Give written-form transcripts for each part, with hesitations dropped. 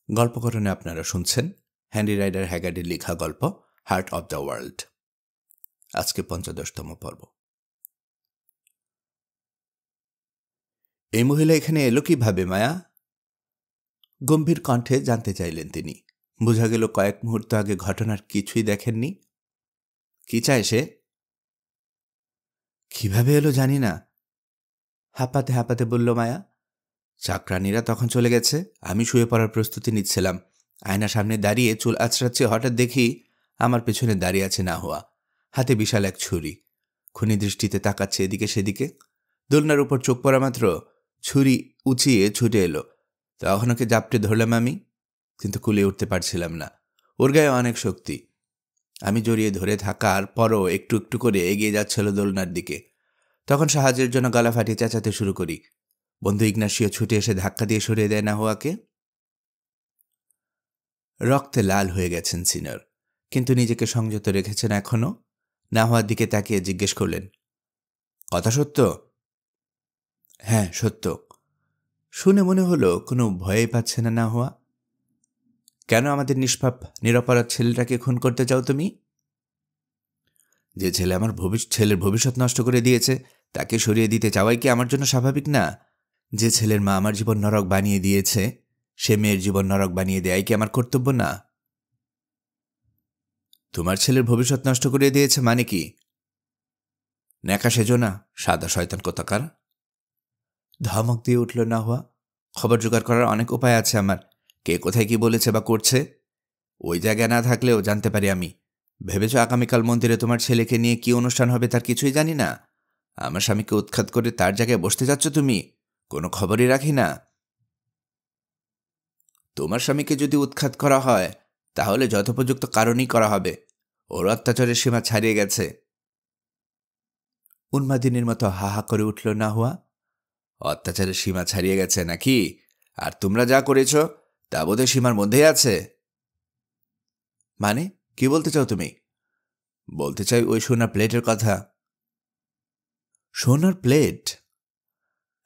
গল্পকরণে আপনারা শুনছেন Henry rider হ্যাগার্ডের লেখা গল্প হার্ট অব দ্য ওয়ার্ল্ড। আজকে ৫০তম পর্ব। এই মহিলা এখানে এলো কিভাবে মায়া? গম্ভীর কণ্ঠে জানতে চাইলেন তিনি। বোঝা গেল কয়েক মুহূর্ত আগে ঘটনার কিছুই দেখেননি। কি চায় সে? কিভাবে এলো জানি না, হাঁপাতে হাঁপাতে বলল মায়া। চাকরানীরা তখন চলে গেছে, আমি শুয়ে পড়ার প্রস্তুতি নিচ্ছিলাম। আয়নার সামনে দাঁড়িয়ে চুল আঁচড়াচ্ছে, হঠাৎ দেখি আমার পেছনে দাঁড়িয়ে আছে নাহুয়া, হাতে বিশাল এক ছুরি। খুনি দৃষ্টিতে তাকাচ্ছে এদিকে সেদিকে। দোলনার উপর চোখ পড়া মাত্র ছুরি উঁচিয়ে ছুটে এলো। তখন ওকে জাপটে ধরলাম আমি, কিন্তু কুলিয়ে উঠতে পারছিলাম না। ওর গায়ে অনেক শক্তি। আমি জড়িয়ে ধরে থাকার পরও একটু একটু করে এগিয়ে যাচ্ছিল দোলনার দিকে। তখন সাহায্যের জন্য গলা ফাটিয়ে চেঁচাতে শুরু করি। বন্ধু ইগনাসিও ছুটে এসে ধাক্কা দিয়ে সরিয়ে দেয় নাহুয়াকে। রক্তে লাল হয়ে গেছেন সিনিয়র, কিন্তু নিজেকে সংযত রেখেছেন এখনো। নাহুয়ার দিকে তাকিয়ে জিজ্ঞেস করলেন, কথা সত্য? হ্যাঁ সত্য। শুনে মনে হলো কোনো ভয়ই পাচ্ছে না নাহুয়া। কেন আমাদের নিষ্পাপ নিরপরাধ ছেলেটাকে খুন করতে চাও তুমি? যে ছেলে আমার ছেলের ভবিষ্যৎ নষ্ট করে দিয়েছে তাকে সরিয়ে দিতে চাওয়াই কি আমার জন্য স্বাভাবিক না? যে ছেলের মা আমার জীবন নরক বানিয়ে দিয়েছে সে মেয়ের জীবন নরক বানিয়ে দেয়াই কি আমার কর্তব্য না? তোমার ছেলের ভবিষ্যৎ নষ্ট করে দিয়েছে মানে কি? ন্যাকা সেজো না, সাদা শয়তান কোথাকার। ধমক দিয়ে উঠল নাহুয়া। খবর জোগাড় করার অনেক উপায় আছে আমার। কে কোথায় কি বলেছে বা করছে ওই জায়গায় না থাকলেও জানতে পারি আমি। ভেবেছ আগামীকাল মন্দিরে তোমার ছেলেকে নিয়ে কি অনুষ্ঠান হবে তার কিছুই জানি না? আমার স্বামীকে উৎখাত করে তার জায়গায় বসতে যাচ্ছ তুমি? কোনো খবরই রাখি না। তোমার স্বামীকে যদি উৎখাত করা হয় তাহলে যথোপযুক্ত কারণেই করা হবে। ওর অত্যাচারের সীমা ছাড়িয়ে গেছে। উন্মাদিনীর মতো হাহা করে উঠল নাহুয়া। অত্যাচারের সীমা ছাড়িয়ে গেছে নাকি? আর তোমরা যা করেছ তা বোধহয় সীমার মধ্যেই আছে। মানে কি বলতে চাও তুমি? বলতে চাই ওই সোনার প্লেটের কথা। সোনার প্লেট?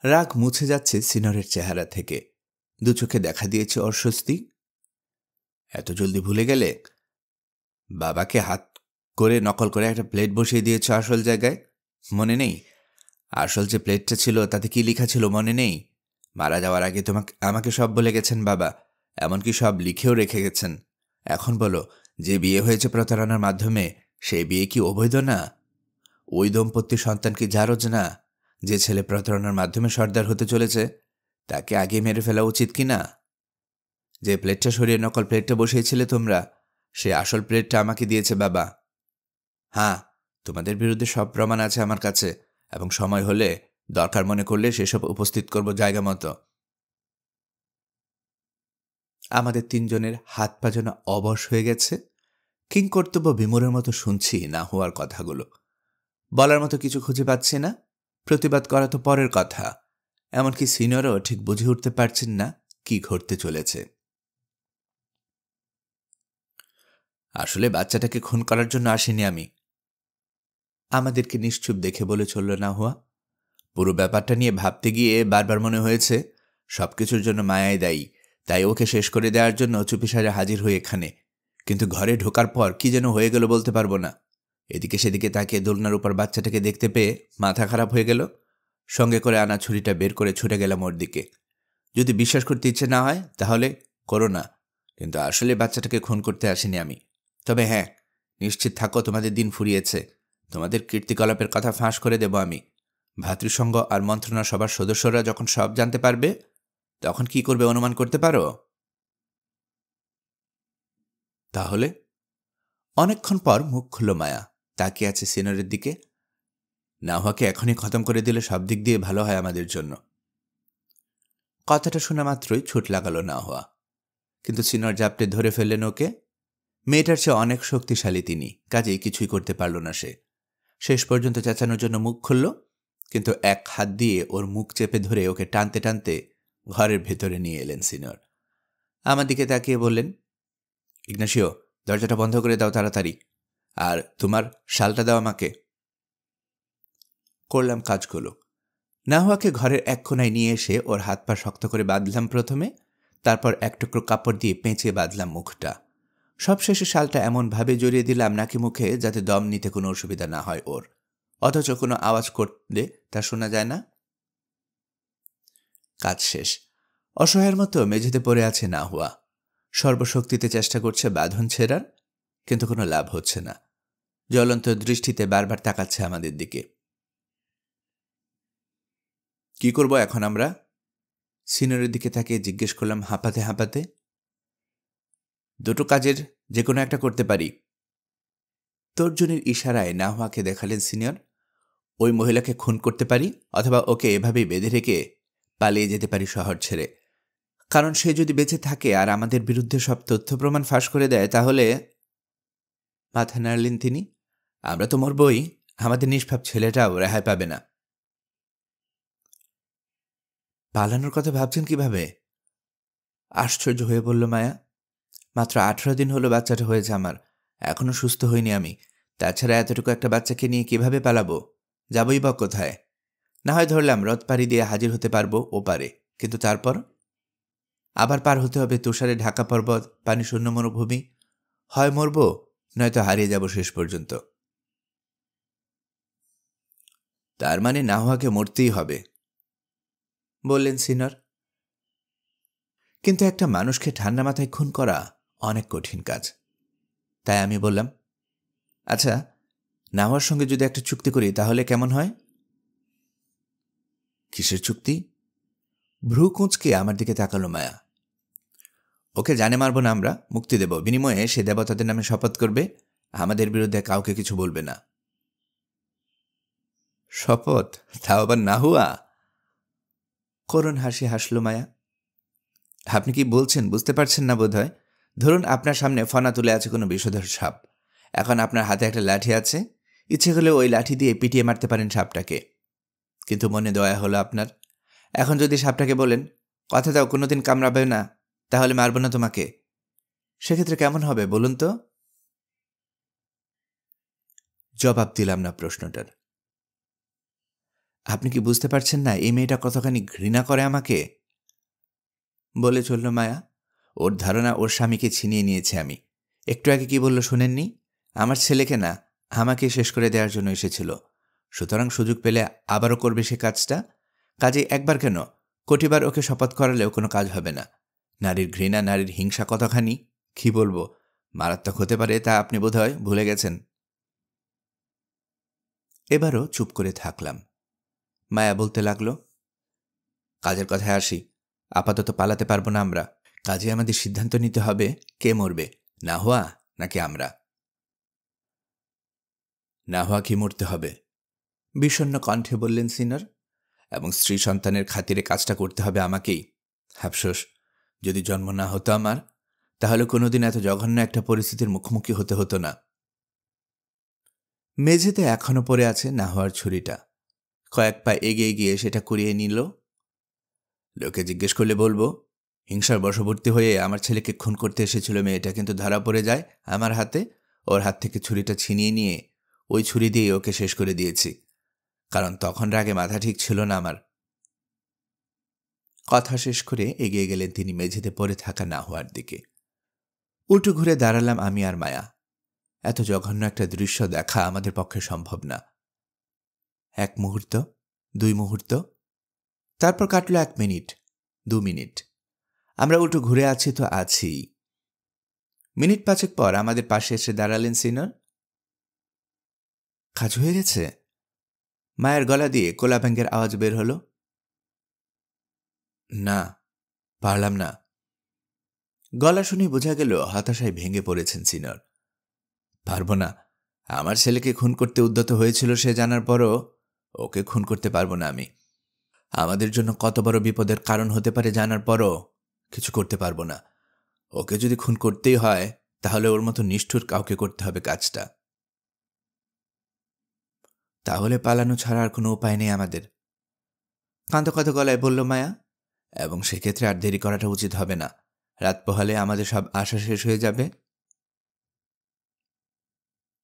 রাগ মুছে যাচ্ছে সিনরের চেহারা থেকে। দু চোখে দেখা দিয়েছে অস্বস্তি। এত জলদি ভুলে গেলে? বাবাকে হাত করে নকল করে একটা প্লেট বসিয়ে দিয়েছ আসল জায়গায়, মনে নেই? আসল যে প্লেটটা ছিল তাতে কি লেখা ছিল মনে নেই? মারা যাওয়ার আগে আমাকে সব বলে গেছেন বাবা, এমনকি সব লিখেও রেখে গেছেন। এখন বলো, যে বিয়ে হয়েছে প্রতারণার মাধ্যমে সেই বিয়ে কি অবৈধ না? ওই দম্পতির সন্তান কি জারজ না? যে ছেলে প্রতারণার মাধ্যমে সর্দার হতে চলেছে তাকে আগে মেরে ফেলা উচিত কি না? যে প্লেটটা সরিয়ে নকল প্লেটটা বসিয়েছিলে তোমরা, সে আসল প্লেটটা আমাকে দিয়েছে বাবা। হ্যাঁ, তোমাদের বিরুদ্ধে সব প্রমাণ আছে আমার কাছে, এবং সময় হলে দরকার মনে করলে সেসব উপস্থিত করব জায়গা মতো। আমাদের তিনজনের হাত পা যেন অবশ হয়ে গেছে। কিংকর্তব্য বিমূঢ়ের মতো শুনছি না হওয়ার কথাগুলো। বলার মতো কিছু খুঁজে পাচ্ছি না। প্রতিবাদ করা তো পরের কথা। এমনকি সিনিয়রও ঠিক বুঝে উঠতে পারছেন না কি ঘটতে চলেছে। আসলে বাচ্চাটাকে খুন করার জন্য আসিনি আমি। আমাদেরকে নিশ্চুপ দেখে বলে চলল না হওয়া। পুরো ব্যাপারটা নিয়ে ভাবতে গিয়ে বারবার মনে হয়েছে সবকিছুর জন্য মায়াই দায়ী, তাই ওকে শেষ করে দেওয়ার জন্য চুপিসারে হাজির হয়ে এখানে। কিন্তু ঘরে ঢোকার পর কি যেন হয়ে গেল বলতে পারবো না। এদিকে সেদিকে তাকিয়ে দোলনার উপর বাচ্চাটাকে দেখতে পেয়ে মাথা খারাপ হয়ে গেল। সঙ্গে করে আনা ছুরিটা বের করে ছুটে গেলাম ওর দিকে। যদি বিশ্বাস করতে ইচ্ছে না হয় তাহলে করো না, কিন্তু আসলে বাচ্চাটাকে খুন করতে আসিনি আমি। তবে হ্যাঁ, নিশ্চিত থাকো তোমাদের দিন ফুরিয়েছে। তোমাদের কীর্তিকলাপের কথা ফাঁস করে দেব আমি। ভাতৃসংঘ আর মন্ত্রণা সভার সদস্যরা যখন সব জানতে পারবে তখন কি করবে অনুমান করতে পারো? তাহলে? অনেকক্ষণ পর মুখ খুলল মায়া। তাকিয়ে আছে সিনরের দিকে। নাহুয়াকে এখনই খতম করে দিলে সব দিক দিয়ে ভালো হয় আমাদের জন্য। কথাটা শোনা মাত্রই ছুট লাগালো নাহুয়া, কিন্তু সিনর জাপটে ধরে ফেললেন ওকে। মেয়েটার চেয়ে অনেক শক্তিশালী তিনি, কাজেই কিছুই করতে পারল না সে। শেষ পর্যন্ত চেঁচানোর জন্য মুখ খুলল, কিন্তু এক হাত দিয়ে ওর মুখ চেপে ধরে ওকে টানতে টানতে ঘরের ভেতরে নিয়ে এলেন সিনর। আমার দিকে তাকিয়ে বললেন, ইগনাসিও, দরজাটা বন্ধ করে দাও তাড়াতাড়ি, আর তোমার শালটা দাও আমাকে। করলাম কাজগুলো। নাহুয়াকে ঘরের এক কোনায় নিয়ে এসে ওর হাত পা শক্ত করে বাঁধলাম প্রথমে, তারপর এক টুকরো কাপড় দিয়ে পেঁচিয়ে বাঁধলাম মুখটা। সবশেষে শালটা এমনভাবে জড়িয়ে দিলাম নাকি মুখে যাতে দম নিতে কোনো অসুবিধা না হয় ওর, অথচ কোনো আওয়াজ করলে তা শোনা যায় না। কাজ শেষ। অসহায়ের মতো মেঝেতে পড়ে আছে নাহুয়া। সর্বশক্তিতে চেষ্টা করছে বাঁধন ছেঁড়ার, কিন্তু কোনো লাভ হচ্ছে না। জ্বলন্ত দৃষ্টিতে বারবার তাকাচ্ছে আমাদের দিকে। কি করব এখন আমরা? সিনিয়রের দিকে তাকিয়ে জিজ্ঞেস করলাম হাঁপাতে হাঁপাতে। দুটো কাজের যে কোনো একটা করতে পারি। তর্জনীর ইশারায় নাহুয়াকে দেখালেন সিনিয়র। ওই মহিলাকে খুন করতে পারি, অথবা ওকে এভাবেই বেঁধে রেখে পালিয়ে যেতে পারি শহর ছেড়ে। কারণ সে যদি বেঁচে থাকে আর আমাদের বিরুদ্ধে সব তথ্য প্রমাণ ফাঁস করে দেয়, তাহলে... মাথা নাড়লেন তিনি। আমরা তো মরবই, আমাদের নিষ্পাপ ছেলেটাও রেহাই পাবে না। পালানোর কথা ভাবছেন কিভাবে? আশ্চর্য হয়ে বলল মায়া। মাত্র 18 দিন হলো বাচ্চাটা হয়েছে আমার, এখনো সুস্থ হইনি আমি। তাছাড়া এতটুকু একটা বাচ্চাকে নিয়ে কিভাবে পালাবো? যাবই বা কোথায়? না হয় ধরলাম রথ পাড়ি দিয়ে হাজির হতে পারবো ও পারে, কিন্তু তারপর আবার পার হতে হবে তুষারে ঢাকা পর্বত, পানি শূন্য মরুভূমি। হয় মরব, নয়তো হারিয়ে যাব শেষ পর্যন্ত। তার মানে নাহুয়াকে মরতেই হবে, বললেন সিনিয়র। কিন্তু একটা মানুষকে ঠান্ডা মাথায় খুন করা অনেক কঠিন কাজ। তাই আমি বললাম, আচ্ছা, নাহুয়ার সঙ্গে যদি একটা চুক্তি করি তাহলে কেমন হয়? কিসের চুক্তি? ভ্রু কুঁচকে আমার দিকে তাকালো মায়া। ওকে জানে মারব না, আমরা মুক্তি দেব, বিনিময়ে সে দেবতাদের নামে শপথ করবে আমাদের বিরুদ্ধে কাউকে কিছু বলবে না। শপথ? তাও আবার নাহুয়া? করুণ হাসি হাসল মায়া। আপনি কি বলছেন বুঝতে পারছেন না বোধ হয়। ধরুন আপনার সামনে ফনা তুলে আছে কোনো বিষধর সাপ। এখন আপনার হাতে একটা লাঠি আছে, ইচ্ছে হলে ওই লাঠি দিয়ে পিটিয়ে মারতে পারেন সাপটাকে। কিন্তু মনে দয়া হলো আপনার। এখন যদি সাপটাকে বলেন, কথা দাও কোনোদিন কামড়াবে না, তাহলে মারব না তোমাকে, সেক্ষেত্রে কেমন হবে বলুন তো? জবাব দিলাম না প্রশ্নটার। আপনি কি বুঝতে পারছেন না এই মেয়েটা কতখানি ঘৃণা করে আমাকে? বলে চলল মায়া। ওর ধারণা ওর স্বামীকে ছিনিয়ে নিয়েছে আমি। একটু আগে কি বলল শুনেননি? আমার ছেলেকে না, আমাকে শেষ করে দেওয়ার জন্য এসেছিল। সুতরাং সুযোগ পেলে আবারও করবে সে কাজটা। কাজে একবার কেন, কোটিবার ওকে শপথ করালেও কোনো কাজ হবে না। নারীর ঘৃণা, নারীর হিংসা কতখানি, কি বলবো, মারাত্মক হতে পারে, তা আপনি বোধহয় ভুলে গেছেন। এবারও চুপ করে থাকলাম। মায়া বলতে লাগল, কাজের কথায় আসি। আপাতত পালাতে পারবো না আমরা। কাজে আমাদের সিদ্ধান্ত নিতে হবে কে মরবে, নাহুয়া নাকি আমরা। নাহুয়া কি মরতে হবে, বিষণ্ণ কণ্ঠে বললেন সিনিয়র। এবং স্ত্রী সন্তানের খাতিরে কাজটা করতে হবে আমাকেই। আফসোস, যদি জন্ম না হতো আমার, তাহলে কোনোদিন এত জঘন্য একটা পরিস্থিতির মুখোমুখি হতে হতো না। মেঝেতে এখনো পড়ে আছে নাহুয়ার ছুরিটা। কয়েক পা এগিয়ে গিয়ে সেটা কুড়িয়ে নিল। লোকে জিজ্ঞেস করলে বলবো, হিংসার বশবর্তী হয়ে আমার ছেলেকে খুন করতে এসেছিল মেয়েটা, কিন্তু ধরা পড়ে যায় আমার হাতে। ওর হাত থেকে ছুরিটা ছিনিয়ে নিয়ে ওই ছুরি দিয়ে ওকে শেষ করে দিয়েছি, কারণ তখন রাগে মাথা ঠিক ছিল না আমার। কথা শেষ করে এগিয়ে গেলেন তিনি মেঝেতে পড়ে থাকা নাহুয়ার দিকে। উল্টো ঘুরে দাঁড়ালাম আমি আর মায়া। এত জঘন্য একটা দৃশ্য দেখা আমাদের পক্ষে সম্ভব না। 1 মুহূর্ত, 2 মুহূর্ত, তারপর কাটল 1 মিনিট, 2 মিনিট। আমরা উল্টো ঘুরে আছি তো আছি। মিনিট 5 পর আমাদের পাশে এসে দাঁড়ালেন সিনিয়র। কাজ হয়ে গেছে? মায়ের গলা দিয়ে কোলা ব্যাঙের আওয়াজ বের হলো। না, পারলাম না। গলা শুনে বোঝা গেল হতাশায় ভেঙে পড়েছেন সিনিয়র। পারবো না। আমার ছেলেকে খুন করতে উদ্যত হয়েছিল সে জানার পরও ওকে খুন করতে পারবো না আমি। আমাদের জন্য কত বড় বিপদের কারণ হতে পারে জানার পরও কিছু করতে পারবো না। ওকে যদি খুন করতেই হয়, তাহলে ওর মতো নিষ্ঠুর কাউকে করতে হবে কাজটা। তাহলে পালানো ছাড়া আর কোনো উপায় নেই আমাদের, কাঁদো কাঁদো গলায় বলল মায়া। এবং সেক্ষেত্রে আর দেরি করাটা উচিত হবে না। রাত পোহালে আমাদের সব আশা শেষ হয়ে যাবে।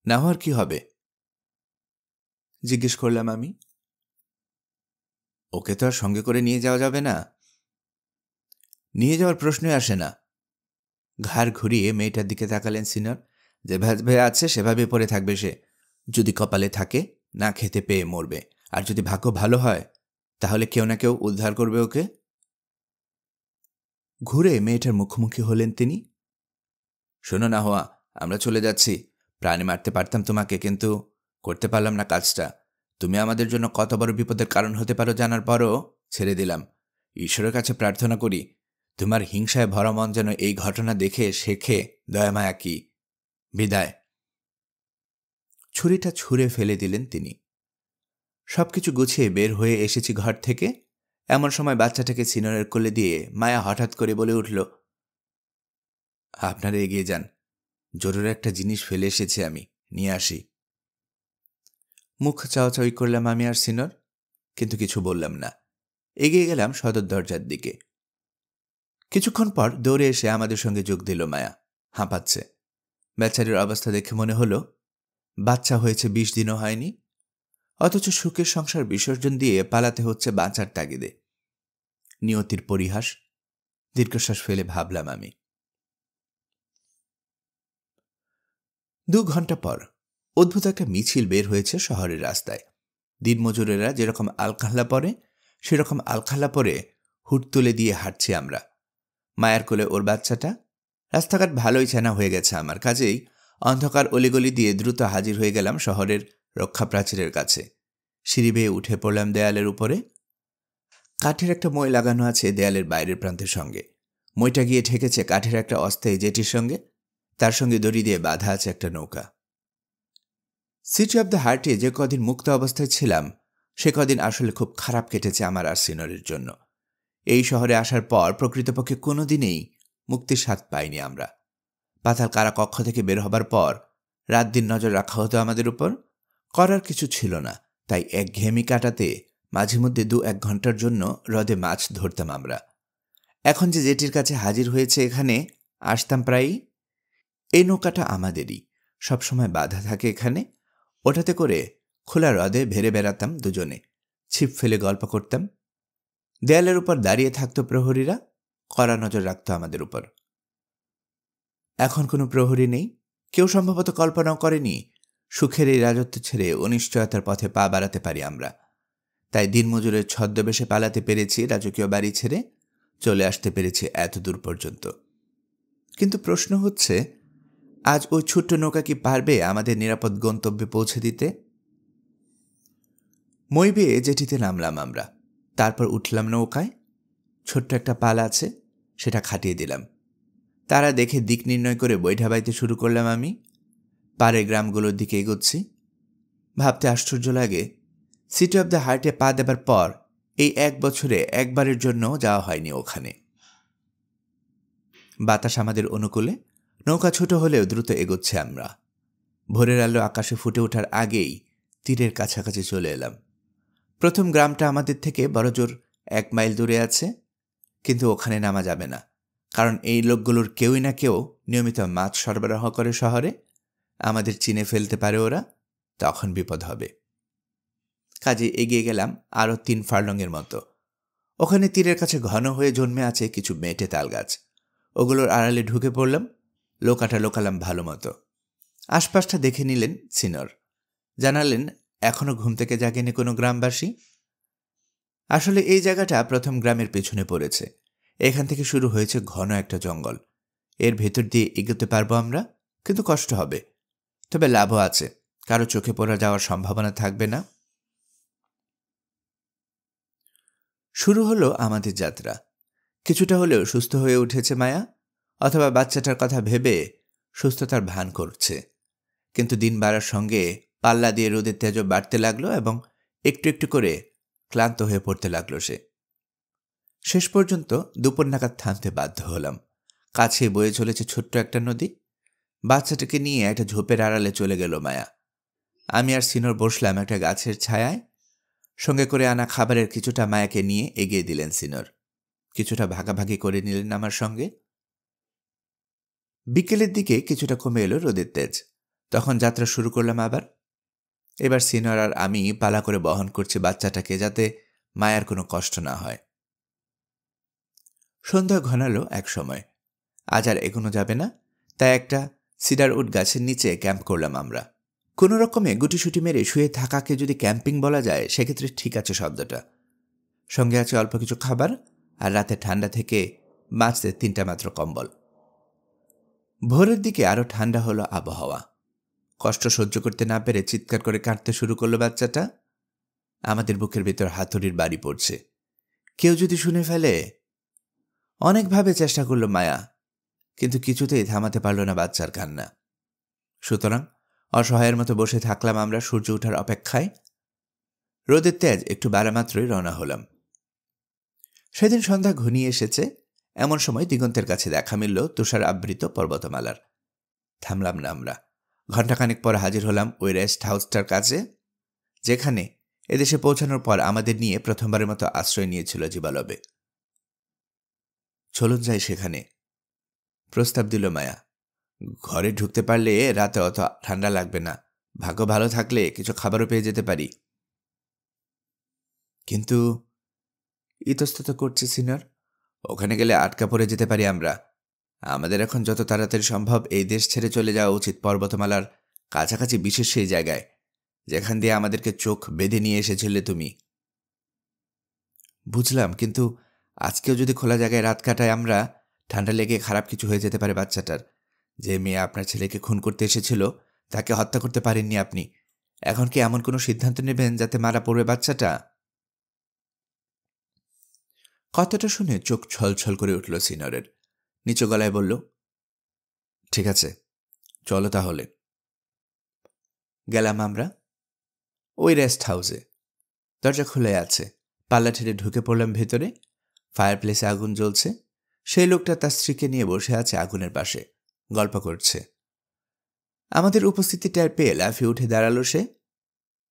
নাহুয়ার কি হবে জিজ্ঞেস করলাম আমি। ওকে তো আর সঙ্গে করে নিয়ে যাওয়া যাবে না। নিয়ে যাওয়ার প্রশ্নই আসে না। ঘাড় ঘুরিয়ে মেয়েটার দিকে তাকালেন সিনিয়র। যেভাবে আছে সেভাবে পড়ে থাকবে সে। যদি কপালে থাকে না খেতে পেয়ে মরবে, আর যদি ভাগ্য ভালো হয় তাহলে কেউ না কেউ উদ্ধার করবে ওকে। ঘুরে মেয়েটার মুখোমুখি হলেন তিনি। শোনো না হওয়া, আমরা চলে যাচ্ছি। প্রাণে মারতে পারতাম তোমাকে, কিন্তু করতে পারলাম না কাজটা। তুমি আমাদের জন্য কত বড় বিপদের কারণ হতে পারো জানার পরও ছেড়ে দিলাম। ঈশ্বরের কাছে প্রার্থনা করি তোমার হিংসায় ভরা মন যেন এই ঘটনা দেখে শেখে দয়ামায়া কি। বিদায়। ছুরিটা ছুঁড়ে ফেলে দিলেন তিনি। সবকিছু গুছিয়ে বের হয়ে এসেছি ঘর থেকে। এমন সময় বাচ্চাটাকে সিনিয়রের কোলে দিয়ে মায়া হঠাৎ করে বলে উঠল, আপনারা এগিয়ে যান, জরুরি একটা জিনিস ফেলে এসেছি, আমি নিয়ে আসি। মুখ চাওয়াচাওয়ি করলাম আমি আর সিনিয়র, কিন্তু কিছু বললাম না। এগিয়ে গেলাম সদর দরজার দিকে। কিছুক্ষণ পর দৌড়ে এসে আমাদের সঙ্গে যোগ দিল মায়া। হাঁপাচ্ছে। বেচারির অবস্থা দেখে মনে হলো বাচ্চা হয়েছে 20 দিনও হয়নি, অথচ সুখের সংসার বিসর্জন দিয়ে পালাতে হচ্ছে বাঁচার তাগিদে। নিয়তির পরিহাস। দীর্ঘশ্বাস ফেলে ভাবলাম আমি। 2 ঘন্টা পর অদ্ভুত একটা মিছিল বের হয়েছে শহরের রাস্তায়। দিনমজুরেরা যেরকম আলখাল্লা পরে সেরকম আলখাল্লা পরে হুট তুলে দিয়ে হাঁটছি আমরা। মায়ের কোলে ওর বাচ্চাটা। রাস্তাঘাট ভালোই চেনা হয়ে গেছে আমার, কাজেই অন্ধকার অলিগলি দিয়ে দ্রুত হাজির হয়ে গেলাম শহরের রক্ষাপ্রাচীরের কাছে। সিঁড়ি বেয়ে উঠে পড়লাম দেয়ালের উপরে। কাঠের একটা মই লাগানো আছে দেয়ালের বাইরের প্রান্তের সঙ্গে। মইটা গিয়ে ঠেকেছে কাঠের একটা অস্থায়ী জেটির সঙ্গে। তার সঙ্গে দড়ি দিয়ে বাঁধা আছে একটা নৌকা। সিটি অব দ্য হার্টে যে কদিন মুক্ত অবস্থায় ছিলাম সে কদিন আসলে খুব খারাপ কেটেছে আমার আর সিনিয়রের জন্য। এই শহরে আসার পর প্রকৃতপক্ষে কোনোদিনেই মুক্তির স্বাদ পাইনি আমরা। পাতাল কারাকক্ষ থেকে বের হবার পর রাত দিন নজর রাখা হতো আমাদের উপর। করার কিছু ছিল না, তাই একঘেয়েমি কাটাতে মাঝে মধ্যে 2-1 ঘন্টার জন্য হ্রদে মাছ ধরতাম আমরা। এখন যে জেটির কাছে হাজির হয়েছে এখানে আসতাম প্রায়ই। এই নৌকাটা আমাদেরই, সবসময় বাধা থাকে এখানে। ওটাতে করে খোলা হ্রদে ভেড়ে বেড়াতাম দুজনে, ছিপ ফেলে গল্প করতাম। দেয়ালের উপর দাঁড়িয়ে থাকতো প্রহরীরা, কড়া নজর রাখত আমাদের উপর। এখন কোনো প্রহরী নেই। কেউ সম্ভবত কল্পনাও করেনি সুখের এই রাজত্ব ছেড়ে অনিশ্চয়তার পথে পা বাড়াতে পারি আমরা। তাই দিনমজুরের ছদ্মবেশে পালাতে পেরেছি রাজকীয় বাড়ি ছেড়ে, চলে আসতে পেরেছি এত দূর পর্যন্ত। কিন্তু প্রশ্ন হচ্ছে, আজ ওই ছোট্ট নৌকা কি পারবে আমাদের নিরাপদ গন্তব্যে পৌঁছে দিতে? মই বেয়ে জেটিতে নামলাম আমরা। তারপর উঠলাম নৌকায়। ছোট্ট একটা পাল আছে, সেটা খাটিয়ে দিলাম। তারা দেখে দিক নির্ণয় করে বৈঠা বাইতে শুরু করলাম আমি। পাড়ে গ্রামগুলোর দিকে এগোচ্ছি। ভাবতে আশ্চর্য লাগে, সিটি অব দ্য হার্টে পা দেবার পর এই 1 বছরে একবারের জন্য যাওয়া হয়নি ওখানে। বাতাস আমাদের অনুকূলে। নৌকা ছোট হলেও দ্রুত এগোচ্ছে আমরা। ভোরের আলো আকাশে ফুটে ওঠার আগেই তীরের কাছাকাছি চলে এলাম। প্রথম গ্রামটা আমাদের থেকে বড়জোর 1 মাইল দূরে আছে, কিন্তু ওখানে নামা যাবে না, কারণ এই লোকগুলোর কেউই না কেউ নিয়মিত মাছ সরবরাহ করে শহরে। আমাদের চিনে ফেলতে পারে ওরা, তখন বিপদ হবে। কাজে এগিয়ে গেলাম আরও 3 ফার্লংয়ের মতো। ওখানে তীরের কাছে ঘন হয়ে জন্মে আছে কিছু মেটে তাল গাছ। ওগুলোর আড়ালে ঢুকে পড়লাম, লোকালাম ভালো মতো। আশপাশটা দেখে নিলেন সিনিয়র। জানালেন এখনও ঘুম থেকে জাগেনি কোনো গ্রামবাসী। আসলে এই জায়গাটা প্রথম গ্রামের পেছনে পড়েছে। এখান থেকে শুরু হয়েছে ঘন একটা জঙ্গল। এর ভেতর দিয়ে এগোতে পারবো আমরা, কিন্তু কষ্ট হবে। তবে লাভও আছে, কারো চোখে পড়া যাওয়ার সম্ভাবনা থাকবে না। শুরু হলো আমাদের যাত্রা। কিছুটা হলেও সুস্থ হয়ে উঠেছে মায়া, অথবা বাচ্চাটার কথা ভেবে সুস্থতার ভান করছে। কিন্তু দিন বাড়ার সঙ্গে পাল্লা দিয়ে রোদের তেজও বাড়তে লাগলো এবং একটু একটু করে ক্লান্ত হয়ে পড়তে লাগলো সে। শেষ পর্যন্ত দুপুর নাগাদ থামতে বাধ্য হলাম। কাছে বয়ে চলেছে ছোট্ট একটা নদী। বাচ্চাটাকে নিয়ে একটা ঝোপের আড়ালে চলে গেল মায়া। আমি আর সিনিয়র বসলাম একটা গাছের ছায়ায়। সঙ্গে করে আনা খাবারের কিছুটা মায়াকে নিয়ে এগিয়ে দিলেন সিনিয়র। কিছুটা ভাগাভাগি করে নিলেন আমার সঙ্গে। বিকেলের দিকে কিছুটা কমে এলো রোদের তেজ। তখন যাত্রা শুরু করলাম আবার। এবার সিনিয়র আর আমি পালা করে বহন করছি বাচ্চাটাকে, যাতে মায়ার কোনো কষ্ট না হয়। সন্ধ্যা ঘনালো এক সময়। আজ আর এগোনো যাবে না, তাই একটা সিডারউড গাছের নিচে ক্যাম্প করলাম আমরা। কোনো রকমে গুটিসুটি মেরে শুয়ে থাকাকে যদি ক্যাম্পিং বলা যায় সেক্ষেত্রে ঠিক আছে শব্দটা। সঙ্গে আছে অল্প কিছু খাবার, আর রাতে ঠান্ডা থেকে বাঁচতে 3টা মাত্র কম্বল। ভোরের দিকে আরও ঠান্ডা হলো আবহাওয়া। কষ্ট সহ্য করতে না পেরে চিৎকার করে কাঁদতে শুরু করলো বাচ্চাটা। আমাদের বুকের ভেতর হাতুড়ির বাড়ি পড়ছে। কেউ যদি শুনে ফেলে। অনেকভাবে চেষ্টা করল মায়া, কিন্তু কিছুতেই থামাতে পারল না বাচ্চার কান্না। সুতরাং অসহায়ের মতো বসে থাকলাম আমরা সূর্য ওঠার অপেক্ষায়। রোদের তেজ একটু বাড়া মাত্রই রওনা হলাম। সেদিন সন্ধ্যা ঘনিয়ে এসেছে। এমন সময় দিগন্তের কাছে দেখা মিলল তুষার আবৃত পর্বতমালার। থামলাম না আমরা। ঘণ্টাখানেক পর হাজির হলাম ওই রেস্ট হাউসটার কাছে, যেখানে এদেশে পৌঁছানোর পর আমাদের নিয়ে প্রথমবারের মতো আশ্রয় নিয়েছিল জীবালবে। চলুন যাই সেখানে, প্রস্তাব দিল মায়া। ঘরে ঢুকতে পারলে রাতে অত ঠান্ডা লাগবে না। ভাগ্য ভালো থাকলে কিছু খাবারও পেয়ে যেতে পারি। কিন্তু ইতস্তত করছে সিনিয়র। ওখানে গেলে আটকা পড়ে যেতে পারি আমরা। আমাদের এখন যত তাড়াতাড়ি সম্ভব এই দেশ ছেড়ে চলে যাওয়া উচিত পর্বতমালার কাছাকাছি, বিশেষ সেই জায়গায় যেখান দিয়ে আমাদেরকে চোখ বেঁধে নিয়ে এসেছিলে তুমি। বুঝলাম, কিন্তু আজকেও যদি খোলা জায়গায় রাত কাটায় আমরা, ঠান্ডা লেগে খারাপ কিছু হয়ে যেতে পারে বাচ্চাটার। যে মেয়ে আপনার ছেলেকে খুন করতে এসেছিল তাকে হত্যা করতে পারেননি আপনি। এখন কি এমন কোনো সিদ্ধান্ত নেবেন যাতে মারা পড়বে বাচ্চাটা? কথাটা শুনে চোখ ছলছল করে উঠল সিনিয়রের। নিচু গলায় বলল, ঠিক আছে, চলো তাহলে। গেলাম আমরা ওই রেস্ট হাউসে। দরজা খুলে আছে। পাল্লা ঠেলে ঢুকে পড়লাম ভেতরে। ফায়ার প্লেসে আগুন জ্বলছে। সেই লোকটা তার স্ত্রীকে নিয়ে বসে আছে আগুনের পাশে, গল্প করছে। আমাদের উপস্থিতি টের পেয়ে লাফিয়ে উঠে দাঁড়ালো সে।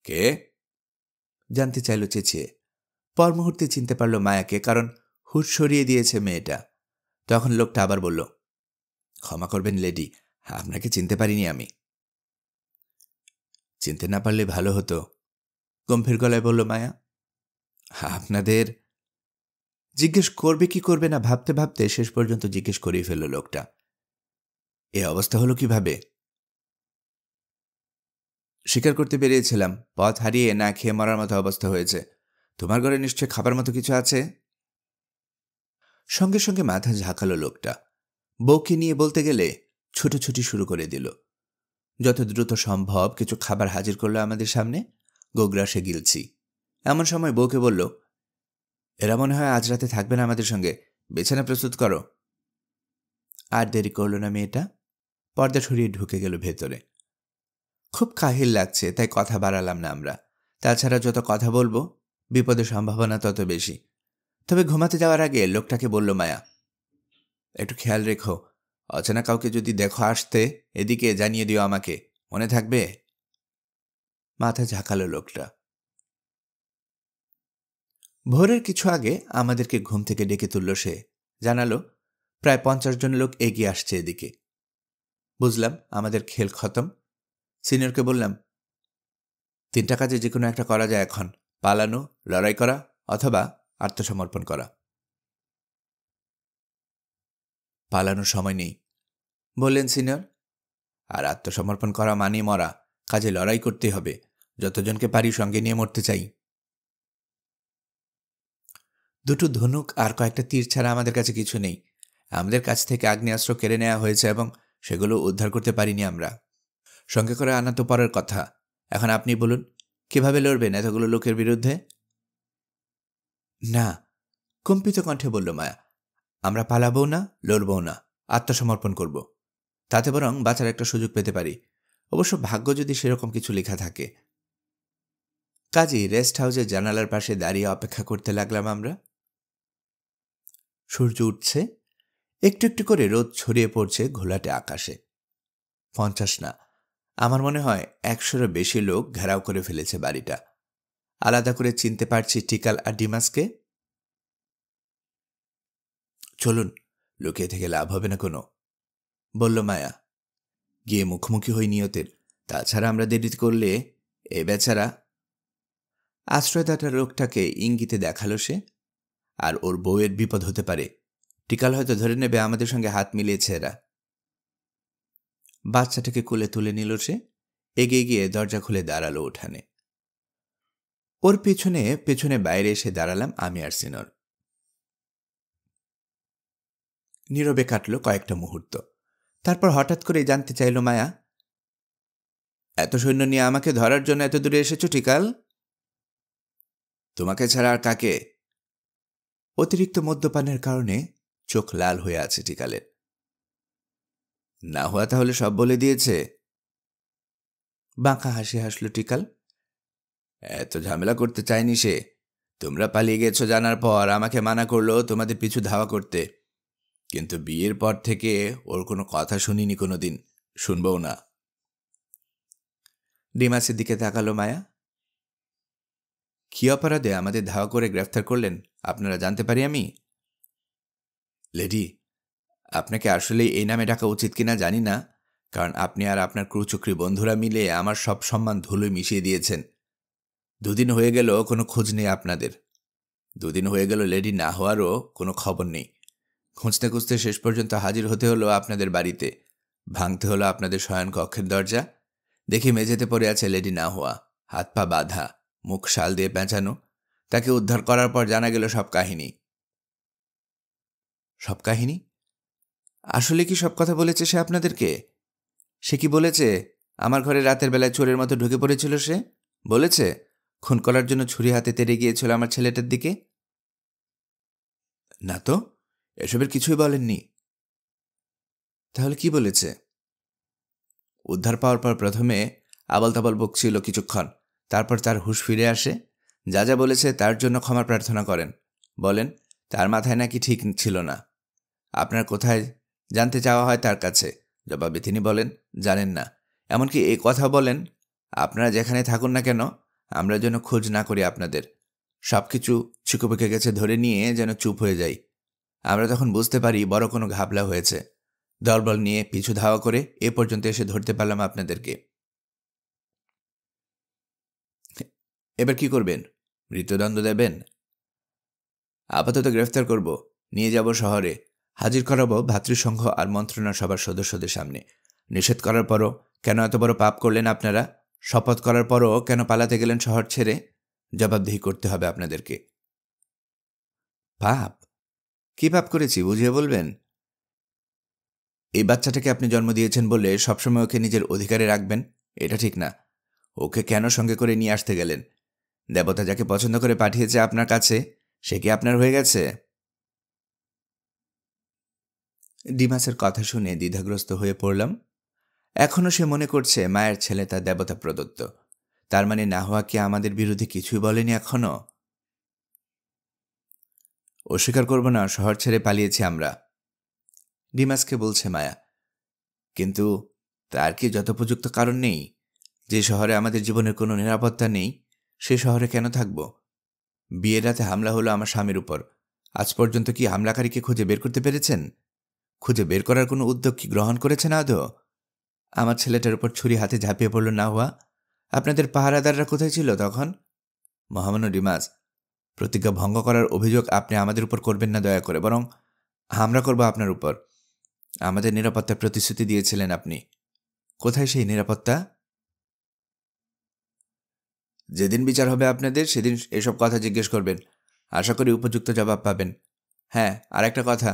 কে? জানতে চাইল চেঁচিয়ে। পর মুহূর্তে চিনতে পারল মায়াকে, কারণ হুট সরিয়ে দিয়েছে মেয়েটা। তখন লোকটা আবার বলল, ক্ষমা করবেন লেডি, আপনাকে চিনতে পারিনি আমি। চিনতে না পারলে ভালো হতো, গম্ভীর গলায় বলল মায়া। আপনাদের জিজ্ঞেস করবে কি করবে না ভাবতে ভাবতে শেষ পর্যন্ত জিজ্ঞেস করেই ফেলল লোকটা। এ অবস্থা হলো কিভাবে? স্বীকার করতে বেরিয়েছিলাম, পথ হারিয়ে না খেয়ে মরার মতো অবস্থা হয়েছে। তোমার ঘরে নিশ্চয় খাবার মতো কিছু আছে? সঙ্গে সঙ্গে মাথা ঝাঁকালো লোকটা। বউকে নিয়ে বলতে গেলে ছুটোছুটি শুরু করে দিল। যত দ্রুত সম্ভব কিছু খাবার হাজির করলো আমাদের সামনে। গোগ্রাসে গিলছি। এমন সময় বউকে বলল, এরা মনে হয় আজ রাতে থাকবে না আমাদের সঙ্গে, বিছানা প্রস্তুত করো। আর দেরি করল না মেয়েটা। পর্দা সরিয়ে ঢুকে গেল ভেতরে। খুব কাহিল লাগছে, তাই কথা বাড়ালাম না আমরা। তাছাড়া যত কথা বলবো বিপদের সম্ভাবনা তত বেশি। তবে ঘুমাতে যাওয়ার আগে লোকটাকে বলল মায়া, একটু খেয়াল রেখো, অচেনা কাউকে যদি দেখো আসতে এদিকে জানিয়ে দিও আমাকে, মনে থাকবে? মাথা ঝাঁকালো লোকটা। ভোরের কিছু আগে আমাদেরকে ঘুম থেকে ডেকে তুলল সে। জানালো প্রায় 50 জন লোক এগিয়ে আসছে এদিকে। বুঝলাম আমাদের খেল খতম। সিনিয়রকে বললাম, 3টা কাজে যে কোনো একটা করা যায় এখন, পালানো, লড়াই করা অথবা আত্মসমর্পণ করা। পালানোর সময় নেই, বললেন সিনিয়র। আর আত্মসমর্পণ করা মানে মরা, কাজে লড়াই করতে হবে। যতজনকে পারি সঙ্গে নিয়ে মরতে চাই। 2টো ধনুক আর কয়েকটা তীর ছাড়া আমাদের কাছে কিছু নেই। আমাদের কাছ থেকে আগ্নেয়াস্ত্র কেড়ে নেওয়া হয়েছে এবং সেগুলো উদ্ধার করতে পারিনি আমরা। সঙ্গে করে আনা তো পরের কথা। এখন আপনি বলুন, কিভাবে লড়বেন এতগুলো লোকের বিরুদ্ধে? না, কম্পিত কণ্ঠে বলল মায়া, আমরা পালাবও না, লড়বও না, আত্মসমর্পণ করব। তাতে বরং বাঁচার একটা সুযোগ পেতে পারি, অবশ্য ভাগ্য যদি সেরকম কিছু লেখা থাকে। কাজেই রেস্ট হাউসের জানালার পাশে দাঁড়িয়ে অপেক্ষা করতে লাগলাম আমরা। সূর্য উঠছে, একটু একটু করে রোদ ছড়িয়ে পড়ছে ঘোলাটে আকাশে। 50 না, আমার মনে হয় 100-এরও বেশি লোক ঘেরাও করে ফেলেছে বাড়িটা। আলাদা করে চিনতে পারছি টিকাল আর ডিমাসকে। চলুন, লুকিয়ে থেকে লাভ হবে না কোনো, বলল মায়া। গিয়ে মুখোমুখি হই নিয়তের, তাছাড়া আমরা দেরি করলে এ বেচারা। আশ্রয়দাতার লোকটাকে ইঙ্গিতে দেখালো সে। আর ওর বউয়ের বিপদ হতে পারে, টিকাল হয়তো ধরে নেবে আমাদের সঙ্গে হাত মিলিয়েছে এরা। বাচ্চাটাকে কোলে তুলে নিল সে, এগিয়ে গিয়ে দরজা খুলে দাঁড়ালো উঠানে। ওর পেছনে পেছনে বাইরে এসে দাঁড়ালাম আমি আর সিনর। নীরবে কাটল কয়েকটা মুহূর্ত। তারপর হঠাৎ করে জানতে চাইল মায়া, এত সৈন্য নিয়ে আমাকে ধরার জন্য এত দূরে এসেছ টিকাল? তোমাকে ছাড়া আর কাকে? অতিরিক্ত মদ্যপানের কারণে চোখ লাল হয়ে আছে টিকালের। না হওয়া তাহলে সব বলে দিয়েছে? বাঁকা হাসি হাসল টিকাল। এত ঝামেলা করতে চায়নি সে। তোমরা পালিয়ে গেছো জানার পর আমাকে মানা করলো তোমাদের পিছু ধাওয়া করতে, কিন্তু বিয়ের পর থেকে ওর কোনো কথা শুনিনি কোনোদিন, শুনবও না। ডিমাসের দিকে তাকালো মায়া। কি অপরাধে আমাদের ধাওয়া করে গ্রেফতার করলেন আপনারা জানতে পারি আমি? লেডি, আপনাকে আসলে এই নামে ডাকা উচিত কিনা জানি না, কারণ আপনি আর আপনার ক্রুচক্রী বন্ধুরা মিলে আমার সব সম্মান ধুলোয় মিশিয়ে দিয়েছেন। দুদিন হয়ে গেল কোনো খোঁজ নেই আপনাদের। দুদিন হয়ে গেল লেডি না হওয়ারও কোনো খবর নেই। খুঁজতে খুঁজতে শেষ পর্যন্ত হাজির হতে হলো আপনাদের বাড়িতে। ভাঙতে হলো আপনাদের শয়ন কক্ষের দরজা। দেখি মেঝেতে পড়ে আছে লেডি না হওয়া, হাত পা বাঁধা, মুখ শাল দিয়ে পেঁচানো। তাকে উদ্ধার করার পর জানা গেল সব কাহিনী। সব কাহিনী? আসলে কি সব কথা বলেছে সে আপনাদেরকে? সে কি বলেছে আমার ঘরে রাতের বেলায় চোরের মতো ঢুকে পড়েছিল সে? বলেছে খুন করার জন্য ছুরি হাতে তেড়ে গিয়েছিল আমার ছেলেটার দিকে? না তো, এসবের কিছুই বলেননি। তাহলে কি বলেছে? উদ্ধার পাওয়ার পর প্রথমে আবল তাবল বকছিল কিছুক্ষণ, তারপর তার হুঁশ ফিরে আসে। যা যা বলেছে তার জন্য ক্ষমা প্রার্থনা করেন। বলেন তার মাথায় নাকি ঠিক ছিল না। আপনার কোথায় জানতে চাওয়া হয় তার কাছে, জবাবে তিনি বলেন জানেন না। এমনকি এই কথা বলেন, আপনারা যেখানে থাকুন না কেন আমরা যেন খোঁজ না করি আপনাদের। সব কিছু ছুকোপুকে গেছে ধরে নিয়ে যেন চুপ হয়ে যাই। আমরা তখন বুঝতে পারি বড় কোনো ঘাবলা হয়েছে। দলবল নিয়ে পিছু ধাওয়া করে এ পর্যন্ত এসে ধরতে পারলাম আপনাদেরকে। এবার কি করবেন? মৃত্যুদণ্ড দেবেন? আপাতত গ্রেফতার করব, নিয়ে যাব শহরে, হাজির করাবো ভাতৃসংঘ আর মন্ত্রণা সভার সদস্যদের সামনে। নিষেধ করার পরও কেন এত বড় পাপ করলেন আপনারা? শপথ করার পরও কেন পালাতে গেলেন শহর ছেড়ে? জবাবদিহি করতে হবে আপনাদেরকে। পাপ? কি পাপ করেছি বুঝিয়ে বলবেন? এই বাচ্চাটাকে আপনি জন্ম দিয়েছেন বলে সবসময় ওকে নিজের অধিকারে রাখবেন, এটা ঠিক না। ওকে কেন সঙ্গে করে নিয়ে আসতে গেলেন? দেবতা যাকে পছন্দ করে পাঠিয়েছে আপনার কাছে, সে কি আপনার হয়ে গেছে? ডিমাসের কথা শুনে দ্বিধাগ্রস্ত হয়ে পড়লাম। এখনও সে মনে করছে মায়ের ছেলে তার দেবতা প্রদত্ত। তার মানে না হওয়া কি আমাদের বিরুদ্ধে কিছুই বলেনি এখনো? অস্বীকার করব না, শহর ছেড়ে পালিয়েছি আমরা। ডিমাসকে বলছে মায়া। কিন্তু তার কি যথোপযুক্ত কারণ নেই? যে শহরে আমাদের জীবনের কোনো নিরাপত্তা নেই, সে শহরে কেন থাকব? বিয়ের রাতে হামলা হলো আমার স্বামীর উপর। আজ পর্যন্ত কি হামলাকারীকে খুঁজে বের করতে পেরেছেন? খুঁজে বের করার কোনো উদ্যোগ কি গ্রহণ করেছেন আদৌ? আমার ছেলেটার উপর ছুরি হাতে ঝাঁপিয়ে পড়ল না হওয়া। আপনাদের পাহারাদাররা কোথায় ছিল তখন? মহামান্য ডিমাস, প্রতিজ্ঞা ভঙ্গ করার অভিযোগ আপনি আমাদের উপর করবেন না দয়া করে, বরং হামলা করব আপনার উপর। আমাদের নিরাপত্তার প্রতিশ্রুতি দিয়েছিলেন আপনি। কোথায় সেই নিরাপত্তা? যেদিন বিচার হবে আপনাদের সেদিন এসব কথা জিজ্ঞেস করবেন। আশা করি উপযুক্ত জবাব পাবেন। হ্যাঁ, আর একটা কথা,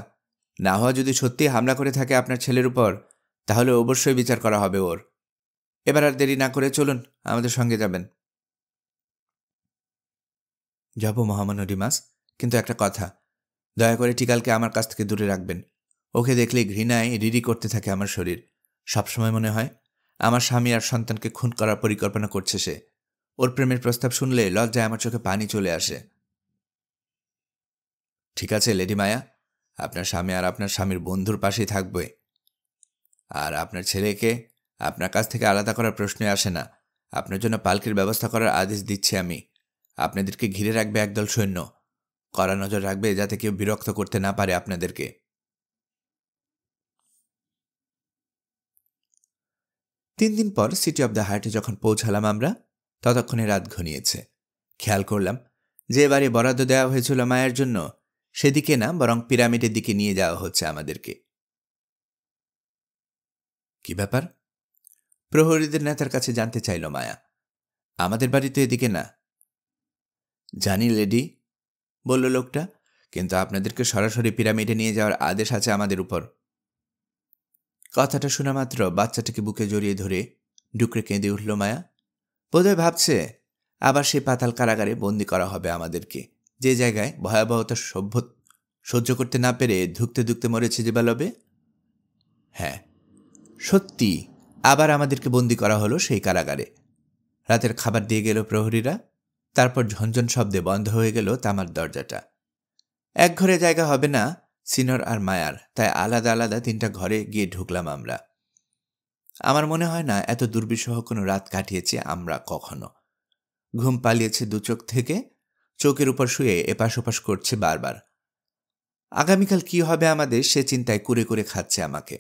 না হওয়া যদি সত্যি হামলা করে থাকে আপনার ছেলের উপর, তাহলে অবশ্যই বিচার করা হবে ওর। এবার আর দেরি না করে চলুন, আমাদের সঙ্গে যাবেন। যাব মহামান্য ডিমাস, কিন্তু একটা কথা, দয়া করে টিকালকে আমার কাছ থেকে দূরে রাখবেন। ওকে দেখলে ঘৃণায় রিরি করতে থাকে আমার শরীর। সবসময় মনে হয় আমার স্বামী আর সন্তানকে খুন করার পরিকল্পনা করছে সে। ওর প্রেমের প্রস্তাব শুনলে লজ্জায় আমার চোখে পানি চলে আসে। ঠিক আছে লেডি মায়া, আপনার স্বামী আর আপনার স্বামীর বন্ধুর পাশেই থাকবে। আর আপনার ছেলেকে আপনার কাছ থেকে আলাদা করার প্রশ্নই আসে না। আপনার জন্য পালকির ব্যবস্থা করার আদেশ দিচ্ছি আমি। আপনাদেরকে ঘিরে রাখবে একদল সৈন্য। কড়া নজর রাখবে যাতে কেউ বিরক্ত করতে না পারে আপনাদেরকে। 3 দিন পর সিটি অব দ্য হার্টে যখন পৌঁছালাম আমরা, ততক্ষণে রাত ঘনিয়েছে। খেয়াল করলাম যে বাড়ি বরাদ্দ দেওয়া হয়েছিল মায়ের জন্য, সেদিকে না, বরং পিরামিডের দিকে নিয়ে যাওয়া হচ্ছে আমাদেরকে। কি ব্যাপার? প্রহরীদের নেতার কাছে জানতে চাইল মায়া। আমাদের বাড়ি তো এদিকে না। জানি লেডি, বলল লোকটা, কিন্তু আপনাদেরকে সরাসরি পিরামিডে নিয়ে যাওয়ার আদেশ আছে আমাদের উপর। কথাটা শোনা মাত্র বাচ্চাটাকে বুকে জড়িয়ে ধরে ডুকরে কেঁদে উঠল মায়া। বোধহয় ভাবছে আবার সেই পাতাল কারাগারে বন্দি করা হবে আমাদেরকে, যে জায়গায় ভয়াবহতা সহ্য করতে না পেরে ধুকতে ধুকতে মরেছে যে বালবে। হ্যাঁ, সত্যি আবার আমাদেরকে বন্দি করা হলো সেই কারাগারে। রাতের খাবার দিয়ে গেল প্রহরীরা, তারপর ঝনঝন শব্দে বন্ধ হয়ে গেল তামার দরজাটা। এক ঘরে জায়গা হবে না সিনর আর মায়ার, তাই আলাদা আলাদা 3টা ঘরে গিয়ে ঢুকলাম আমরা। আমার মনে হয় না এত দুর্বিষহ কোনো রাত কাটিয়েছি আমরা কখনো। ঘুম পালিয়েছে 2 চোখ থেকে, চোখের উপর শুয়ে এপাশ ওপাশ করছে বারবার। আগামীকাল কি হবে আমাদের সে চিন্তায় কুরে কুরে খাচ্ছে আমাকে।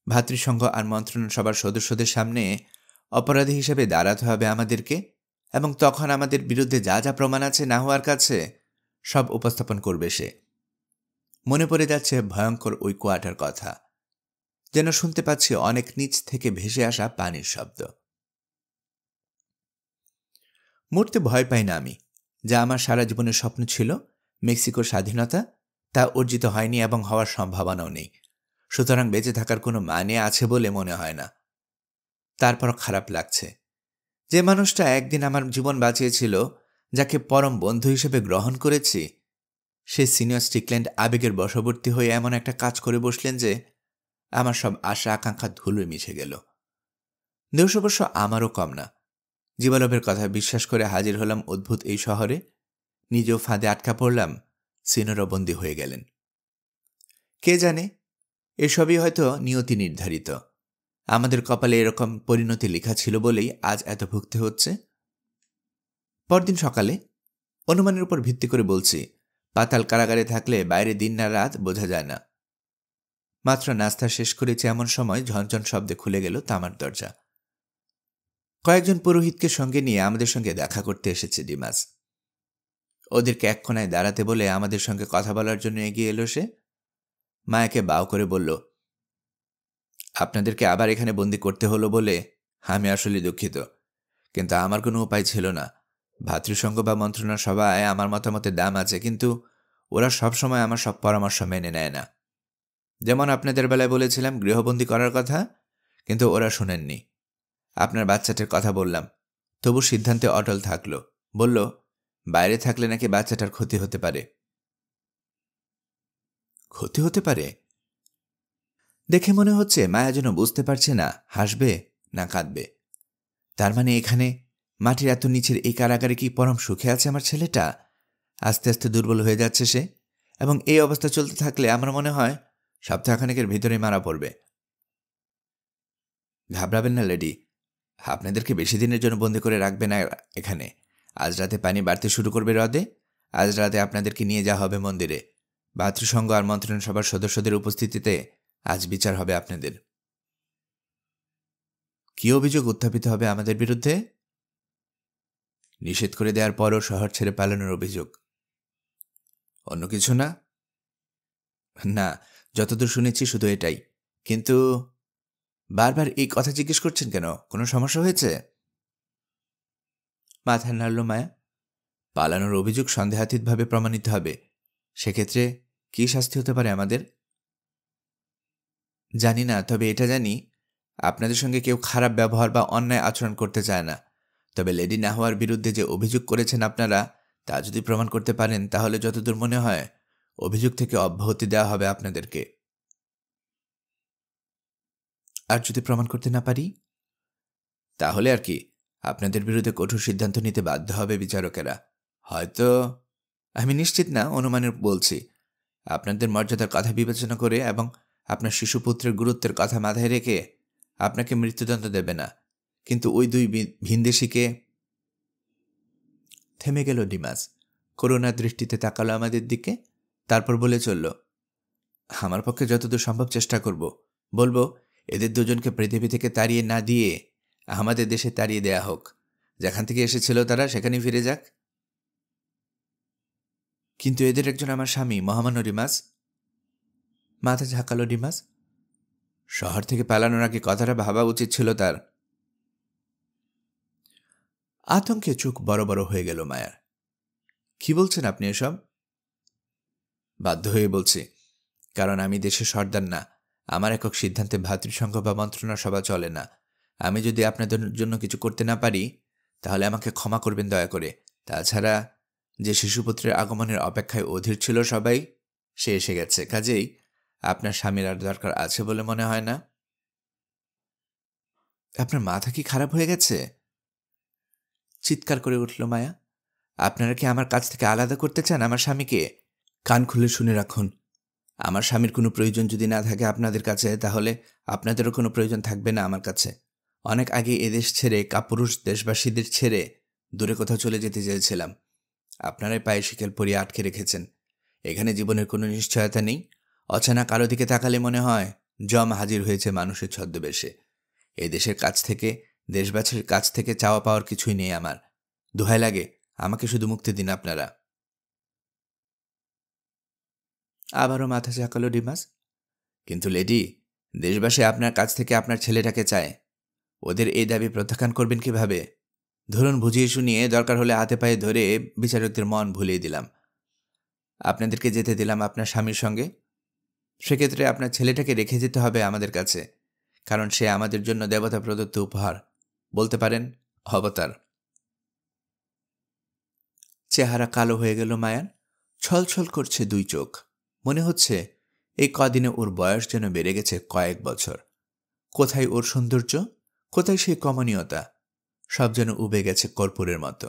ভাতৃসংঘ আর মন্ত্রণা সবার সদস্যদের সামনে অপরাধী হিসেবে দাঁড়াতে হবে আমাদেরকে, এবং তখন আমাদের বিরুদ্ধে যা যা প্রমাণ আছে না হওয়ার কাছে সব উপস্থাপন করবে সে। মনে পড়ে যাচ্ছে ভয়ঙ্কর ওই কুয়াটার কথা, যেন শুনতে পাচ্ছি অনেক নিচ থেকে ভেসে আসা পানির শব্দ। মরতে ভয় পাই না আমি। যা আমার সারা জীবনের স্বপ্ন ছিল, মেক্সিকোর স্বাধীনতা, তা অর্জিত হয়নি এবং হওয়ার সম্ভাবনাও নেই। সুতরাং বেঁচে থাকার কোনো মানে আছে বলে মনে হয় না। তারপর খারাপ লাগছে। যে মানুষটা একদিন আমার জীবন বাঁচিয়েছিল, যাকে পরম বন্ধু হিসেবে গ্রহণ করেছি, সে সিনিয়র স্টিকল্যান্ড আবেগের বশবর্তী হয়ে এমন একটা কাজ করে বসলেন যে আমার সব আশা আকাঙ্ক্ষা ধুলোয় মিশে গেল। দোষ অবশ্য আমারও কম না। জীবালবের কথা বিশ্বাস করে হাজির হলাম অদ্ভুত এই শহরে, নিজেও ফাঁদে আটকা পড়লাম, সিনরও বন্দী হয়ে গেলেন। কে জানে, এসবই হয়তো নিয়তি নির্ধারিত। আমাদের কপালে এরকম পরিণতি লেখা ছিল বলেই আজ এত ভুগতে হচ্ছে। পরদিন সকালে, অনুমানের উপর ভিত্তি করে বলছি, পাতাল কারাগারে থাকলে বাইরে দিন না রাত বোঝা যায় না। মাত্র নাস্তা শেষ করেছে এমন সময় ঝনঝন শব্দে খুলে গেল তামার দরজা। কয়েকজন পুরোহিতকে সঙ্গে নিয়ে আমাদের সঙ্গে দেখা করতে এসেছে ডিমাস। ওদেরকে এক কোণায় দাঁড়াতে বলে আমাদের সঙ্গে কথা বলার জন্য এগিয়ে এলো সে। মায়াকে বাও করে বলল, আপনাদেরকে আবার এখানে বন্দি করতে হলো বলে আমি আসলে দুঃখিত, কিন্তু আমার কোনো উপায় ছিল না। ভাতৃসংঘ বা মন্ত্রণা সভায় আমার মতামতের দাম আছে, কিন্তু ওরা সবসময় আমার সব পরামর্শ মেনে নেয় না। যেমন আপনাদের বেলায় বলেছিলাম গৃহবন্দী করার কথা, কিন্তু ওরা শোনেননি। আপনার বাচ্চাটার কথা বললাম, তবু সিদ্ধান্তে অটল থাকলো। বলল বাইরে থাকলে নাকি বাচ্চাটার ক্ষতি হতে পারে। ক্ষতি হতে পারে? দেখে মনে হচ্ছে মায়া যেন বুঝতে পারছে না হাসবে না কাঁদবে। তার মানে এখানে মাটির এত নিচের এই কারাগারে কি পরম সুখে আছে আমার ছেলেটা? আস্তে আস্তে দুর্বল হয়ে যাচ্ছে সে, এবং এই অবস্থা চলতে থাকলে আমার মনে হয় সপ্তাহখানেকের ভিতরে মারা পড়বে। ঘাবড়াবেন না লেডি, আপনাদেরকে বেশি দিনের জন্য বন্দি করে রাখবে না এখানে। আজ রাতে পানি বাড়তে শুরু করবে হ্রদে। আজ রাতে আপনাদেরকে নিয়ে যাওয়া হবে মন্দিরে। ভাতৃসংঘ আর মন্ত্রণা সভার সদস্যদের উপস্থিতিতে আজ বিচার হবে আপনাদের। কি অভিযোগ উত্থাপিত হবে আমাদের বিরুদ্ধে? নিষেধ করে দেওয়ার পরও শহর ছেড়ে পালানোর অভিযোগ। অন্য কিছু না? না, যতদূর শুনেছি শুধু এটাই। কিন্তু বারবার এই কথা জিজ্ঞেস করছেন কেন? কোনো সমস্যা হয়েছে? মাথা নাড়ল মায়া। পালানোর অভিযোগ সন্দেহাতীতভাবে প্রমাণিত হবে। সেক্ষেত্রে কী শাস্তি হতে পারে আমাদের? জানি না, তবে এটা জানি আপনাদের সঙ্গে কেউ খারাপ ব্যবহার বা অন্যায় আচরণ করতে চায় না। তবে লেডি নাহওয়ার বিরুদ্ধে যে অভিযোগ করেছেন আপনারা, তা যদি প্রমাণ করতে পারেন তাহলে যতদূর মনে হয় অভিযোগ থেকে অব্যাহতি দেওয়া হবে আপনাদেরকে। আর যদি প্রমাণ করতে না পারি, তাহলে আর কি, আপনাদের বিরুদ্ধে কঠোর সিদ্ধান্ত নিতে বাধ্য হবে বিচারকেরা। হয়তো, আমি নিশ্চিত না, অনুমানের বলছি, আপনাদের মর্যাদার কথা বিবেচনা করে এবং আপনার শিশুপুত্রের গুরুত্বের কথা মাথায় রেখে আপনাকে মৃত্যুদণ্ড দেবে না, কিন্তু ওই 2 ভিনদেশীকে। থেমে গেল ডিমাস, করুণার দৃষ্টিতে তাকালো আমাদের দিকে, তারপর বলে চলল, আমার পক্ষে যতদূর সম্ভব চেষ্টা করব। বলবো এদের দুজনকে পৃথিবী থেকে তাড়িয়ে না দিয়ে আমাদের দেশে তাড়িয়ে দেয়া হোক। যেখান থেকে এসেছিল তারা সেখানেই ফিরে যাক। কিন্তু এদের একজন আমার স্বামী মহামান্য রিমাস। মাথা ঝাঁকালো রিমাস। শহর থেকে পালানোর আগে কথাটা ভাবা উচিত ছিল তার। আতঙ্কে চোখ বড় বড় হয়ে গেল মায়ার। কি বলছেন আপনি এসব? বাধ্য হয়ে বলছি, কারণ আমি দেশের সর্দার না। আমার একক সিদ্ধান্তে ভ্রাতৃসংঘ বা মন্ত্রণা সভা চলে না। আমি যদি আপনাদের জন্য কিছু করতে না পারি তাহলে আমাকে ক্ষমা করবেন দয়া করে। তাছাড়া যে শিশুপুত্রের আগমনের অপেক্ষায় অধীর ছিল সবাই, সে এসে গেছে। কাজেই আপনার স্বামীর আর দরকার আছে বলে মনে হয় না। আপনার মাথা কি খারাপ হয়ে গেছে? চিৎকার করে উঠল মায়া। আপনারা কি আমার কাছ থেকে আলাদা করতে চান আমার স্বামীকে? কান খুলে শুনে রাখুন, আমার স্বামীর কোনো প্রয়োজন যদি না থাকে আপনাদের কাছে, তাহলে আপনাদেরও কোনো প্রয়োজন থাকবে না আমার কাছে। অনেক আগে এদেশ ছেড়ে, কাপুরুষ দেশবাসীদের ছেড়ে দূরে কোথাও চলে যেতে চেয়েছিলাম। আপনারাই পায়ে শিকল পরিয়ে আটকে রেখেছেন। এখানে জীবনের কোনো নিশ্চয়তা নেই। অচেনা কারো দিকে তাকালে মনে হয় জম হাজির হয়েছে মানুষের ছদ্মবেশে। এই দেশের কাছ থেকে, দেশবাসীর কাছ থেকে চাওয়া পাওয়ার কিছুই নেই আমার। দোহাই লাগে, আমাকে শুধু মুক্তি দিন আপনারা। আবারও মাথা ঝাঁকালো ডিমাস। কিন্তু লেডি, দেশবাসী আপনার কাছ থেকে আপনার ছেলেটাকে চায়। ওদের এই দাবি প্রত্যাখ্যান করবেন কিভাবে? ধরুন, বুঝিয়ে শুনিয়ে, দরকার হলে হাতে পায়ে ধরে বিচারকদের মন ভুলিয়ে দিলাম। আপনাদেরকে যেতে দিলাম আপনার স্বামীর সঙ্গে। সেক্ষেত্রে আপনার ছেলেটাকে রেখে যেতে হবে আমাদের কাছে, কারণ সে আমাদের জন্য দেবতা প্রদত্ত উপহার, বলতে পারেন অবতার। চেহারা কালো হয়ে গেল মায়ার। ছলছল করছে দুই চোখ। মনে হচ্ছে এই কদিনে ওর বয়স যেন বেড়ে গেছে কয়েক বছর। কোথায় ওর সৌন্দর্য, কোথায় সেই কমনীয়তা? সব যেন উবে গেছে কর্পূরের মতো।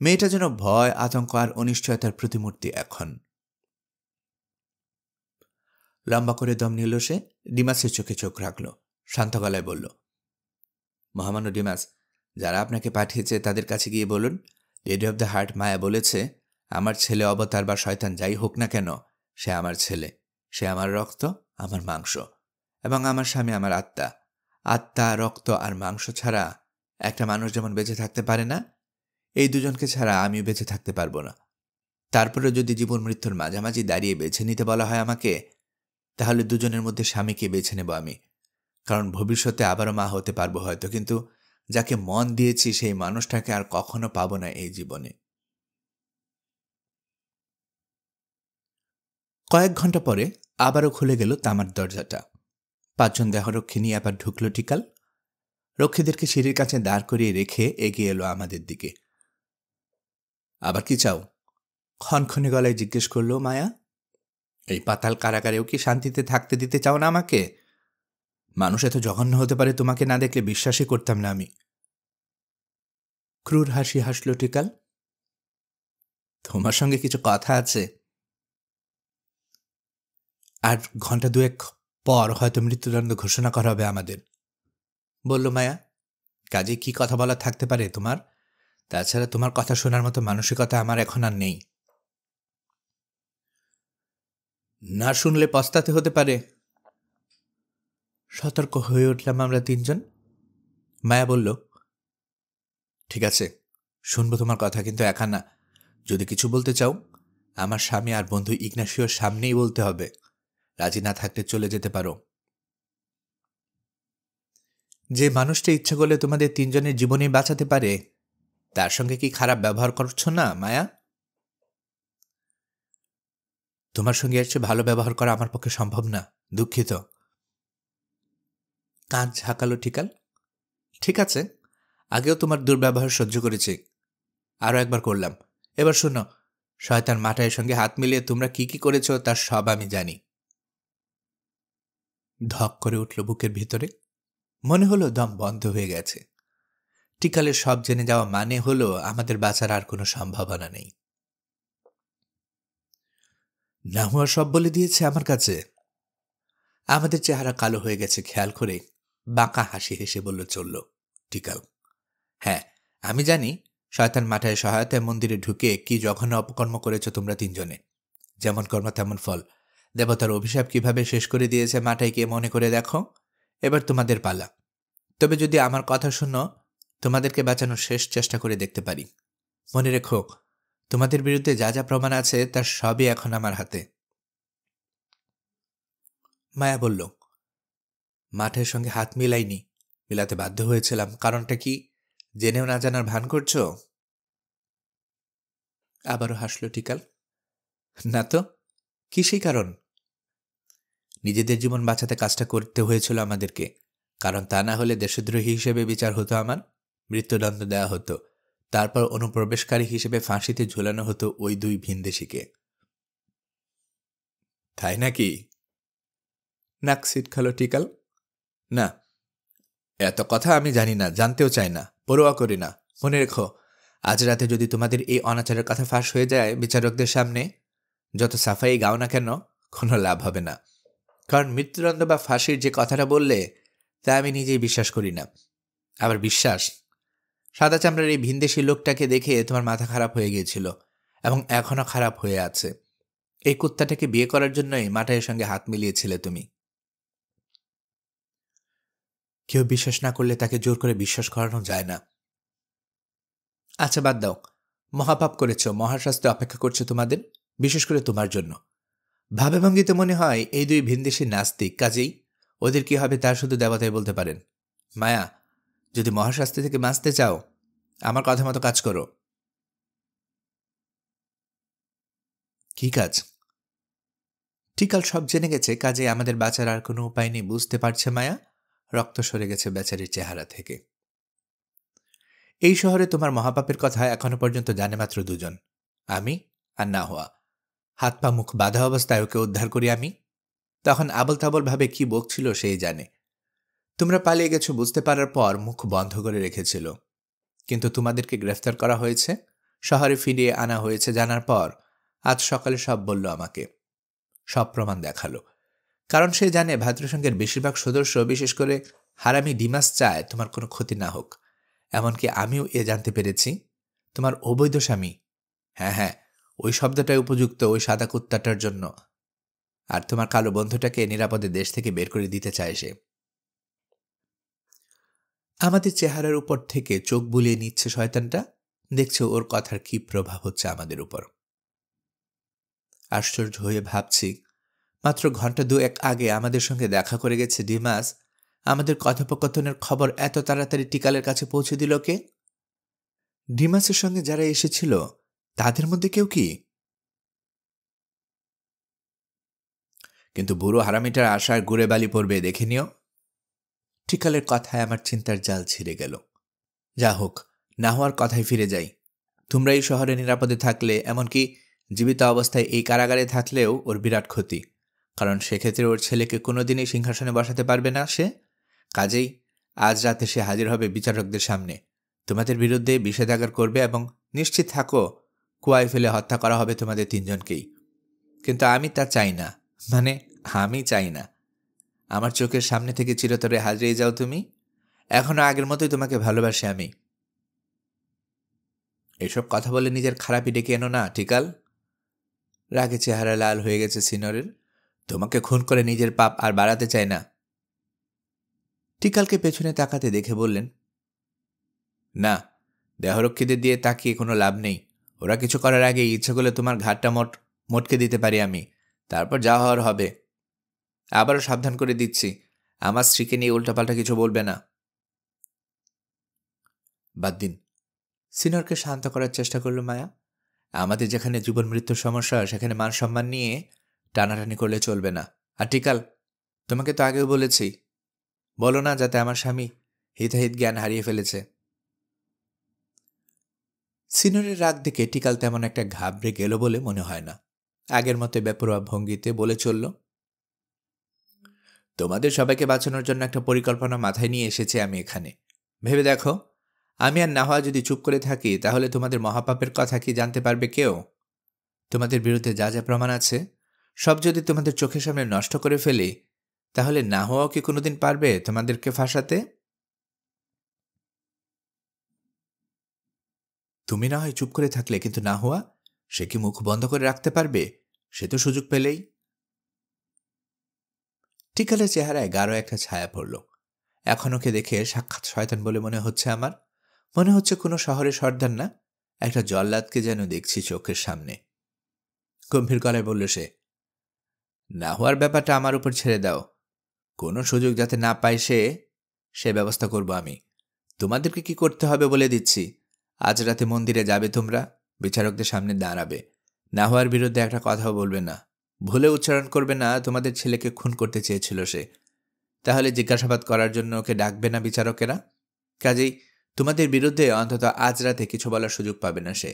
মেয়েটা যেন ভয়, আতঙ্ক আর অনিশ্চয়তার প্রতিমূর্তি এখন। লম্বা করে দম নিল সে। ডিমাসের চোখে চোখ রাখল, শান্ত গলায় বলল, মহামান্য ডিমাস, যারা আপনাকে পাঠিয়েছে তাদের কাছে গিয়ে বলুন, লেডি অব দ্য হার্ট মায়া বলেছে, আমার ছেলে অবতার বা শয়তান যাই হোক না কেন, সে আমার ছেলে। সে আমার রক্ত, আমার মাংস, এবং আমার স্বামী আমার আত্মা। আত্মা, রক্ত আর মাংস ছাড়া একটা মানুষ যেমন বেঁচে থাকতে পারে না, এই দুজনকে ছাড়া আমিও বেঁচে থাকতে পারবো না। তারপরে যদি জীবন মৃত্যুর মাঝামাঝি দাঁড়িয়ে বেছে নিতে বলা হয় আমাকে, তাহলে দুজনের মধ্যে স্বামীকে বেছে নেব আমি। কারণ ভবিষ্যতে আবারও মা হতে পারবো হয়তো, কিন্তু যাকে মন দিয়েছি সেই মানুষটাকে আর কখনো পাবো না এই জীবনে। কয়েক ঘন্টা পরে আবারও খুলে গেল তামার দরজাটা। 5 জন দেহরক্ষী নিয়ে আবার ঢুকলো টিকাল। রক্ষীদেরকে সিঁড়ির কাছে দাঁড় করিয়ে রেখে এগিয়ে এলো আমাদের দিকে। আবার কি চাও? ক্ষণক্ষণে গলায় জিজ্ঞেস করলো মায়া। এই পাতাল কারাগারেও কি শান্তিতে থাকতে দিতে চাও না আমাকে? মানুষ এত জঘন্য হতে পারে তোমাকে না দেখলে বিশ্বাসই করতাম না আমি। ক্রূর হাসি হাসল টিকাল। তোমার সঙ্গে কিছু কথা আছে। আর ঘন্টা 2 পর হয়তো মৃত্যুদণ্ড ঘোষণা করা হবে আমাদের, বলল মায়া। কাজে কি কথা বলা থাকতে পারে তোমার? তাছাড়া তোমার কথা শোনার মতো মানসিকতা আমার এখন আর নেই। না শুনলে পস্তাতে হতে পারে। সতর্ক হয়ে উঠলাম আমরা 3 জন। মায়া বলল, ঠিক আছে, শুনবো তোমার কথা, কিন্তু একা না। যদি কিছু বলতে চাও, আমার স্বামী আর বন্ধু ইগনাসিওর সামনেই বলতে হবে। রাজি না থাকলে চলে যেতে পারো। যে মানুষটা ইচ্ছা করলে তোমাদের 3 জনের জীবনই বাঁচাতে পারে, তার সঙ্গে কি খারাপ ব্যবহার করছো না মায়া? তোমার সঙ্গে এর চেয়ে ভালো ব্যবহার করা আমার পক্ষে সম্ভব না, দুঃখিত। কাঁধ ঝাঁকালো টিকাল। ঠিক আছে, আগেও তোমার দুর্ব্যবহার সহ্য করেছি, আরও একবার করলাম। এবার শোনো, শয়তান মাটায়ের সঙ্গে হাত মিলিয়ে তোমরা কি কি করেছো তার সব আমি জানি। ধক করে উঠল বুকের ভিতরে। মনে হলো দম বন্ধ হয়ে গেছে। টিকালের সব জেনে যাওয়া মানে হলো আমাদের বাঁচার আর কোনো সম্ভাবনা নেই। না হওয়া সব বলে দিয়েছে আমার কাছে। আমাদের চেহারা কালো হয়ে গেছে খেয়াল করে বাঁকা হাসি হেসে বলল, চলল টিকাল। হ্যাঁ, আমি জানি শয়তান মাঠায় সহায়তায় মন্দিরে ঢুকে কি জঘন্য অপকর্ম করেছ তোমরা 3 জনে। যেমন কর্ম তেমন ফল। দেবতার অভিশাপ কিভাবে শেষ করে দিয়েছে মাঠাইকে মনে করে দেখো। এবার তোমাদের পালা। তবে যদি আমার কথা শুনো, তোমাদেরকে বাঁচানোর শেষ চেষ্টা করে দেখতে পারি। মনে রেখো, তোমাদের বিরুদ্ধে যা যা প্রমাণ আছে তার সবই এখন আমার হাতে। মায়া বলল, মাঠের সঙ্গে হাত মিলাইনি, মিলাতে বাধ্য হয়েছিলাম। কারণটা কি জেনেও না জানার ভান করছো? আবারও হাসল টিকাল। না তো, কি সেই কারণ? নিজেদের জীবন বাঁচাতে কাজটা করতে হয়েছিল আমাদেরকে, কারণ তা না হলে দেশদ্রোহী হিসেবে বিচার হতো, আমার মৃত্যুদণ্ড দেওয়া হতো, তারপর অনুপ্রবেশকারী হিসেবে ফাঁসিতে ঝুলানো হতো ওই দুই ভিনদেশীকে। তাই নাকি? নাক সিটখালো টিকাল। না, এত কথা আমি জানি না, জানতেও চাই না, পরোয়া করি না। মনে রেখো, আজ রাতে যদি তোমাদের এই অনাচারের কথা ফাঁস হয়ে যায় বিচারকদের সামনে, যত সাফাই গাও না কেন, কোনো লাভ হবে না। কারণ মৃত্যুদণ্ড বা ফাঁসির যে কথাটা বললে তা আমি নিজেই বিশ্বাস করি না। আবার বিশ্বাস? সাদা চামড়ার এই ভিনদেশী লোকটাকে দেখে তোমার মাথা খারাপ হয়ে গিয়েছিল, এবং এখনো খারাপ হয়ে আছে। এই কুত্তাটাকে বিয়ে করার জন্যই মাটাইয়ের সঙ্গে হাত মিলিয়েছিলে তুমি। কেউ বিশ্বাস না করলে তাকে জোর করে বিশ্বাস করানো যায় না। আচ্ছা বাদ দাও, মহাপাপ করেছ, মহাশাস্তি অপেক্ষা করছে তোমাদের, বিশেষ করে তোমার জন্য। ভাবে ভঙ্গিতে মনে হয় এই দুই ভিনদেশী নাস্তিক, কাজেই ওদের কি হবে তা শুধু দেবতাই বলতে পারেন। মায়া, যদি মহাশাস্তি থেকে বাঁচতে চাও, আমার কথা মতো কাজ করো। কি কাজ? টিকাল সব জেনে গেছে, কাজে আমাদের বাঁচার আর কোনো উপায় নেই, বুঝতে পারছে মায়া। রক্ত সরে গেছে বেচারির চেহারা থেকে। এই শহরে তোমার মহাপাপের কথা এখনো পর্যন্ত জানে মাত্র দুজন, আমি আর না হওয়া। হাত পা মুখ বাঁধা অবস্থায় ওকে উদ্ধার করি আমি। তখন আবল তাবল ভাবে কি বকছিল সেই জানে। তোমরা পালিয়ে গেছো বুঝতে পারার পর মুখ বন্ধ করে রেখেছিল, কিন্তু তোমাদেরকে গ্রেফতার করা হয়েছে, শহরে ফিরিয়ে আনা হয়েছে জানার পর আজ সকালে সব বলল আমাকে, সব প্রমাণ দেখালো। কারণ সে জানে ভাতৃসংঘের বেশিরভাগ সদস্য, বিশেষ করে হারামি ডিমাস, চায় তোমার কোনো ক্ষতি না হোক। এমনকি আমিও জানতে পেরেছি তোমার অবৈধ স্বামী, হ্যাঁ হ্যাঁ, ওই শব্দটাই উপযুক্ত ওই সাদা কুত্তাটার জন্য, আর তোমার কালো বন্ধুটাকে নিরাপদে দেশ থেকে বের করে দিতে চায় সে। আমাদের চেহারার উপর থেকে চোখ বুলিয়ে নিচ্ছে শয়তানটা, দেখছে ওর কথার কি প্রভাব হচ্ছে আমাদের উপর। আশ্চর্য হয়ে ভাবছি, মাত্র ঘন্টা দুয়েক আগে আমাদের সঙ্গে দেখা করে গেছে ডিমাস, আমাদের কথোপকথনের খবর এত তাড়াতাড়ি টিকালের কাছে পৌঁছে দিল কে? ডিমাসের সঙ্গে যারা এসেছিল তাদের মধ্যে কেউ কি? কিন্তু বুড়ো হারামিটার আশায় গুড়ে বালি পড়বে, দেখে নিও। টিকালের কথায় আমার চিন্তার জাল ছিঁড়ে গেল। যা হোক, না হওয়ার কথায় ফিরে যাই। তোমরা এই শহরে নিরাপদে থাকলে, এমনকি জীবিত অবস্থায় এই কারাগারে থাকলেও ওর বিরাট ক্ষতি, কারণ সেক্ষেত্রে ওর ছেলেকে কোনোদিনই সিংহাসনে বসাতে পারবে না সে। কাজেই আজ রাতে সে হাজির হবে বিচারকদের সামনে, তোমাদের বিরুদ্ধে বিষেধাগার করবে, এবং নিশ্চিত থাকো কুয়ায় ফেলে হত্যা করা হবে তোমাদের তিনজনকেই। কিন্তু আমি তা চাই না, মানে আমি চাই না। আমার চোখের সামনে থেকে চিরতরে হারিয়ে যাও তুমি। এখনো আগের মতোই তোমাকে ভালোবাসি আমি। এসব কথা বলে নিজের খারাপই ডেকে এনো না টিকাল। রাগে চেহারা লাল হয়ে গেছে সিনরের। তোমাকে খুন করে নিজের পাপ আর বাড়াতে চায় না। টিকালকে পেছনে তাকাতে দেখে বললেন, না, দেহরক্ষীদের দিয়ে তাকিয়ে কোনো লাভ নেই। ওরা কিছু করার আগে ইচ্ছে করলে তোমার ঘাটটা মটকে দিতে পারি আমি, তারপর যা হওয়ার হবে। আবারও সাবধান করে দিচ্ছি, আমার স্ত্রীকে নিয়ে উল্টাপাল্টা কিছু বলবে না। বাদ দিন, সিনরকে শান্ত করার চেষ্টা করল মায়া। আমাদের যেখানে জীবন মৃত্যুর সমস্যা, সেখানে মান সম্মান নিয়ে টানাটানি করলে চলবে না। আর টিকাল, তোমাকে তো আগেও বলেছি, বলো না যাতে আমার স্বামী হিতাহিত জ্ঞান হারিয়ে ফেলেছে। সিনরের রাগ দেখে টিকাল তেমন একটা ঘাবড়ে গেল বলে মনে হয় না। আগের মতো বেপরোয়া ভঙ্গিতে বলে চলল, তোমাদের সবাইকে বাঁচানোর জন্য একটা পরিকল্পনা মাথায় নিয়ে এসেছি আমি এখানে। ভেবে দেখো, আমি আর না হওয়া যদি চুপ করে থাকি, তাহলে তোমাদের মহাপাপের কথা কি জানতে পারবে কেউ? তোমাদের বিরুদ্ধে যা যা প্রমাণ আছে সব যদি তোমাদের চোখের সামনে নষ্ট করে ফেলি, তাহলে না হওয়াও কি কোনোদিন পারবে তোমাদেরকে ফাঁসাতে? তুমি না হয় চুপ করে থাকলে, কিন্তু না হওয়া, সে কি মুখ বন্ধ করে রাখতে পারবে? সে তো সুযোগ পেলেই। টিকালের চেহারায় গাঢ় একটা ছায়া পড়ল। এখন ওকে দেখে সাক্ষাৎ শয়তান বলে মনে হচ্ছে আমার। মনে হচ্ছে কোনো শহরের সর্দার না, একটা জল্লাদকে যেন দেখছি চোখের সামনে। গম্ভীর গলায় বলল সে, না হওয়ার ব্যাপারটা আমার উপর ছেড়ে দাও। কোনো সুযোগ যাতে না পায় সে ব্যবস্থা করব আমি। তোমাদেরকে কি করতে হবে বলে দিচ্ছি। আজ রাতে মন্দিরে যাবে, তোমরা বিচারকদের সামনে দাঁড়াবে। না হওয়ার বিরুদ্ধে একটা কথাও বলবে না, ভুলে উচ্চারণ করবে না তোমাদের ছেলেকে খুন করতে চেয়েছিল সে। তাহলে জিজ্ঞাসাবাদ করার জন্য ওকে ডাকবে না বিচারকেরা? কাজেই তোমাদের বিরুদ্ধে অন্তত আজ রাতে কিছু বলার সুযোগ পাবে না সে।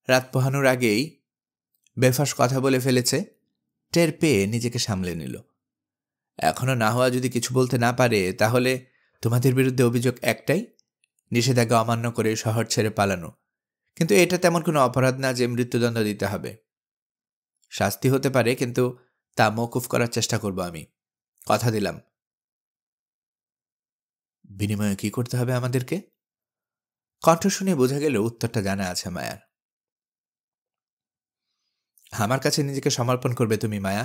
রাত পোহানোর আগেই বেফাস কথা বলে ফেলেছে, টের পেয়ে নিজেকে সামলে নিল। এখনো না হওয়া যদি কিছু বলতে না পারে, তাহলে তোমাদের বিরুদ্ধে অভিযোগ একটাই, নিষেধাজ্ঞা অমান্য করে শহর ছেড়ে পালানো। কিন্তু এটা তেমন কোনো অপরাধ না যে মৃত্যুদণ্ড দিতে হবে। শাস্তি হতে পারে, কিন্তু তা মওকুফ করার চেষ্টা করব আমি, কথা দিলাম। বিনিময়ে কি করতে হবে আমাদেরকে? কণ্ঠ শুনে বোঝা গেল উত্তরটা জানা আছে মায়ার। আমার কাছে নিজেকে সমর্পণ করবে তুমি মায়া,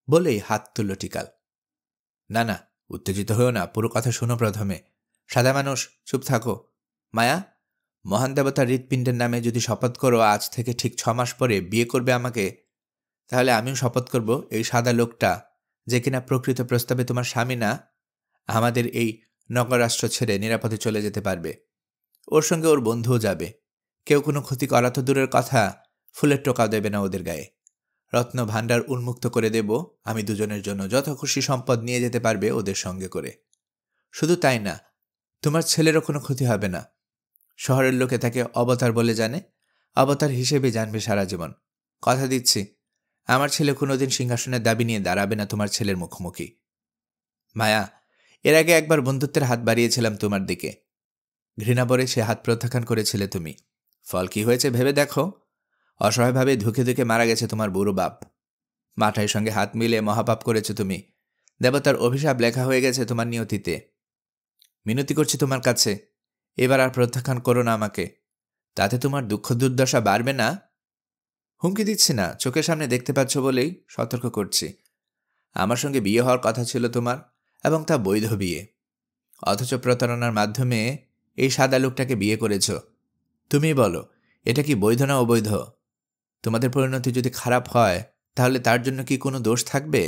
বলেই হাত তুলল টিকাল। না না, উত্তেজিত হয়েও না, পুরো কথা শোনো প্রথমে। সাদা মানুষ, চুপ থাকো। মায়া, মহান দেবতার হৃৎপিণ্ডের নামে যদি শপথ করো আজ থেকে ঠিক 6 মাস পরে বিয়ে করবে আমাকে, তাহলে আমিও শপথ করব এই সাদা লোকটা, যে কিনা প্রকৃত প্রস্তাবে তোমার স্বামী না, আমাদের এই নগরাষ্ট্র ছেড়ে নিরাপদে চলে যেতে পারবে। ওর সঙ্গে ওর বন্ধুও যাবে। কেউ কোনো ক্ষতি করা তো দূরের কথা, ফুলের টোকাও দেবে না ওদের গায়ে। রত্ন ভাণ্ডার উন্মুক্ত করে দেব আমি দুজনের জন্য, যত খুশি সম্পদ নিয়ে যেতে পারবে ওদের সঙ্গে করে। শুধু তাই না, তোমার ছেলেরও কোনো ক্ষতি হবে না। শহরের লোকে তাকে অবতার বলে জানে, অবতার হিসেবে জানবে সারা জীবন। কথা দিচ্ছি, আমার ছেলে কোনোদিন সিংহাসনের দাবি নিয়ে দাঁড়াবে না তোমার ছেলের মুখোমুখি। মায়া, এর আগে একবার বন্ধুত্বের হাত বাড়িয়েছিলাম তোমার দিকে, ঘৃণাভরে সে হাত প্রত্যাখ্যান করেছিলে তুমি। ফল কি হয়েছে ভেবে দেখো। অসহায়ভাবে ধুকে ধুকে মারা গেছে তোমার বুড়ো বাপ। মাথায় সঙ্গে হাত মিলে মহাপাপ করেছো তুমি। দেবতার অভিশাপ লেখা হয়ে গেছে তোমার নিয়তিতে। মিনতি করছি তোমার কাছে, এবার আর প্রত্যাখ্যান করো না আমাকে। তাতে তোমার দুঃখ দুর্দশা বাড়বে না। হুমকি দিচ্ছি না, চোখের সামনে দেখতে পাচ্ছ বলেই সতর্ক করছি। আমার সঙ্গে বিয়ে হওয়ার কথা ছিল তোমার, এবং তা বৈধ বিয়ে। অথচ প্রতারণার মাধ্যমে এই সাদা লোকটাকে বিয়ে করেছ। তুমি বলো, এটা কি বৈধ না অবৈধ? তোমাদের পরিণতি যদি খারাপ হয়, তাহলে তার জন্য কি কোনো দোষ থাকবে?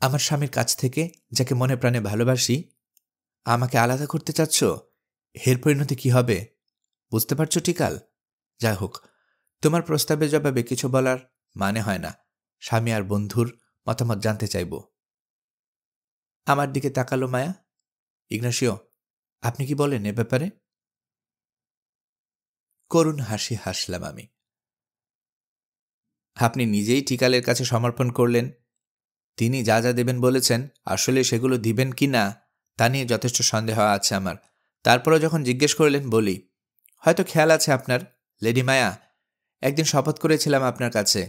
আমার স্বামীর কাছ থেকে যাকে মনে প্রাণে ভালোবাসি, আমাকে আলাদা করতে চাচ্ছ? এর পরিণতি কি হবে বুঝতে পারছো টিকাল? যাই হোক, তোমার প্রস্তাবে জবাবে কিছু বলার মানে হয় না। স্বামী আর বন্ধুর মতামত জানতে চাইব। আমার দিকে তাকালো মায়া। ইগনাসিও, আপনি কি বলেন এ ব্যাপারে? করুণ হাসি হাসলাম আমি। আপনি নিজেই টিকালের কাছে সমর্পণ করলেন। তিনি যা যা দেবেন বলেছেন, আসলে সেগুলো দিবেন কি না তা নিয়ে যথেষ্ট সন্দেহ আছে আমার। তারপরও যখন জিজ্ঞেস করলেন বলি, হয়তো খেয়াল আছে আপনার লেডি মায়া, একদিন শপথ করেছিলাম আপনার কাছে,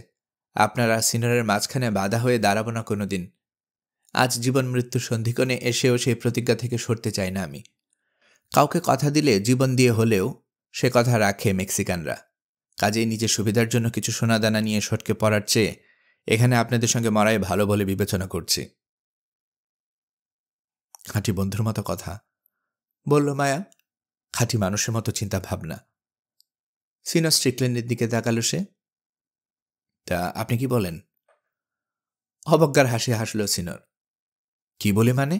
আপনার আর সিনিয়রের মাঝখানে বাধা হয়ে দাঁড়াবো না কোনো দিন। আজ জীবন মৃত্যুর সন্ধিক্ষণে এসেও সেই প্রতিজ্ঞা থেকে সরতে চাই না আমি। কাউকে কথা দিলে জীবন দিয়ে হলেও সে কথা রাখে মেক্সিকানরা। কাজেই নিজের সুবিধার জন্য কিছু সোনাদানা নিয়ে সটকে পড়ার চেয়ে এখানে আপনাদের সঙ্গে মরাই ভালো বলে বিবেচনা করছি। খাঁটি বন্ধুর মতো কথা বলল মায়া, খাঁটি মানুষের মতো চিন্তা ভাবনা। সিনিয়র স্ট্রিকল্যান্ডের দিকে তাকালো সে। তা আপনি কি বলেন? অবজ্ঞার হাসি হাসল সিনিয়র। কি বলে মানে?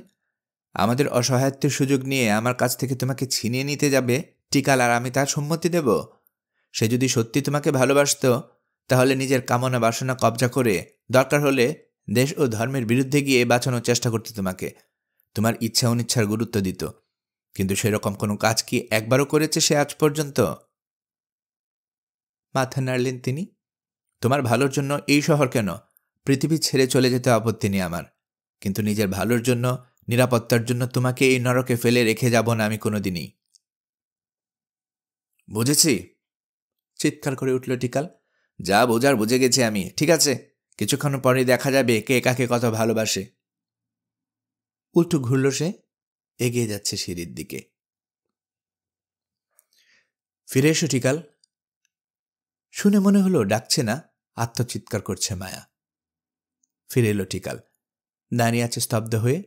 আমাদের অসহায়ত্বের সুযোগ নিয়ে আমার কাছ থেকে তোমাকে ছিনিয়ে নিতে যাবে টিকাল, আর আমি তার সম্মতি দেব? সে যদি সত্যি তোমাকে ভালোবাসত, তাহলে নিজের কামনা বাসনা কবজা করে দরকার হলে দেশ ও ধর্মের বিরুদ্ধে গিয়ে বাঁচানোর চেষ্টা করতে তোমাকে, তোমার ইচ্ছা অনিচ্ছার গুরুত্ব দিত। কিন্তু সেরকম কোনো কাজ কি একবারও করেছে সে আজ পর্যন্ত? মাথা নাড়লেন তিনি। তোমার ভালোর জন্য এই শহর কেন, পৃথিবী ছেড়ে চলে যেতে আপত্তি নেই আমার, কিন্তু নিজের ভালোর জন্য, নিরাপত্তার জন্য তোমাকে এই নরকে ফেলে রেখে যাব না আমি কোনোদিনই। বুঝেছি, চিৎকার করে উঠল টিকাল। যা বোঝার বুঝে গেছি আমি। ঠিক আছে, কিছুক্ষণ পরে দেখা যাবে কে কাকে কত ভালোবাসে। উল্টো ঘুরল সে, এগিয়ে যাচ্ছে সিঁড়ির দিকে। ফিরে এসো টিকাল। শুনে মনে হলো ডাকছে না, আত্মচিৎকার করছে মায়া। ফিরে এলো টিকাল। দাঁড়িয়ে আছে স্তব্ধ হয়ে,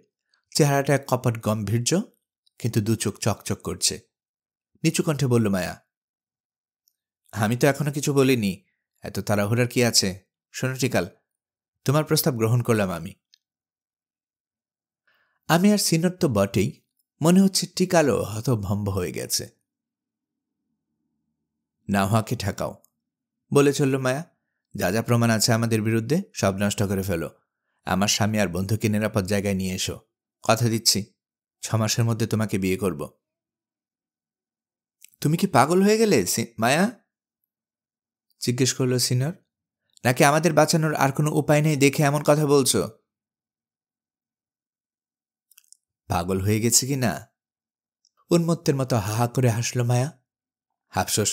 চেহারাটা এক কপট গম্ভীর্য, কিন্তু দু চোখ চকচক করছে। নিচু কণ্ঠে বলল মায়া, আমি তো এখনো কিছু বলিনি, এত তাড়াহুড়ার কি আছে? শোনো টিকাল, তোমার প্রস্তাব গ্রহণ করলাম আমি। আমি আর সিনর তো বটেই, মনে হচ্ছে টিকালও হতভম্ব হয়ে গেছে। নাহুয়াকে ঠেকাও বলে চলল মায়া। যা যা প্রমাণ আছে আমাদের বিরুদ্ধে সব নষ্ট করে ফেলো। আমার স্বামী আর বন্ধুকে নিরাপদ জায়গায় নিয়ে এসো। কথা দিচ্ছি 6 মাসের মধ্যে তোমাকে বিয়ে করব। তুমি কি পাগল হয়ে গেলে মায়া? জিজ্ঞেস করল সিনর। নাকি আমাদের বাঁচানোর আর কোনো উপায় নেই দেখে এমন কথা বলছো? পাগল হয়ে গেছে কি না? উন্মত্তের মতো হাহা করে হাসল মায়া। আফসোস,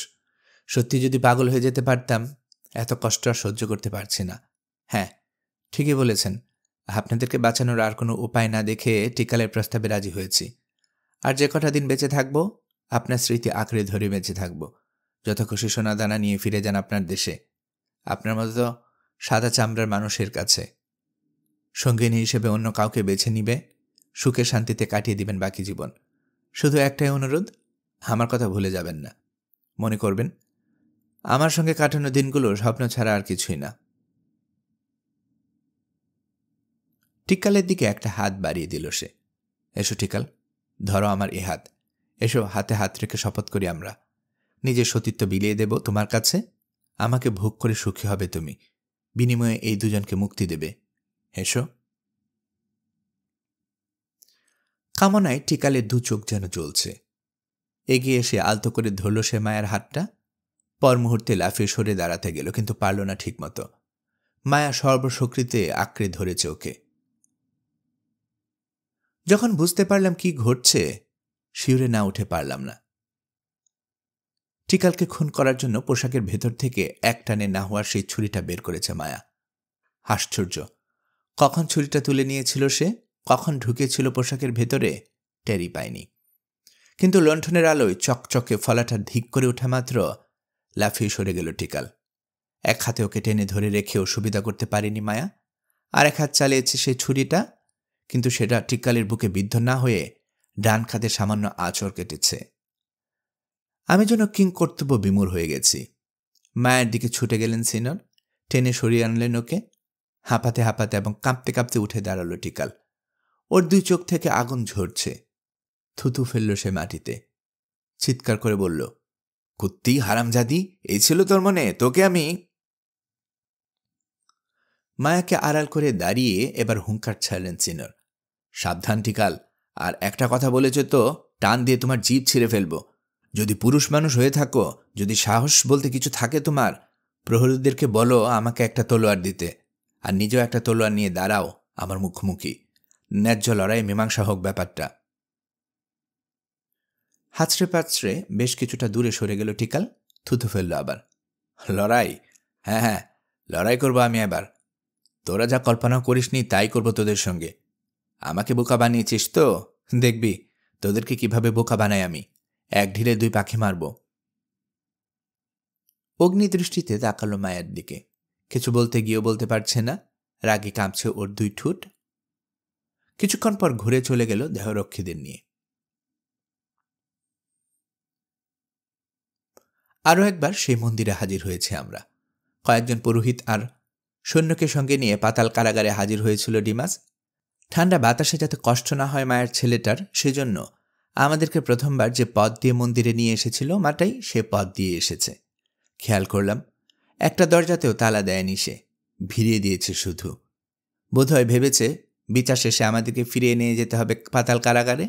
সত্যি যদি পাগল হয়ে যেতে পারতাম, এত কষ্ট আর সহ্য করতে পারছি না। হ্যাঁ, ঠিকই বলেছেন, আপনাদেরকে বাঁচানোর আর কোনো উপায় না দেখে টিকালের প্রস্তাবে রাজি হয়েছি। আর যে কটা দিন বেঁচে থাকব, আপনার স্মৃতি আঁকড়ে ধরে বেঁচে থাকব। যত খুশি সোনা দানা নিয়ে ফিরে যান আপনার দেশে, আপনার মতো সাদা চামড়ার মানুষের কাছে। সঙ্গিনী হিসেবে অন্য কাউকে বেছে নিবে, সুখে শান্তিতে কাটিয়ে দিবেন বাকি জীবন। শুধু একটাই অনুরোধ, আমার কথা ভুলে যাবেন না। মনে করবেন আমার সঙ্গে কাটানো দিনগুলো স্বপ্ন ছাড়া আর কিছুই না। টিকালের দিকে একটা হাত বাড়িয়ে দিল সে। এসো টিকাল, ধরো আমার এ হাত। এসো, হাতে হাত রেখে শপথ করি আমরা। নিজের সতীত্ব বিলিয়ে দেব তোমার কাছে। আমাকে ভোগ করে সুখী হবে তুমি, বিনিময়ে এই দুজনকে মুক্তি দেবে। এসো। কামনায় টিকালের দু চোখ যেন জ্বলছে। এগিয়ে এসে আলতো করে ধরল সে মায়ের হাতটা। পর মুহূর্তে লাফিয়ে সরে দাঁড়াতে গেল, কিন্তু পারল না ঠিকমতো। মায়া সর্বশক্তিতে আঁকড়ে ধরেছে ওকে। যখন বুঝতে পারলাম কি ঘটছে, শিউরে না উঠে পারলাম না। টিকালকে খুন করার জন্য পোশাকের ভেতর থেকে একটানে নাহুয়ার সেই ছুরিটা বের করেছে মায়া। আশ্চর্য, কখন ছুরিটা তুলে নিয়েছিল সে, কখন ঢুকেছিল পোশাকের ভেতরে, টেরই পায়নি। কিন্তু লণ্ঠনের আলোয় চকচকে ফলাটা ধিক করে ওঠা মাত্র লাফিয়ে সরে গেল টিকাল। এক হাতে ওকে টেনে ধরে রেখেও সুবিধা করতে পারেনি মায়া। আর এক হাত চালিয়েছে সেই ছুরিটা, কিন্তু সেটা টিকালের বুকে বিদ্ধ না হয়ে ডান খাতে সামান্য আঁচড় কেটেছে। আমি যেন কিংকর্তব্য বিমূঢ় হয়ে গেছি। মায়ের দিকে ছুটে গেলেন সিনর, টেনে সরিয়ে আনলেন ওকে। হাঁপাতে হাঁপাতে এবং কাঁপতে কাঁপতে উঠে দাঁড়ালো টিকাল। ওর দুই চোখ থেকে আগুন ঝরছে। থুতু ফেলল সে মাটিতে। চিৎকার করে বলল, কুত্তি হারামজাদি, এই ছিল তোর মনে? তোকে আমি। মায়াকে আড়াল করে দাঁড়িয়ে এবার হুঙ্কার ছাড়লেন সিনর। সাবধান টিকাল, আর একটা কথা বলেছ তো, টান দিয়ে তোমার জিভ ছিঁড়ে ফেলব। যদি পুরুষ মানুষ হয়ে থাকো, যদি সাহস বলতে কিছু থাকে তোমার, প্রহরীদেরকে বলো আমাকে একটা তলোয়ার দিতে, আর নিজেও একটা তলোয়ার নিয়ে দাঁড়াও আমার মুখোমুখি। ন্যায্য লড়াই মীমাংসা হোক ব্যাপারটা। হাঁচড়ে পাচড়ে বেশ কিছুটা দূরে সরে গেল টিকাল। থুতু ফেলল আবার। লড়াই? হ্যাঁ হ্যাঁ, লড়াই করবো আমি এবার। তোরা যা কল্পনা করিসনি তাই করবো তোদের সঙ্গে। আমাকে বোকা বানিয়েছিস তো, দেখবি তোদেরকে কিভাবে বোকা বানাই আমি। এক ঢিলে দুই পাখি মারব। অগ্নিদৃষ্টিতে তাকালো মায়ের দিকে। কিছু বলতে গিয়েও বলতে পারছে না, রাগে কাঁপছে ওর দুই ঠোঁট। কিছুক্ষণ পর ঘুরে চলে গেল দেহরক্ষীদের নিয়ে। আরও একবার সেই মন্দিরে হাজির হয়েছে আমরা। কয়েকজন পুরোহিত আর সৈন্যকে সঙ্গে নিয়ে পাতাল কারাগারে হাজির হয়েছিল ডিমাস। ঠান্ডা বাতাসে যাতে কষ্ট না হয় মায়ের ছেলেটার, সেজন্য আমাদেরকে প্রথমবার যে পথ দিয়ে মন্দিরে নিয়ে এসেছিল মাটাই সে পথ দিয়ে এসেছে। খেয়াল করলাম একটা দরজাতেও তালা দেয়নি সে, ভিড়িয়ে দিয়েছে শুধু। বোধহয় ভেবেছে বিচার শেষে আমাদেরকে ফিরিয়ে নিয়ে যেতে হবে পাতাল কারাগারে।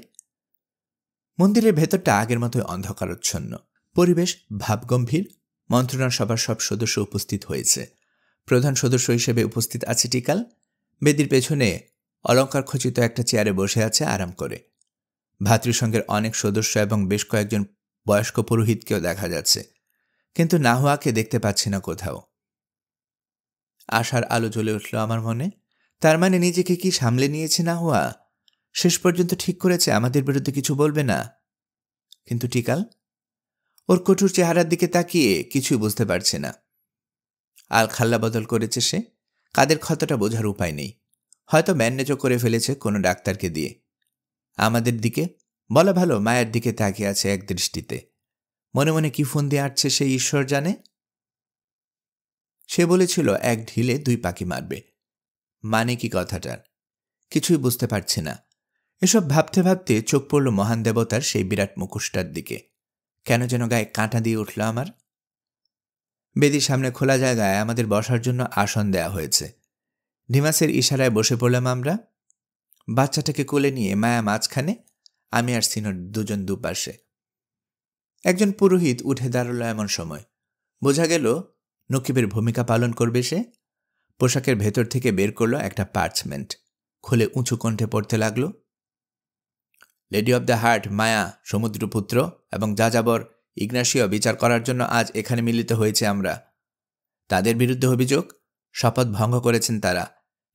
মন্দিরের ভেতরটা আগের মতোই অন্ধকারচ্ছন্ন, পরিবেশ ভাবগম্ভীর। মন্ত্রণা সভার সব সদস্য উপস্থিত হয়েছে। প্রধান সদস্য হিসেবে উপস্থিত আছে টিকাল। বেদির পেছনে অলঙ্কার খচিত একটা চেয়ারে বসে আছে আরাম করে। ভাতৃসংঘের অনেক সদস্য এবং বেশ কয়েকজন বয়স্ক পুরোহিতকেও দেখা যাচ্ছে, কিন্তু নাহুয়াকে দেখতে পাচ্ছি না কোথাও। আশার আলো জ্বলে উঠল আমার মনে। তার মানে নিজেকে কি সামলে নিয়েছে নাহুয়া? শেষ পর্যন্ত ঠিক করেছে আমাদের বিরুদ্ধে কিছু বলবে না। কিন্তু টিকাল? ওর কঠোর চেহারার দিকে তাকিয়ে কিছুই বুঝতে পারছে না। আল খাল্লা বদল করেছে সে, কাদের ক্ষতটা বোঝার উপায় নেই। হয়তো ব্যান্ডেজও করে ফেলেছে কোনো ডাক্তারকে দিয়ে। আমাদের দিকে বলা ভালো মায়ের দিকে তাকিয়ে আছে এক দৃষ্টিতে। মনে মনে কি ফোন দিয়ে আটছে সেই ঈশ্বর জানে। সে বলেছিল এক ঢিলে 2 পাখি মারবে, মানে কি কথাটার? কিছুই বুঝতে পারছি না। এসব ভাবতে ভাবতে চোখ পড়ল মহান দেবতার সেই বিরাট মুখোশটার দিকে। কেন যেন গায়ে কাঁটা দিয়ে উঠল আমার। বেদির সামনে খোলা জায়গায় আমাদের বসার জন্য আসন দেয়া হয়েছে। ডিমাসের ইশারায় বসে পড়লাম আমরা। বাচ্চাটাকে কোলে নিয়ে মায়া মাঝখানে, আমি আর সিনোর দুজন দুপাশে। একজন পুরোহিত উঠে দাঁড়ালো এমন সময়। বোঝা গেল নকিবের ভূমিকা পালন করবে সে। পোশাকের ভেতর থেকে বের করলো একটা পার্চমেন্ট, খুলে উঁচু কণ্ঠে পড়তে লাগলো। লেডি অব দ্য হার্ট মায়া, সমুদ্রপুত্র এবং যাযাবর ইগনাসিও বিচার করার জন্য আজ এখানে মিলিত হয়েছে আমরা। তাদের বিরুদ্ধে অভিযোগ, শপথ ভঙ্গ করেছেন তারা,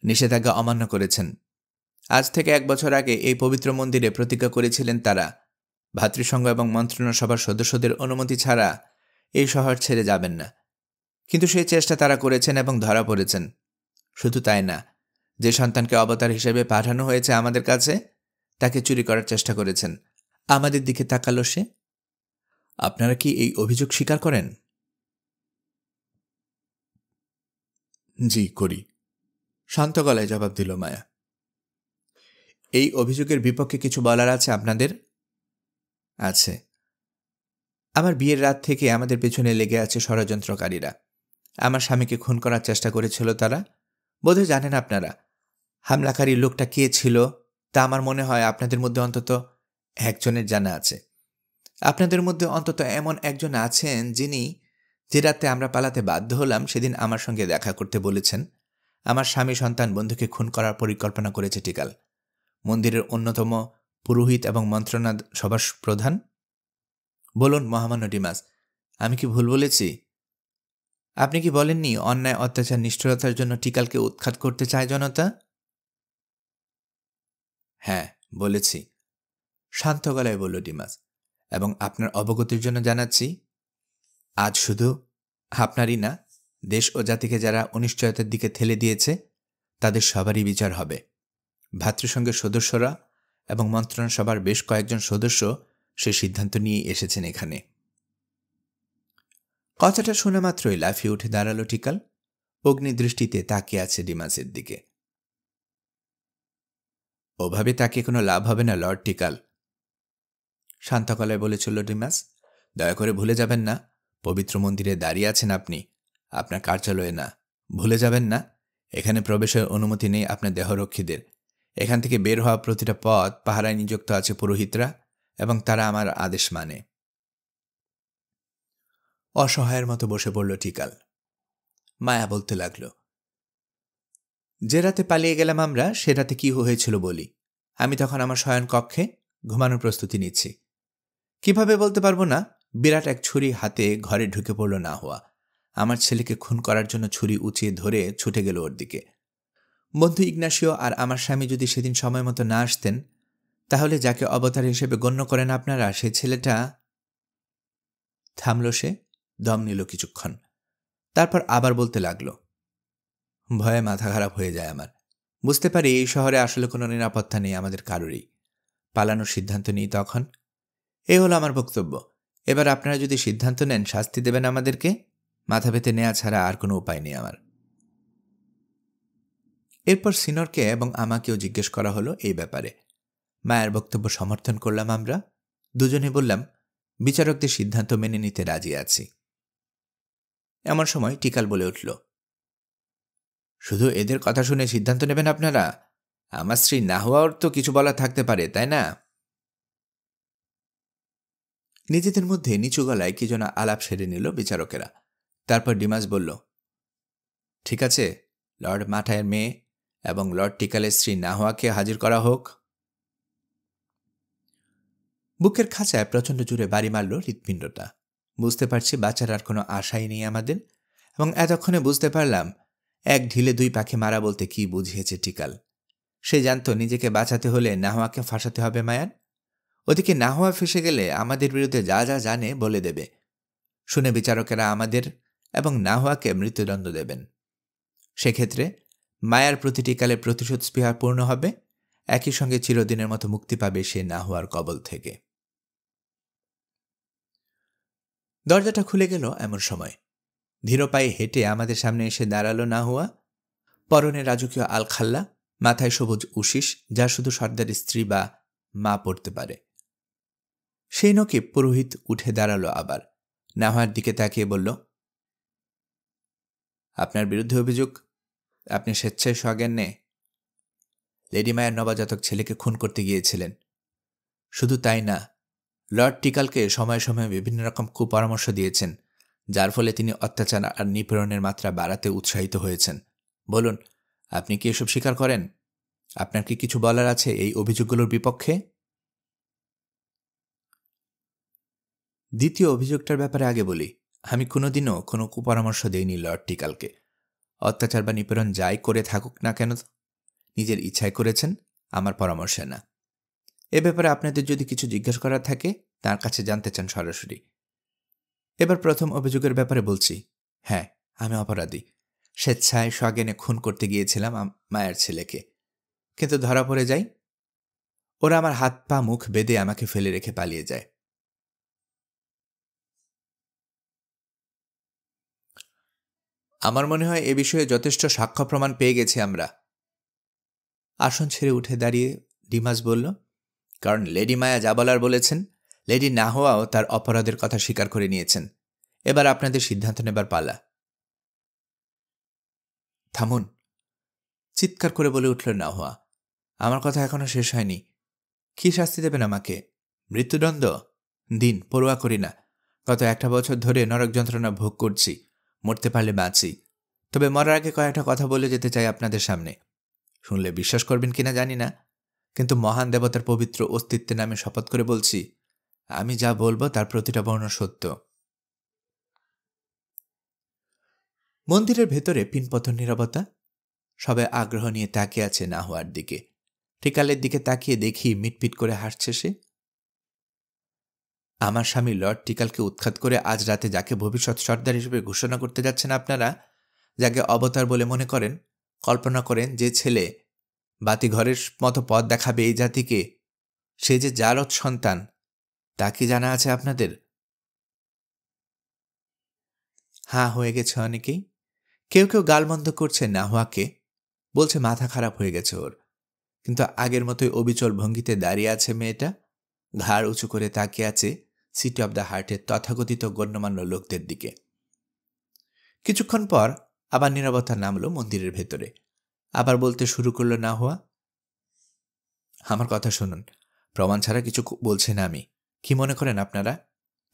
নিষেধাজ্ঞা অমান্য করেছেন। আজ থেকে 1 বছর আগে এই পবিত্র মন্দিরে প্রতিজ্ঞা করেছিলেন তারা ভাতৃসংঘ এবং মন্ত্রণা সভার সদস্যদের অনুমতি ছাড়া এই শহর ছেড়ে যাবেন না। কিন্তু সেই চেষ্টা তারা করেছেন এবং ধরা পড়েছেন। শুধু তাই না, যে সন্তানকে অবতার হিসেবে পাঠানো হয়েছে আমাদের কাছে, তাকে চুরি করার চেষ্টা করেছেন। আমাদের দিকে তাকালো সে। আপনারা কি এই অভিযোগ স্বীকার করেন? জি করি, শান্ত গলায় জবাব দিল মায়া। এই অভিযোগের বিপক্ষে কিছু বলার আছে আপনাদের? আছে। আমার বিয়ের রাত থেকে আমাদের পেছনে লেগে আছে ষড়যন্ত্রকারীরা। আমার স্বামীকে খুন করার চেষ্টা করেছিল তারা। বোধহয় জানেন আপনারা হামলাকারী লোকটা কে ছিল, তা আমার মনে হয় আপনাদের মধ্যে অন্তত একজনের জানা আছে। আপনাদের মধ্যে অন্তত এমন একজন আছেন যিনি, যে রাতে আমরা পালাতে বাধ্য হলাম, সেদিন আমার সঙ্গে দেখা করতে বলেছেন। আমার স্বামী সন্তান বন্ধুকে খুন করার পরিকল্পনা করেছে টিকাল, মন্দিরের অন্যতম পুরোহিত এবং মন্ত্রণা সভার প্রধান। বলুন মহামান্য ডিমাস, আমি কি ভুল বলেছি? আপনি কি বলেননি অন্যায় অত্যাচার নিষ্ঠুরতার জন্য টিকালকে উৎখাত করতে চায় জনতা? হ্যাঁ বলেছি, শান্ত গলায় বলল ডিমাস। এবং আপনার অবগতির জন্য জানাচ্ছি, আজ শুধু আপনারই না, দেশ ও জাতিকে যারা অনিশ্চয়তার দিকে ঠেলে দিয়েছে তাদের সবারই বিচার হবে। ভাতৃসংঘের সদস্যরা এবং মন্ত্রণা সভার বেশ কয়েকজন সদস্য সে সিদ্ধান্ত নিয়ে এসেছেন এখানে। কথাটা শোনা মাত্রই লাফিয়ে উঠে দাঁড়ালো টিকাল। অগ্নিদৃষ্টিতে তাকিয়ে আছে ডিমাসের দিকে। ওভাবে তাকে কোনো লাভ হবে না লর্ড টিকাল, শান্ত গলায় বলেছিল ডিমাস। দয়া করে ভুলে যাবেন না, পবিত্র মন্দিরে দাঁড়িয়ে আছেন আপনি, আপনার কার্যালয়ে না। ভুলে যাবেন না, এখানে প্রবেশের অনুমতি নেই আপনার দেহরক্ষীদের। এখান থেকে বের হওয়া প্রতিটা পথ পাহারায় নিযুক্ত আছে পুরোহিতরা, এবং তারা আমার আদেশ মানে। অসহায়ের মতো বসে পড়ল টিকাল। মায়া বলতে লাগল, যে রাতে পালিয়ে গেলাম আমরা, সে রাতে কি হয়েছিল বলি। আমি তখন আমার শয়ন কক্ষে ঘুমানোর প্রস্তুতি নিচ্ছি। কিভাবে বলতে পারবো না, বিরাট এক ছুরি হাতে ঘরে ঢুকে পড়ল না হওয়া। আমার ছেলেকে খুন করার জন্য ছুরি উঁচিয়ে ধরে ছুটে গেল ওর দিকে। বন্ধু ইগনাসিও আর আমার স্বামী যদি সেদিন সময় মতো না আসতেন, তাহলে যাকে অবতার হিসেবে গণ্য করেন আপনারা, সেই ছেলেটা। থামল সে, দম নিল কিছুক্ষণ, তারপর আবার বলতে লাগল। ভয়ে মাথা খারাপ হয়ে যায় আমার। বুঝতে পারি এই শহরে আসলে কোনো নিরাপত্তা নেই আমাদের কারোরই। পালানোর সিদ্ধান্ত নিই তখন। এই হলো আমার বক্তব্য। এবার আপনারা যদি সিদ্ধান্ত নেন শাস্তি দেবেন আমাদেরকে, মাথা পেতে নেওয়া ছাড়া আর কোনো উপায় নেই আমার। এরপর সিনরকে এবং আমাকেও জিজ্ঞেস করা হলো এই ব্যাপারে। মায়ের বক্তব্য সমর্থন করলাম আমরা। দুজনে বললাম বিচারকদের সিদ্ধান্ত মেনে নিতে রাজি আছি। এমন সময় টিকাল বলে উঠল, শুধু এদের কথা শুনে সিদ্ধান্ত নেবেন আপনারা? আমার স্ত্রী না হওয়ার তো কিছু বলা থাকতে পারে, তাই না? নিজেদের মধ্যে নিচু গলায় কি যেন আলাপ সেরে নিল বিচারকেরা। তারপর ডিমাস বলল, ঠিক আছে, লর্ড মাঠায়ের মেয়ে এবং লর্ড টিকালের স্ত্রী নাহোয়াকে হাজির করা হোক। বুকের খাঁচায় প্রচণ্ড জুড়ে বাড়ি মারল হৃৎপিণ্ডটা। বুঝতে পারছি বাচ্চার আর কোনো আশাই নেই আমাদের, এবং এতক্ষণে বুঝতে পারলাম এক ঢিলে 2 পাখি মারা বলতে কি বুঝিয়েছে টিকাল। সে জানত নিজেকে বাঁচাতে হলে নাহোয়াকে ফাঁসাতে হবে মায়ার। ওদিকে নাহোয়া ফেসে গেলে আমাদের বিরুদ্ধে যা যা জানে বলে দেবে। শুনে বিচারকেরা আমাদের এবং নাহোয়াকে মৃত্যুদণ্ড দেবেন। সেক্ষেত্রে মায়ার প্রতি টিকালের প্রতিশোধ স্পৃহা পূর্ণ হবে একই সঙ্গে চিরদিনের মতো মুক্তি পাবে সে নাহুয়ার কবল থেকে। দরজাটা খুলে গেল এমন সময়। ধীর পায়ে হেঁটে আমাদের সামনে এসে দাঁড়ালো নাহুয়া। পরনে রাজকীয় আলখাল্লা, মাথায় সবুজ উশিস, যা শুধু সর্দারের স্ত্রী বা মা পড়তে পারে। সেই নকিব পুরোহিত উঠে দাঁড়ালো আবার। নাহুয়ার দিকে তাকিয়ে বলল, আপনার বিরুদ্ধে অভিযোগ, আপনি স্বেচ্ছায় সজ্ঞানে লেডি মায়ের নবজাতক ছেলেকে খুন করতে গিয়েছিলেন। শুধু তাই না, লর্ড টিকালকে সময়ে সময়ে বিভিন্ন রকম কুপরামর্শ দিয়েছেন, যার ফলে তিনি অত্যাচার আর নিপীড়নের মাত্রা বাড়াতে উৎসাহিত হয়েছেন। বলুন, আপনি কি এসব স্বীকার করেন? আপনার কি কিছু বলার আছে এই অভিযোগগুলোর বিপক্ষে? দ্বিতীয় অভিযোগটার ব্যাপারে আগে বলি। আমি কোনোদিনও কোনো কুপরামর্শ দেইনি লর্ড টিকালকে। অত্যাচার বা নিপীড়ন যাই করে থাকুক না কেন, নিজের ইচ্ছায় করেছেন, আমার পরামর্শে না। এ ব্যাপারে আপনাদের যদি কিছু জিজ্ঞাসা করার থাকে তার কাছে জানতে চান সরাসরি। এবার প্রথম অভিযোগের ব্যাপারে বলছি। হ্যাঁ, আমি অপরাধী। স্বেচ্ছায় সজ্ঞানে খুন করতে গিয়েছিলাম মায়ের ছেলেকে, কিন্তু ধরা পড়ে যাই। ওরা আমার হাত পা মুখ বেঁধে আমাকে ফেলে রেখে পালিয়ে যায়। আমার মনে হয় এ বিষয়ে যথেষ্ট সাক্ষ্য প্রমাণ পেয়ে গেছি আমরা। আসন ছেড়ে উঠে দাঁড়িয়ে ডিমাস বলল, কারণ লেডি মায়া যা বলার বলেছেন, লেডি নাহুয়াও তার অপরাধের কথা স্বীকার করে নিয়েছেন। এবার আপনাদের সিদ্ধান্ত নেবার পালা। থামুন, চিৎকার করে বলে উঠল নাহুয়া। আমার কথা এখনো শেষ হয়নি। কি শাস্তি দেবেন আমাকে? মৃত্যুদণ্ড দিন, পরোয়া করি না। গত 1 বছর ধরে নরক যন্ত্রণা ভোগ করছি। মরতে পারলে বাঁচি। তবে মরার আগে কয়েকটা কথা বলে যেতে চাই আপনাদের সামনে। শুনলে বিশ্বাস করবেন কিনা জানি না, কিন্তু মহান দেবতার পবিত্র অস্তিত্বের নামে শপথ করে বলছি, আমি যা বলবো তার প্রতিটা বর্ণ সত্য। মন্দিরের ভেতরে পিনপতন নীরবতা। সবাই আগ্রহ নিয়ে তাকিয়ে আছে নাহুয়ার দিকে। টিকালের দিকে তাকিয়ে দেখি মিটপিট করে হাসছে সে। আমার স্বামী লর্ড টিকালকে উৎখাত করে আজ রাতে যাকে ভবিষ্যৎ সর্দার হিসেবে ঘোষণা করতে যাচ্ছেন আপনারা, যাকে অবতার বলে মনে করেন, কল্পনা করেন যে ছেলে বাতিঘরের মতো পথ দেখাবে এই জাতিকে, সে যে জারদ সন্তান, তা কি জানা আছে আপনাদের? হাঁ হয়ে গেছে অনেকেই। কেউ কেউ গালমন্দ করছে নাহুয়াকে, বলছে মাথা খারাপ হয়ে গেছে ওর। কিন্তু আগের মতোই অবিচল ভঙ্গিতে দাঁড়িয়ে আছে মেয়েটা, ঘাড় উঁচু করে তাকিয়ে আছে সিটি অব দ্য হার্টের তথাকথিত গণ্যমান্য লোকদের দিকে। কিছুক্ষণ পর আবার নীরবতা নামল মন্দিরের ভেতরে। আবার বলতে শুরু করল নাহুয়া, আমার কথা শুনুন, প্রমাণ ছাড়া কিছু বলছি না আমি। কি মনে করেন আপনারা,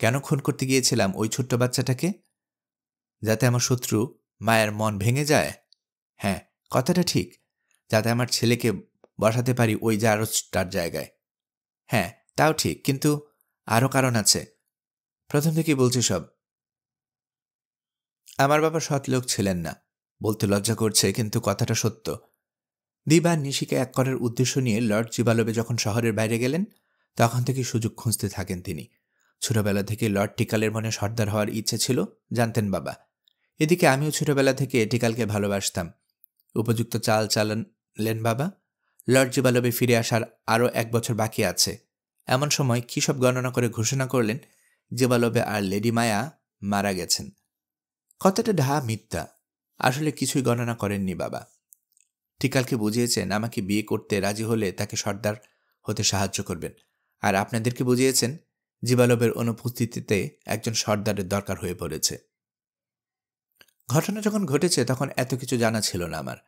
কেন খুন করতে গিয়েছিলাম ওই ছোট্ট বাচ্চাটাকে? যাতে আমার শত্রু মায়ের মন ভেঙে যায়? হ্যাঁ, কথাটা ঠিক। যাতে আমার ছেলেকে বসাতে পারি ওই জারজটার জায়গায়। হ্যাঁ, তাও ঠিক, কিন্তু আরও কারণ আছে। প্রথম থেকেই বলছি সব। আমার বাবা সৎ লোক ছিলেন না, বলতে লজ্জা করছে, কিন্তু কথাটা সত্য। দিবা নিশিকে এক করার উদ্দেশ্য নিয়ে লর্ড জিবালবে যখন শহরের বাইরে গেলেন, তখন থেকে সুযোগ খুঁজতে থাকেন তিনি। ছোটবেলা থেকে লর্ড টিকালের মনে সর্দার হওয়ার ইচ্ছে ছিল, জানতেন বাবা। এদিকে আমিও ছোটবেলা থেকে টিকালকে ভালোবাসতাম। উপযুক্ত চাল চালালেন বাবা। লর্ড জিবালবে ফিরে আসার আরও 1 বছর বাকি আছে। এমন সময় কী সব গণনা করে ঘোষণা করলেন জিবালবে আর লেডি মায়া মারা গেছেন। কথাটা ঢা মিথ্যা। আসলে কিছুই গণনা করেননি বাবা। টিকালকে বুঝিয়েছেন আমাকে বিয়ে করতে রাজি হলে তাকে সর্দার হতে সাহায্য করবেন, আর আপনাদেরকে বুঝিয়েছেন জিবালবের অনুপস্থিতিতে একজন সর্দারের দরকার হয়ে পড়েছে। ঘটনা যখন ঘটেছে তখন এত কিছু জানা ছিল না আমার।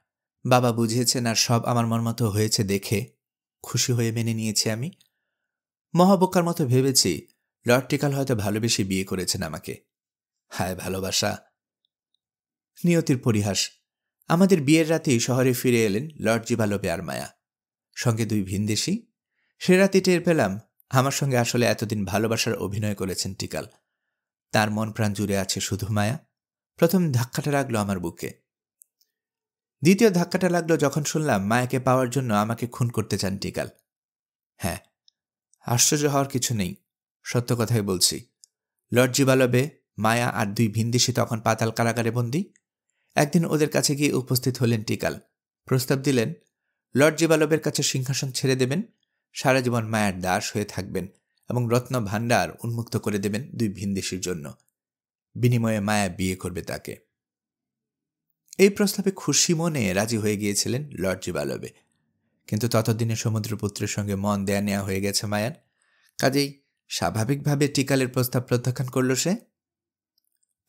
বাবা বুঝিয়েছেন, আর সব আমার মন মতো হয়েছে দেখে খুশি হয়ে মেনে নিয়েছি আমি। মহাবোকার মতো ভেবেছি লর্ড টিকাল হয়তো ভালোবেসে বিয়ে করেছেন আমাকে। হায় ভালোবাসা, নিয়তির পরিহাস। আমাদের বিয়ের রাতেই শহরে ফিরে এলেন লর্ড জিবালবে আর মায়া, সঙ্গে 2 ভিনদেশী। সে রাতে টের পেলাম আমার সঙ্গে আসলে এতদিন ভালোবাসার অভিনয় করেছেন টিকাল। তার মন প্রাণ জুড়ে আছে শুধু মায়া। প্রথম ধাক্কাটা লাগলো আমার বুকে। দ্বিতীয় ধাক্কাটা লাগলো যখন শুনলাম মায়াকে পাওয়ার জন্য আমাকে খুন করতে চান টিকাল। হ্যাঁ, আশ্চর্য হওয়ার কিছু নেই, সত্য কথাই বলছি। লর্ড জিবালবে, মায়া আর 2 ভিনদেশী তখন পাতাল কারাগারে বন্দী। একদিন ওদের কাছে গিয়ে উপস্থিত হলেন টিকাল। প্রস্তাব দিলেন লর্ড জীবালবের কাছে সিংহাসন ছেড়ে দেবেন, সারা জীবন মায়ার দাস হয়ে থাকবেন এবং রত্ন ভাণ্ডার উন্মুক্ত করে দেবেন 2 ভিনদেশীর জন্য। বিনিময়ে মায়া বিয়ে করবে তাকে। এই প্রস্তাবে খুশি মনে রাজি হয়ে গিয়েছিলেন লর্ড জীবালবে। কিন্তু ততদিনে সমুদ্রপুত্রের সঙ্গে মন দেয়া নেওয়া হয়ে গেছে মায়ার। কাজেই স্বাভাবিকভাবে টিকালের প্রস্তাব প্রত্যাখ্যান করল সে।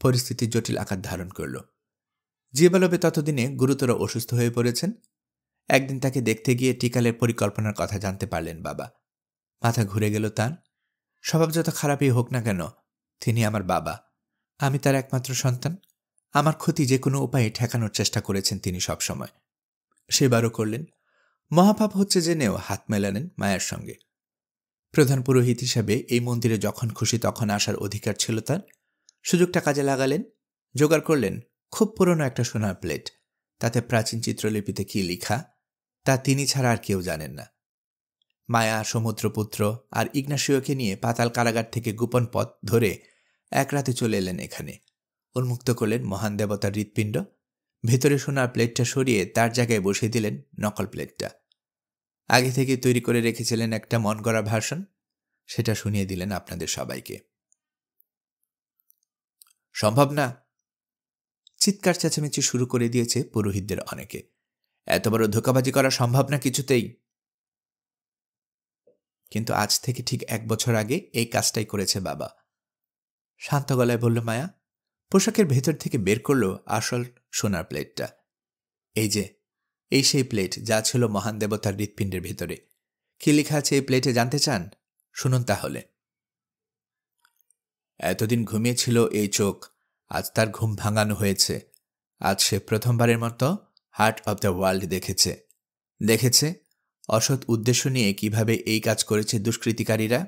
পরিস্থিতি জটিল আকার ধারণ করল। জীবালবে ততদিনে গুরুতর অসুস্থ হয়ে পড়েছেন। একদিন তাকে দেখতে গিয়ে টিকালের পরিকল্পনার কথা জানতে পারলেন বাবা। মাথা ঘুরে গেল তার। স্বভাব যত খারাপই হোক না কেন, তিনি আমার বাবা, আমি তার একমাত্র সন্তান। আমার ক্ষতি যে কোনো উপায়ে ঠেকানোর চেষ্টা করেছেন তিনি সবসময়, সেবারও করলেন। মহাপাপ হচ্ছে জেনেও হাত মেলালেন মায়ের সঙ্গে। প্রধান পুরোহিত হিসাবে এই মন্দিরে যখন খুশি তখন আসার অধিকার ছিল তার। সুযোগটা কাজে লাগালেন, জোগাড় করলেন খুব পুরনো একটা সোনার প্লেট। তাতে প্রাচীন চিত্রলিপিতে কি লেখা তা তিনি ছাড়া আর কেউ জানেন না। মায়া, সমুদ্রপুত্র আর ইগনাসিওকে নিয়ে পাতাল কারাগার থেকে গোপন পথ ধরে এক রাতে চলে এলেন এখানে। উন্মুক্ত করলেন মহান দেবতার হৃৎপিণ্ড। ভেতরে সোনার প্লেটটা সরিয়ে তার জায়গায় বসিয়ে দিলেন নকল প্লেটটা। আগে থেকে তৈরি করে রেখেছিলেন একটা মন গড়া ভাষণ, সেটা শুনিয়ে দিলেন আপনাদের সবাইকে। সম্ভব না! চিৎকার চেঁচামেচি শুরু করে দিয়েছে পুরোহিতদের অনেকে। এত বড় ধোঁকাবাজি করা সম্ভব না কিছুতেই। কিন্তু আজ থেকে ঠিক 1 বছর আগে এই কাজটাই করেছে বাবা। শান্ত গলায় বলল মায়া। পোশাকের ভেতর থেকে বের করলো আসল সোনার প্লেটটা। এই সেই প্লেট যা ছিল মহান দেবতার হৃৎপিণ্ডের ভেতরে। কি লেখা আছে এই প্লেটে জানতে চান? শুনুন তাহলে। এতদিন ঘুমিয়েছিল এই চোখ, আজ তার ঘুম ভাঙানো হয়েছে। আজ সে প্রথমবারের মতো হার্ট অব দ্য ওয়ার্ল্ড দেখেছে অসৎ উদ্দেশ্য নিয়ে কিভাবে এই কাজ করেছে দুষ্কৃতিকারীরা।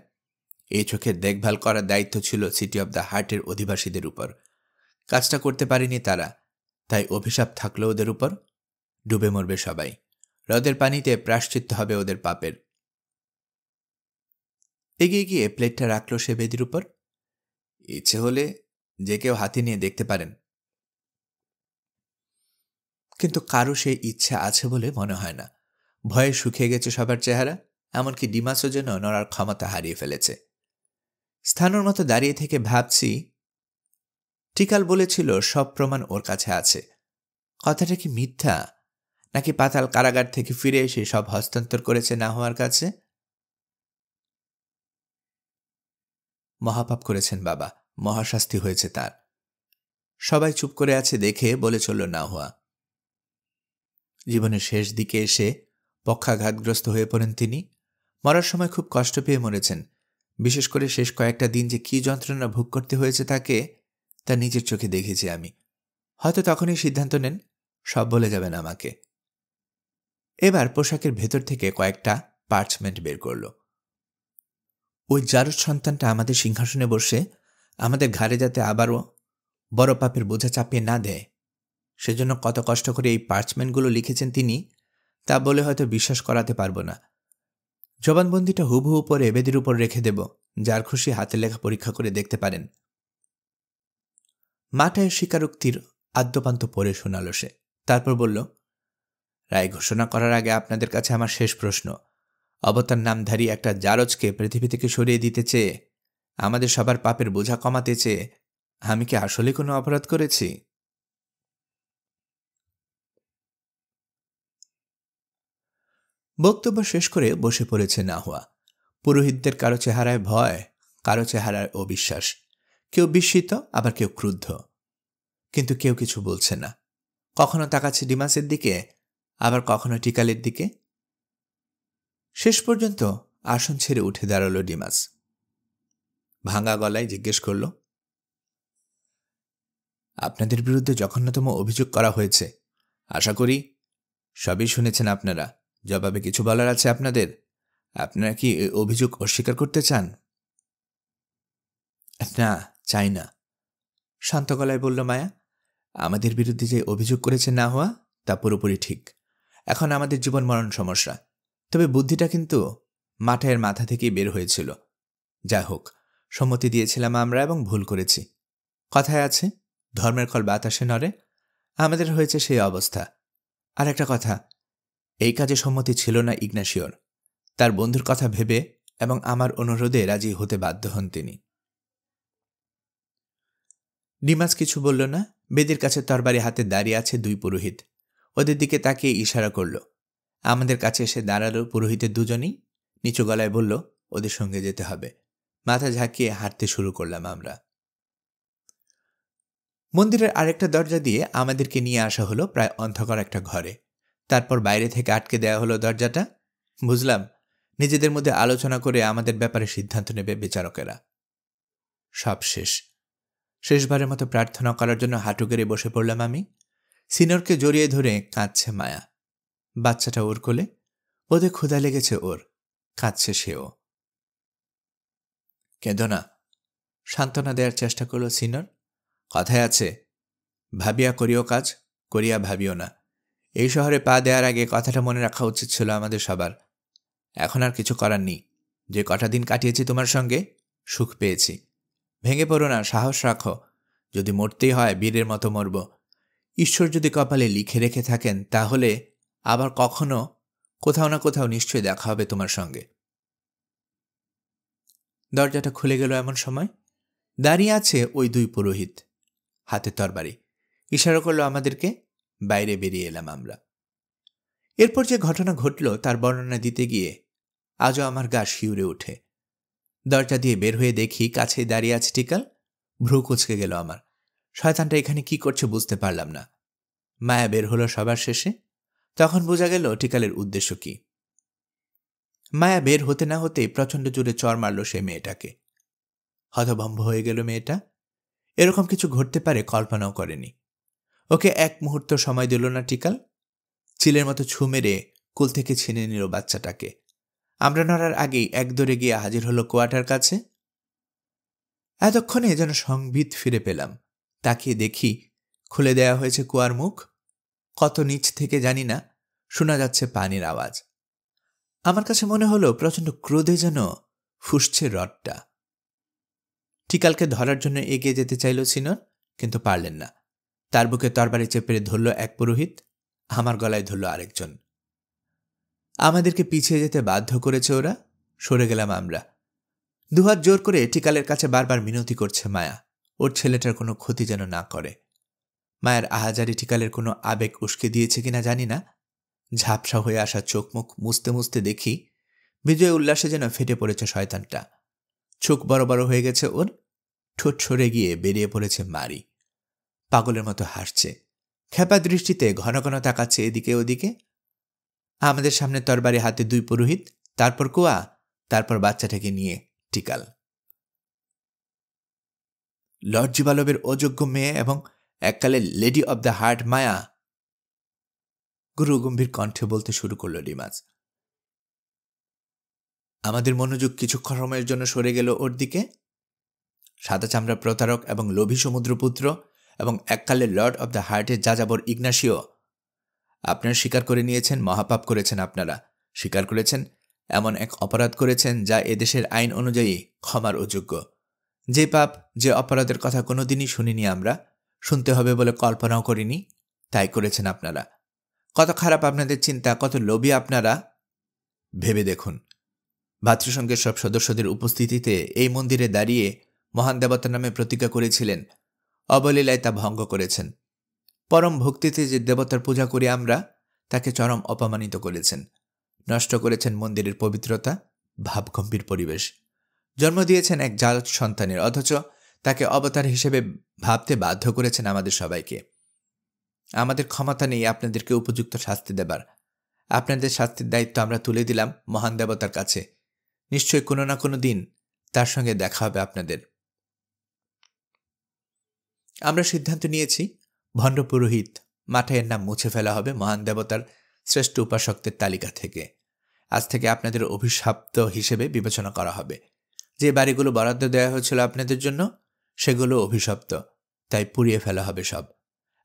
এই চোখের দেখভাল করার দায়িত্ব ছিল সিটি অব দ্য হার্টের অধিবাসীদের উপর। কাজটা করতে পারেনি তারা, তাই অভিশাপ থাকলো ওদের উপর। ডুবে মরবে সবাই। হ্রদের পানিতে প্রায়শ্চিত্ত হবে ওদের পাপের। এগিয়ে গিয়ে প্লেটটা রাখল সে বেদির উপর। ইচ্ছে হলে যে কেউ হাতে নিয়ে দেখতে পারেন, কিন্তু কারো সেই ইচ্ছা আছে বলে মনে হয় না। ভয়ে শুকিয়ে গেছে সবার চেহারা, এমনকি ডিমাসও যেন নড়ার ক্ষমতা হারিয়ে ফেলেছে। স্থানের মতো দাঁড়িয়ে থেকে ভাবছি, টিকাল বলেছিল সব প্রমাণ ওর কাছে আছে। কথাটা কি মিথ্যা, নাকি পাতাল কারাগার থেকে ফিরে এসে সব হস্তান্তর করেছে না হওয়ার কাছে? মহাপাপ করেছেন বাবা, মহাশাস্তি হয়েছে তার। সবাই চুপ করে আছে দেখে বলে চলল না হওয়া। জীবনের শেষ দিকে এসে পক্ষাঘাতগ্রস্ত হয়ে পড়েন তিনি। মরার সময় খুব কষ্ট পেয়ে মরেছেন। বিশেষ করে শেষ কয়েকটা দিন যে কি যন্ত্রণা ভোগ করতে হয়েছে তাকে, তা নিজের চোখে দেখেছি আমি। হয়তো তখনই সিদ্ধান্ত নেন সব বলে যাবেন আমাকে। এবার পোশাকের ভেতর থেকে কয়েকটা পার্চমেন্ট বের করল। ওই জারজ সন্তানটা আমাদের সিংহাসনে বসে আমাদের ঘাড়ে যাতে আবারও বড় পাপের বোঝা চাপিয়ে না দেয়, সেজন্য কত কষ্ট করে এই পার্চমেন্টগুলো লিখেছেন তিনি, তা বলে হয়তো বিশ্বাস করাতে পারবো না। জবানবন্দিটা হুবহু পরে বেদির উপর রেখে দেব, যার খুশি হাতে লেখা পরীক্ষা করে দেখতে পারেন। মাটায় স্বীকারোক্তির আদ্যপান্ত পড়ে শোনাল সে। তারপর বলল, রায় ঘোষণা করার আগে আপনাদের কাছে আমার শেষ প্রশ্ন। অবতার নামধারী একটা জারজকে পৃথিবী থেকে সরিয়ে দিতে চেয়ে, আমাদের সবার পাপের বোঝা কমাতে চেয়ে আমি কি আসলে কোনো অপরাধ করেছি? বক্তব্য শেষ করে বসে পড়েছে না হওয়া। পুরোহিতদের কারো চেহারায় ভয়, কারো চেহারায় অবিশ্বাস। কেউ বিস্মিত, আবার কেউ ক্রুদ্ধ। কিন্তু কেউ কিছু বলছে না। কখনো তাকাচ্ছে ডিমাসের দিকে, আবার কখনো টিকালের দিকে। শেষ পর্যন্ত আসন ছেড়ে উঠে দাঁড়ালো ডিমাস। ভাঙা গলায় জিজ্ঞেস করল, আপনাদের বিরুদ্ধে জঘন্যতম অভিযোগ করা হয়েছে। আশা করি সবই শুনেছেন আপনারা। জবাবে কিছু বলার আছে আপনাদের? আপনারা কি অভিযোগ অস্বীকার করতে চান? না, চাই না, শান্ত গলায় বলল মায়া। আমাদের বিরুদ্ধে যে অভিযোগ করেছে না হওয়া, তা পুরোপুরি ঠিক। এখন আমাদের জীবন মরণ সমস্যা। তবে বুদ্ধিটা কিন্তু মাঠায়ের মাথা থেকেই বের হয়েছিল। যা হোক, সম্মতি দিয়েছিলাম আমরা এবং ভুল করেছি। কথায় আছে, ধর্মের কল বাতাসে নড়ে। আমাদের হয়েছে সেই অবস্থা। আর একটা কথা, এই কাজে সম্মতি ছিল না ইগনাসিওর। তার বন্ধুর কথা ভেবে এবং আমার অনুরোধে রাজি হতে বাধ্য হন তিনি। ডিমাস কিছু বলল না। বেদির কাছে তরবারি হাতে দাঁড়িয়ে আছে দুই পুরোহিত। ওদের দিকে তাকিয়ে ইশারা করল। আমাদের কাছে এসে দাঁড়ালো পুরোহিতের দুজনেই। নিচু গলায় বলল, ওদের সঙ্গে যেতে হবে। মাথা ঝাঁকিয়ে হাঁটতে শুরু করলাম আমরা। মন্দিরের আরেকটা দরজা দিয়ে আমাদেরকে নিয়ে আসা হলো প্রায় অন্ধকার একটা ঘরে। তারপর বাইরে থেকে আটকে দেওয়া হলো দরজাটা। বুঝলাম, নিজেদের মধ্যে আলোচনা করে আমাদের ব্যাপারে সিদ্ধান্ত নেবে বিচারকেরা। সব শেষ। শেষবারের মতো প্রার্থনা করার জন্য হাঁটু গেড়ে বসে পড়লাম আমি। সিনিয়রকে জড়িয়ে ধরে কাঁদছে মায়া। বাচ্চাটা ওর কোলে। ওদের ক্ষুধা লেগেছে ওর। কাঁদছে সেও। কেঁদো না, সান্ত্বনা দেওয়ার চেষ্টা করল সিনিয়র। কথায় আছে, ভাবিয়া করিও কাজ, করিয়া ভাবিও না। এই শহরে পা দেওয়ার আগে কথাটা মনে রাখা উচিত ছিল আমাদের সবার। এখন আর কিছু করার নেই। যে কটা দিন কাটিয়েছি তোমার সঙ্গে, সুখ পেয়েছি। ভেঙে পড়ো না, সাহস রাখো। যদি মরতেই হয় বীরের মতো মরব। ঈশ্বর যদি কপালে লিখে রেখে থাকেন, তাহলে আবার কখনো কোথাও না কোথাও নিশ্চয়ই দেখা হবে তোমার সঙ্গে। দরজাটা খুলে গেল এমন সময়। দাঁড়িয়ে আছে ওই দুই পুরোহিত, হাতে তরবারি। ইশারা করলো আমাদেরকে। বাইরে বেরিয়ে এলাম আমরা। এরপর যে ঘটনা ঘটল তার বর্ণনা দিতে গিয়ে আজও আমার গা শিউরে ওঠে। দরজা দিয়ে বের হয়ে দেখি কাছেই দাঁড়িয়ে আছে টিকাল। ভ্রু কুঁচকে গেল আমার। শয়তানটা এখানে কি করছে বুঝতে পারলাম না। মায়া বের হলো সবার শেষে। তখন বোঝা গেল টিকালের উদ্দেশ্য কি। মায়া বের হতে না হতেই প্রচণ্ড জোরে চড় মারল সে মেয়েটাকে। হতভম্ব হয়ে গেল মেয়েটা। এরকম কিছু ঘটতে পারে কল্পনাও করেনি। ওকে এক মুহূর্ত সময় দিল না টিকাল। চিলের মতো ছু মেরে কুল থেকে ছিনে নিল বাচ্চাটাকে। আমরা নড়ার আগেই এক দৌড়ে গিয়ে হাজির হলো কুয়াটার কাছে। এতক্ষণে যেন সংবিত ফিরে পেলাম। তাকিয়ে দেখি খুলে দেয়া হয়েছে কুয়ার মুখ। কত নিচ থেকে জানি না, শোনা যাচ্ছে পানির আওয়াজ। আমার কাছে মনে হলো প্রচণ্ড ক্রোধে যেন ফুঁসছে রডটা। টিকালকে ধরার জন্য এগিয়ে যেতে চাইল সিনর, কিন্তু পারলেন না। তার বুকে তরবারি চেপে ধরল এক পুরোহিত, আমার গলায় ধরল আরেকজন। আমাদেরকে পিছিয়ে যেতে বাধ্য করেছে ওরা। সরে গেলাম আমরা। দুহাত জোর করে টিকালের কাছে বারবার মিনতি করছে মায়া, ওর ছেলেটার কোনো ক্ষতি যেন না করে। মায়ের আহাজারি টিকালের কোনো আবেগ উস্কে দিয়েছে কিনা জানি না। ঝাপসা হয়ে আসা চোখ মুখ মুছতে মুছতে দেখি বিজয় উল্লাসে যেন ফেটে পড়েছে শয়তানটা। চোখ বড় বড় হয়ে গেছে ওর। ঠোঁট সরে গিয়ে বেরিয়ে পড়েছে মারি। পাগলের মতো হাসছে। খেপা দৃষ্টিতে ঘন ঘন তাকাচ্ছে এদিকে ওদিকে। আমাদের সামনে তরবারি হাতে দুই পুরোহিত, তারপর কুয়া, তারপর বাচ্চাটাকে নিয়ে টিকাল। লর্ড জীবালবের অযোগ্য মেয়ে এবং এককালে লেডি অব দ্য হার্ট মায়া, গুরু গম্ভীর কণ্ঠে বলতে শুরু করল ডিমাস। আমাদের মনোযোগ কিছুক্ষণ সময়ের জন্য সরে গেল ওর দিকে। সাদা চামড়া প্রতারক এবং লোভী সমুদ্রপুত্র এবং এককালে লর্ড অব দ্য হার্টের যাযাবর ইগনাসিও, আপনারা স্বীকার করে নিয়েছেন মহাপাপ করেছেন। আপনারা স্বীকার করেছেন এমন এক অপরাধ করেছেন যা এদেশের আইন অনুযায়ী ক্ষমার অযোগ্য। যে পাপ, যে অপরাধের কথা কোনোদিনই শুনিনি আমরা, শুনতে হবে বলে কল্পনাও করিনি, তাই করেছেন আপনারা। কত খারাপ আপনাদের চিন্তা, কত লোভী আপনারা। ভেবে দেখুন, ভাতৃসংঘের সব সদস্যদের উপস্থিতিতে এই মন্দিরে দাঁড়িয়ে মহান দেবতার নামে প্রতিজ্ঞা করেছিলেন, অবলীলায় তা ভঙ্গ করেছেন। পরম ভক্তিতে যে দেবতার পূজা করি আমরা, তাকে চরম অপমানিত করেছেন। নষ্ট করেছেন মন্দিরের পবিত্রতা, ভাবগম্ভীর পরিবেশ। জন্ম দিয়েছেন এক জাত সন্তানের, অথচ তাকে অবতার হিসেবে ভাবতে বাধ্য করেছেন আমাদের সবাইকে। আমাদের ক্ষমতা নেই আপনাদেরকে উপযুক্ত শাস্তি দেবার। আপনাদের শাস্তির দায়িত্ব আমরা তুলে দিলাম মহান দেবতার কাছে। নিশ্চয়ই কোনো না কোনো দিন তার সঙ্গে দেখা হবে আপনাদের। আমরা সিদ্ধান্ত নিয়েছি, ভণ্ড পুরোহিত মাঠাইয়ের নাম মুছে ফেলা হবে মহান দেবতার শ্রেষ্ঠ উপাসকদের তালিকা থেকে। আজ থেকে আপনাদের অভিশপ্ত হিসেবে বিবেচনা করা হবে। যে বাড়িগুলো বরাদ্দ দেওয়া হয়েছিল আপনাদের জন্য, সেগুলো অভিশপ্ত, তাই পুড়িয়ে ফেলা হবে সব।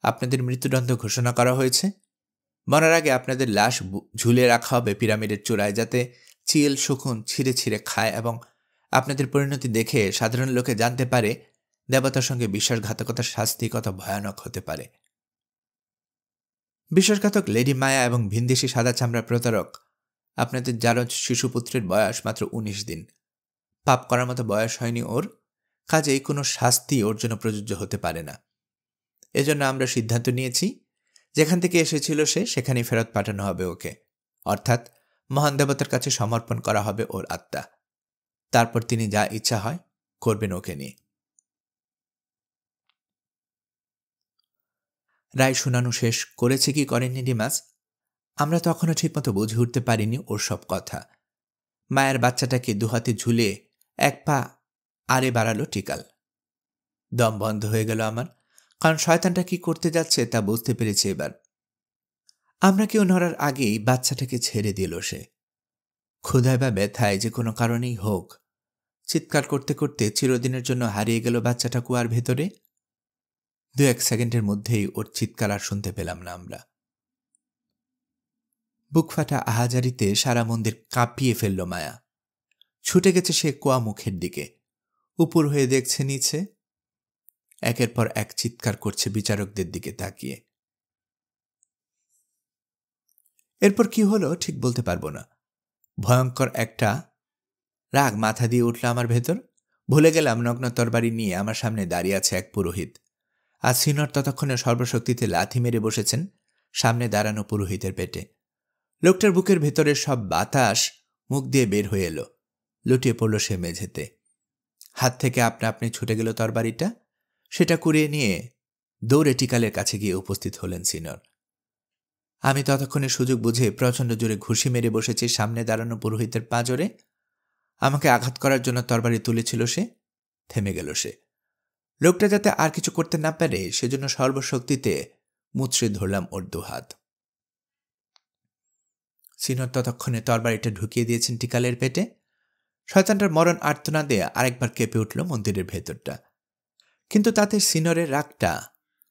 আপনাদের মৃত্যুদণ্ড ঘোষণা করা হয়েছে। মরার আগে আপনাদের লাশ ঝুলিয়ে রাখা হবে পিরামিডের চূড়ায়, যাতে চিল শকুন ছিঁড়ে ছিঁড়ে খায় এবং আপনাদের পরিণতি দেখে সাধারণ লোকে জানতে পারে দেবতার সঙ্গে বিশ্বাসঘাতকতার শাস্তি কত ভয়ানক হতে পারে। বিশ্বাসঘাতক লেডি মায়া এবং ভিনদেশি সাদা চামড়া প্রতারক আপনাদের জারজ শিশুপুত্রের বয়স মাত্র ১৯ দিন। পাপ করার মতো বয়স হয়নি ওর, কাজেই কোনো শাস্তি ওর জন্য প্রযোজ্য হতে পারে না। এজন্য আমরা সিদ্ধান্ত নিয়েছি যেখান থেকে এসেছিল সে সেখানেই ফেরত পাঠানো হবে ওকে, অর্থাৎ মহান দেবতার কাছে সমর্পণ করা হবে ওর আত্মা। তারপর তিনি যা ইচ্ছা হয় করবেন ওকে নিয়ে। রায় শোনানো শেষ করেছে কি করেননি ডিমাস, আমরা তখনও ঠিকমতো বুঝে উঠতে পারিনি ওর সব কথা। মায়ের বাচ্চাটাকে দুহাতে ঝুলে এক পা আরে বাড়ালো টিকাল। দম বন্ধ হয়ে গেল আমার, কারণ শয়তানটা কি করতে যাচ্ছে তা বুঝতে পেরেছে এবার। আমরা কেউ নড়ার আগেই বাচ্চাটাকে ছেড়ে দিল সে। ক্ষুধায় বা ব্যথায় যে কোনো কারণেই হোক চিৎকার করতে করতে চিরদিনের জন্য হারিয়ে গেল বাচ্চাটা কুয়ার ভেতরে। ২-১ সেকেন্ডের মধ্যেই ওর চিৎকার আর শুনতে পেলাম না আমরা। বুকফাটা আহাজারিতে সারা মন্দির কাঁপিয়ে ফেলল মায়া। ছুটে গেছে সে কুয়া মুখের দিকে, উপর হয়ে দেখছে নিচে, একের পর এক চিৎকার করছে বিচারকদের দিকে তাকিয়ে। এরপর কি হলো ঠিক বলতে পারবো না। ভয়ঙ্কর একটা রাগ মাথা দিয়ে উঠল আমার ভেতর। ভুলে গেলাম নগ্ন তরবারি নিয়ে আমার সামনে দাঁড়িয়ে আছে এক পুরোহিত, আর সিনর ততক্ষণে সর্বশক্তিতে লাথি মেরে বসেছেন সামনে দাঁড়ানো পুরোহিতের পেটে। লোকটার বুকের ভেতরের সব বাতাস মুখ দিয়ে বের হয়ে এলো, লুটিয়ে পড়ল সে মেঝেতে। হাত থেকে আপনা আপনি ছুটে গেল তরবারিটা, সেটা কুড়িয়ে নিয়ে দৌড়ে টিকালের কাছে গিয়ে উপস্থিত হলেন সিনর। আমি ততক্ষণে সুযোগ বুঝে প্রচণ্ড জোরে ঘুষি মেরে বসেছি সামনে দাঁড়ানো পুরোহিতের পাঁজরে। আমাকে আঘাত করার জন্য তরবারি তুলেছিল সে। থেমে গেল সে। লোকটা যাতে আর কিছু করতে না পারে সেজন্য সর্বশক্তিতে মুচড়ে ধরলাম ওর দুহাত। সিনর ততক্ষণে তরবারিটা ঢুকিয়ে দিয়েছেন টিকালের পেটে। শয়তানটার মরণ আর্তনাদে আরেকবার কেঁপে উঠল মন্দিরের ভেতরটা, কিন্তু তাতে সিনরের রাগটা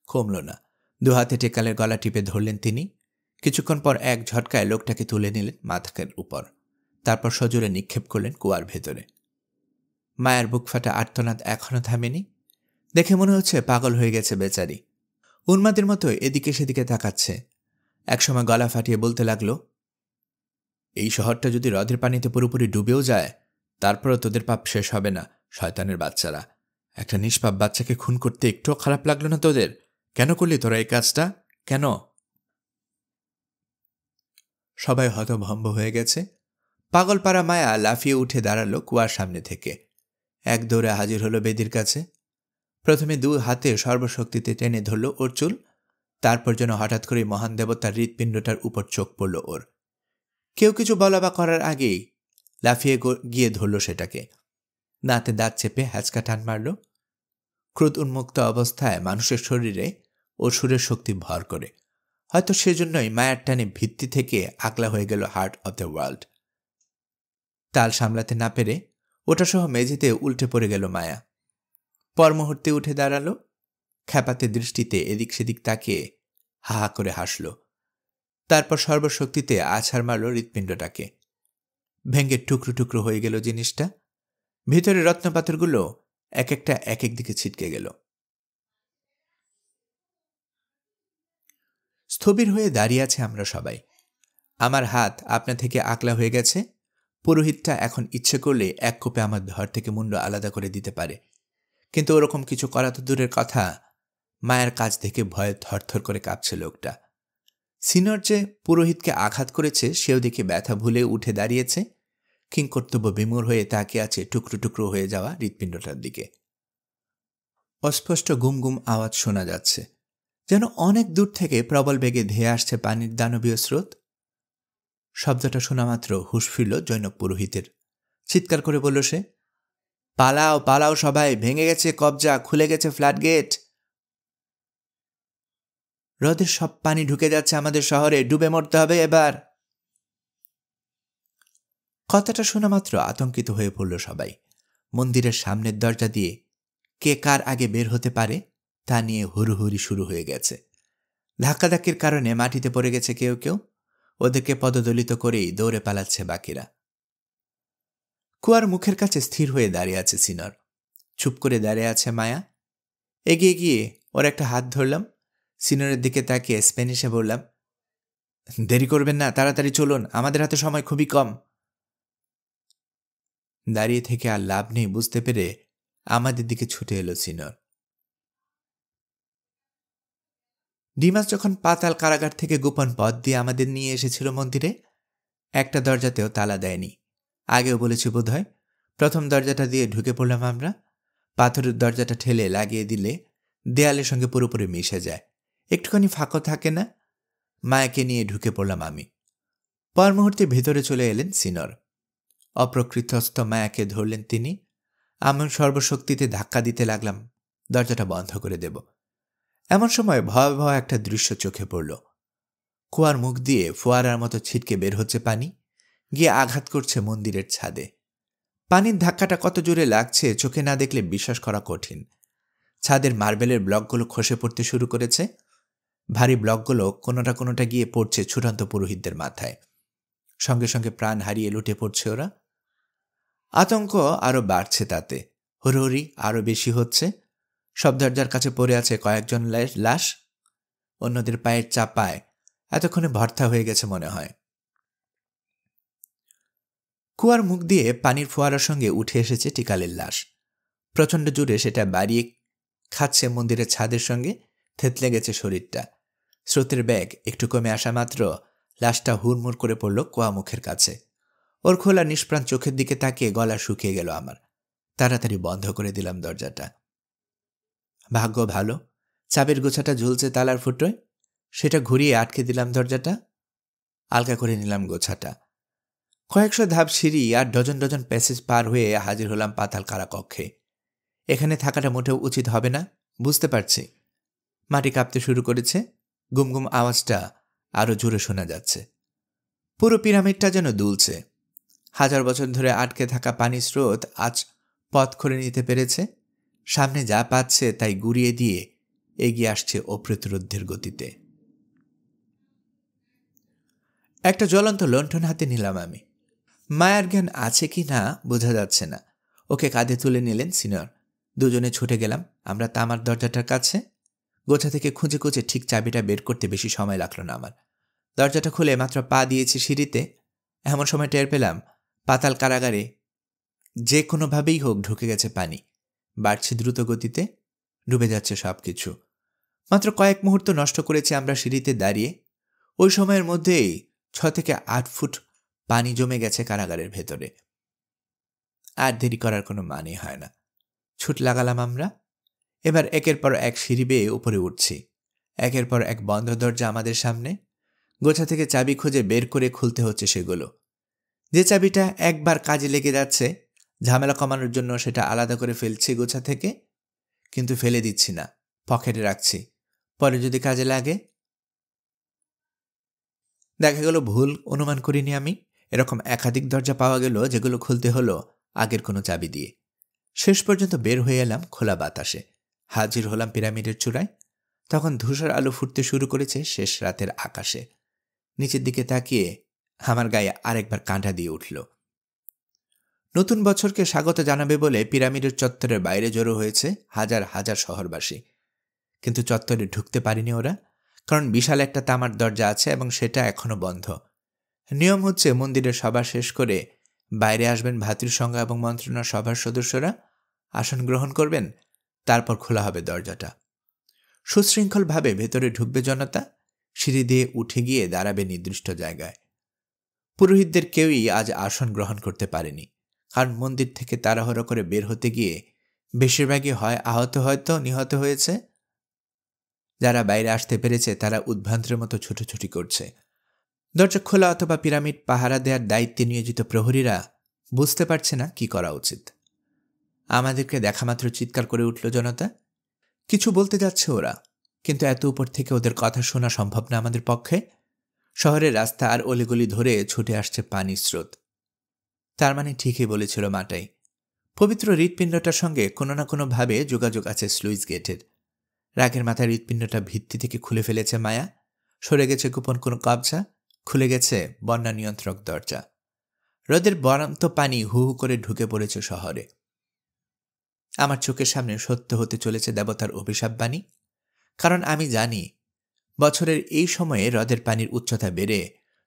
কমল না। দুহাতে টিকালের গলা টিপে ধরলেন তিনি। কিছুক্ষণ পর এক ঝটকায় লোকটাকে তুলে নিলেন মাথার উপর, তারপর সজোরে নিক্ষেপ করলেন কুয়ার ভেতরে। মায়ের বুক ফাটা আর্তনাদ এখনো থামেনি। দেখে মনে হচ্ছে পাগল হয়ে গেছে বেচারি। উন্মাদের মতো এদিকে সেদিকে তাকাচ্ছে। একসময় গলা ফাটিয়ে বলতে লাগলো, এই শহরটা যদি হ্রদের পানিতে পুরোপুরি ডুবেও যায় তারপরও তোদের পাপ শেষ হবে না, শয়তানের বাচ্চারা। একটা নিষ্পাপ বাচ্চাকে খুন করতে একটুও খারাপ লাগলো না তোদের? কেন করলি তোরা এই কাজটা? কেন? সবাই হতভম্ব হয়ে গেছে। পাগলপাড়া মায়া লাফিয়ে উঠে দাঁড়ালো কুয়ার সামনে থেকে। এক দৌড়ে হাজির হলো বেদির কাছে। প্রথমে ২ হাতে সর্বশক্তিতে টেনে ধরল ওর চুল, তারপর যেন হঠাৎ করে মহান দেবতার হৃৎপিণ্ডটার উপর চোখ পড়ল ওর। কেউ কিছু বলা বা করার আগেই লাফিয়ে গিয়ে ধরল সেটাকে। দাঁতে দাঁত চেপে হ্যাচকা টান মারল। ক্রোধ উন্মুক্ত অবস্থায় মানুষের শরীরে ও সুরের শক্তি ভর করে। হয়তো সেজন্যই মায়ার টানে ভিত্তি থেকে আকলা হয়ে গেল হার্ট অব দ্য ওয়ার্ল্ড। তাল সামলাতে না পেরে ওটাসহ মেঝেতে উল্টে পড়ে গেল মায়া। পর মুহূর্তে উঠে দাঁড়ালো, খ্যাপাতে দৃষ্টিতে এদিক সেদিক তাকিয়ে হা হা করে হাসল। তারপর সর্বশক্তিতে আছাড় মারল হৃৎপিণ্ডটাকে। ভেঙে টুকরো টুকরো হয়ে গেল জিনিসটা। ভিতরে রত্নপাথরগুলো এক একটা এক এক দিকে ছিটকে গেল। স্থবির হয়ে দাঁড়িয়ে আছে আমরা সবাই। আমার হাত আপনা থেকে আকলা হয়ে গেছে। পুরোহিতটা এখন ইচ্ছে করলে এক কোপে আমার ধর থেকে মুন্ড আলাদা করে দিতে পারে, কিন্তু ওরকম কিছু করা তো দূরের কথা। মায়ের কাছ থেকে ভয়ে থরথর করে কাঁপছে লোকটা। সিনর যে পুরোহিতকে আঘাত করেছে সেও দেখে ব্যথা ভুলে উঠে দাঁড়িয়েছে, কিংকর্তব্য বিমূঢ় হয়ে তাকিয়ে আছে টুকরো টুকরো হয়ে যাওয়া হৃৎপিণ্ডটার দিকে। অস্পষ্ট গুম গুম আওয়াজ শোনা যাচ্ছে, যেন অনেক দূর থেকে প্রবল বেগে ধেয়ে আসছে পানির দানবীয় স্রোত। শব্দটা শোনা মাত্র হুঁশ ফিরল জৈনক পুরোহিতের। চিৎকার করে বলল সে, পালাও পালাও সবাই, ভেঙে গেছে কবজা, খুলে গেছে ফ্ল্যাট গেট। হ্রদের সব পানি ঢুকে যাচ্ছে আমাদের শহরে, ডুবে মরতে হবে এবার। কথাটা শোনা মাত্র আতঙ্কিত হয়ে পড়ল সবাই। মন্দিরের সামনের দরজা দিয়ে কে কার আগে বের হতে পারে তা নিয়ে হুড়োহুড়ি শুরু হয়ে গেছে। ধাক্কাধাক্কির কারণে মাটিতে পড়ে গেছে কেউ কেউ। ওদেরকে পদদলিত করেই দৌড়ে পালাচ্ছে বাকিরা। কুয়ার মুখের কাছে স্থির হয়ে দাঁড়িয়ে আছে সিনর। চুপ করে দাঁড়িয়ে আছে মায়া। এগিয়ে গিয়ে ওর একটা হাত ধরলাম। সিনরের দিকে তাকিয়ে স্প্যানিশে বললাম, দেরি করবেন না, তাড়াতাড়ি চলুন, আমাদের হাতে সময় খুবই কম। দাঁড়িয়ে থেকে আর লাভ নেই বুঝতে পেরে আমাদের দিকে ছুটে এলো সিনর। ডিমাস যখন পাতাল কারাগার থেকে গোপন পথ দিয়ে আমাদের নিয়ে এসেছিল মন্দিরে, একটা দরজাতেও তালা দেয়নি। আগেও বলেছি বোধহয়। প্রথম দরজাটা দিয়ে ঢুকে পড়লাম আমরা। পাথরের দরজাটা ঠেলে লাগিয়ে দিলে দেয়ালের সঙ্গে পুরোপুরি মিশে যায়, একটুখানি ফাঁকও থাকে না। মায়াকে নিয়ে ঢুকে পড়লাম আমি। পর মুহূর্তে ভেতরে চলে এলেন সিনর। অপ্রকৃতস্থ মায়াকে ধরলেন তিনি। আমি সর্বশক্তিতে ধাক্কা দিতে লাগলাম দরজাটা বন্ধ করে দেব। এমন সময় ভয়াবহ একটা দৃশ্য চোখে পড়ল। কুয়ার মুখ দিয়ে ফোয়ারার মতো ছিটকে বের হচ্ছে পানি, গিয়ে আঘাত করছে মন্দিরের ছাদে। পানির ধাক্কাটা কত জোরে লাগছে চোখে না দেখলে বিশ্বাস করা কঠিন। ছাদের মার্বেলের ব্লকগুলো খসে পড়তে শুরু করেছে। ভারী ব্লকগুলো কোনোটা গিয়ে পড়ছে ছুটন্ত পুরোহিতদের মাথায়। সঙ্গে সঙ্গে প্রাণ হারিয়ে লুটে পড়ছে ওরা। আতঙ্ক আরও বাড়ছে তাতে। হুড়োহুড়ি আরও বেশি হচ্ছে। সব দরজার কাছে পড়ে আছে কয়েকজন লাশ। অন্যদের পায়ের চাপায় এতক্ষণে ভর্তা হয়ে গেছে মনে হয়। কুয়ার মুখ দিয়ে পানির ফোয়ারার সঙ্গে উঠে এসেছে টিকালের লাশ। প্রচণ্ড জোরে সেটা বাড়িয়ে খাচ্ছে মন্দিরের ছাদের সঙ্গে, থেতলে গেছে শরীরটা। স্রোতের বেগ একটু কমে আসা মাত্র লাশটা হুড়মুড় করে পড়ল কুয়া মুখের কাছে। ওর খোলা নিষ্প্রাণ চোখের দিকে তাকিয়ে গলা শুকিয়ে গেল আমার। তাড়াতাড়ি বন্ধ করে দিলাম দরজাটা। ভাগ্য ভালো, চাবির গোছাটা ঝুলছে তালার ফুটোয়। সেটা ঘুরিয়ে আটকে দিলাম দরজাটা। আলগা করে নিলাম গোছাটা। কয়েকশো ধাপ সিঁড়ি আর ডজন ডজন প্যাসেজ পার হয়ে হাজির হলাম পাতাল কারাকক্ষে। এখানে থাকাটা মোটেও উচিত হবে না, বুঝতে পারছি। মাটি কাঁপতে শুরু করেছে। গুমগুম আওয়াজটা আরও জোরে শোনা যাচ্ছে। পুরো পিরামিডটা যেন দুলছে। 1000 বছর ধরে আটকে থাকা পানির স্রোত আজ পথ করে নিতে পেরেছে। সামনে যা পাচ্ছে তাই গুড়িয়ে দিয়ে এগিয়ে আসছে অপ্রতিরোধ্যের গতিতে। একটা জ্বলন্ত লণ্ঠন হাতে নিলাম আমি। মায়ার জ্ঞান আছে কি না বোঝা যাচ্ছে না। ওকে কাঁধে তুলে নিলেন সিনিয়র। দুজনে ছুটে গেলাম আমরা তামার দরজাটার কাছে। গোছা থেকে খুঁজে খুঁজে ঠিক চাবিটা বের করতে বেশি সময় লাগলো না আমার। দরজাটা খুলে মাত্র পা দিয়েছি সিঁড়িতে, এমন সময় টের পেলাম পাতাল কারাগারে যে কোনোভাবেই হোক ঢুকে গেছে পানি। বাড়ছে দ্রুত গতিতে, ডুবে যাচ্ছে সব কিছু। মাত্র কয়েক মুহূর্ত নষ্ট করেছি আমরা সিঁড়িতে দাঁড়িয়ে। ওই সময়ের মধ্যেই 6 থেকে 8 ফুট পানি জমে গেছে কারাগারের ভেতরে। আর দেরি করার কোনো মানে হয় না। ছুট লাগালাম আমরা। এবার একের পর এক সিঁড়ি বেয়ে উপরে উঠছি। একের পর এক বন্ধ দরজা আমাদের সামনে। গোছা থেকে চাবি খুঁজে বের করে খুলতে হচ্ছে সেগুলো। যে চাবিটা একবার কাজে লেগে যাচ্ছে, ঝামেলা কমানোর জন্য সেটা আলাদা করে ফেলছি গোছা থেকে, কিন্তু ফেলে দিচ্ছি না, পকেটে রাখছি। পরে যদি কাজে লাগে। দেখা গেল ভুল অনুমান করিনি আমি। এরকম একাধিক দরজা পাওয়া গেল যেগুলো খুলতে হলো আগের কোনো চাবি দিয়ে। শেষ পর্যন্ত বের হয়ে এলাম খোলা বাতাসে। হাজির হলাম পিরামিডের চূড়ায়। তখন ধূসর আলো ফুটতে শুরু করেছে শেষ রাতের আকাশে। নিচের দিকে তাকিয়ে আমার গায়ে আরেকবার কাঁটা দিয়ে উঠল। নতুন বছরকে স্বাগত জানাবে বলে পিরামিডের চত্বরের বাইরে জড়ো হয়েছে হাজার হাজার শহরবাসী। কিন্তু চত্বরে ঢুকতে পারেনি ওরা, কারণ বিশাল একটা তামার দরজা আছে এবং সেটা এখনো বন্ধ। নিয়ম হচ্ছে মন্দিরের সভা শেষ করে বাইরে আসবেন ভাতৃসংঘ এবং মন্ত্রণা সভার সদস্যরা, আসন গ্রহণ করবেন, তারপর খোলা হবে দরজাটা। সুশৃঙ্খলভাবে ভেতরে ঢুকবে জনতা, সিঁড়ি দিয়ে উঠে গিয়ে দাঁড়াবে নির্দিষ্ট জায়গায়। পুরোহিতদের কেউই আজ আসন গ্রহণ করতে পারেনি, কারণ মন্দির থেকে তাড়াহুড়ো করে বের হতে গিয়ে বেশিরভাগই হয় আহত, হয়তো নিহত হয়েছে। যারা বাইরে আসতে পেরেছে তারা উদ্ভ্রান্তের মতো ছুটোছুটি করছে। দরজা খোলা অথবা পিরামিড পাহারা দেওয়ার দায়িত্বে নিয়োজিত প্রহরীরা বুঝতে পারছে না কি করা উচিত। আমাদেরকে দেখামাত্র চিৎকার করে উঠল জনতা। কিছু বলতে যাচ্ছে ওরা, কিন্তু এত উপর থেকে ওদের কথা শোনা সম্ভব না আমাদের পক্ষে। শহরের রাস্তা আর অলিগলি ধরে ছুটে আসছে পানির স্রোত। তার মানে ঠিকই বলেছিল মাটাই। পবিত্র হৃৎপিণ্ডটার সঙ্গে কোনো না কোনোভাবে যোগাযোগ আছে স্লুইস গেটের। রাগের মাথায় হৃৎপিণ্ডটা ভিত্তি থেকে খুলে ফেলেছে মায়া। সরে গেছে গোপন কোনো কবজা, খুলে গেছে বন্যা নিয়ন্ত্রক দরজা। হ্রদের বরান্ত পানি হু হু করে ঢুকে পড়েছে শহরে। আমার চোখের সামনে সত্য হতে চলেছে দেবতার অভিশাপ বাণী। কারণ আমি জানি বছরের এই সময়ে হ্রদের পানির উচ্চতা বেড়ে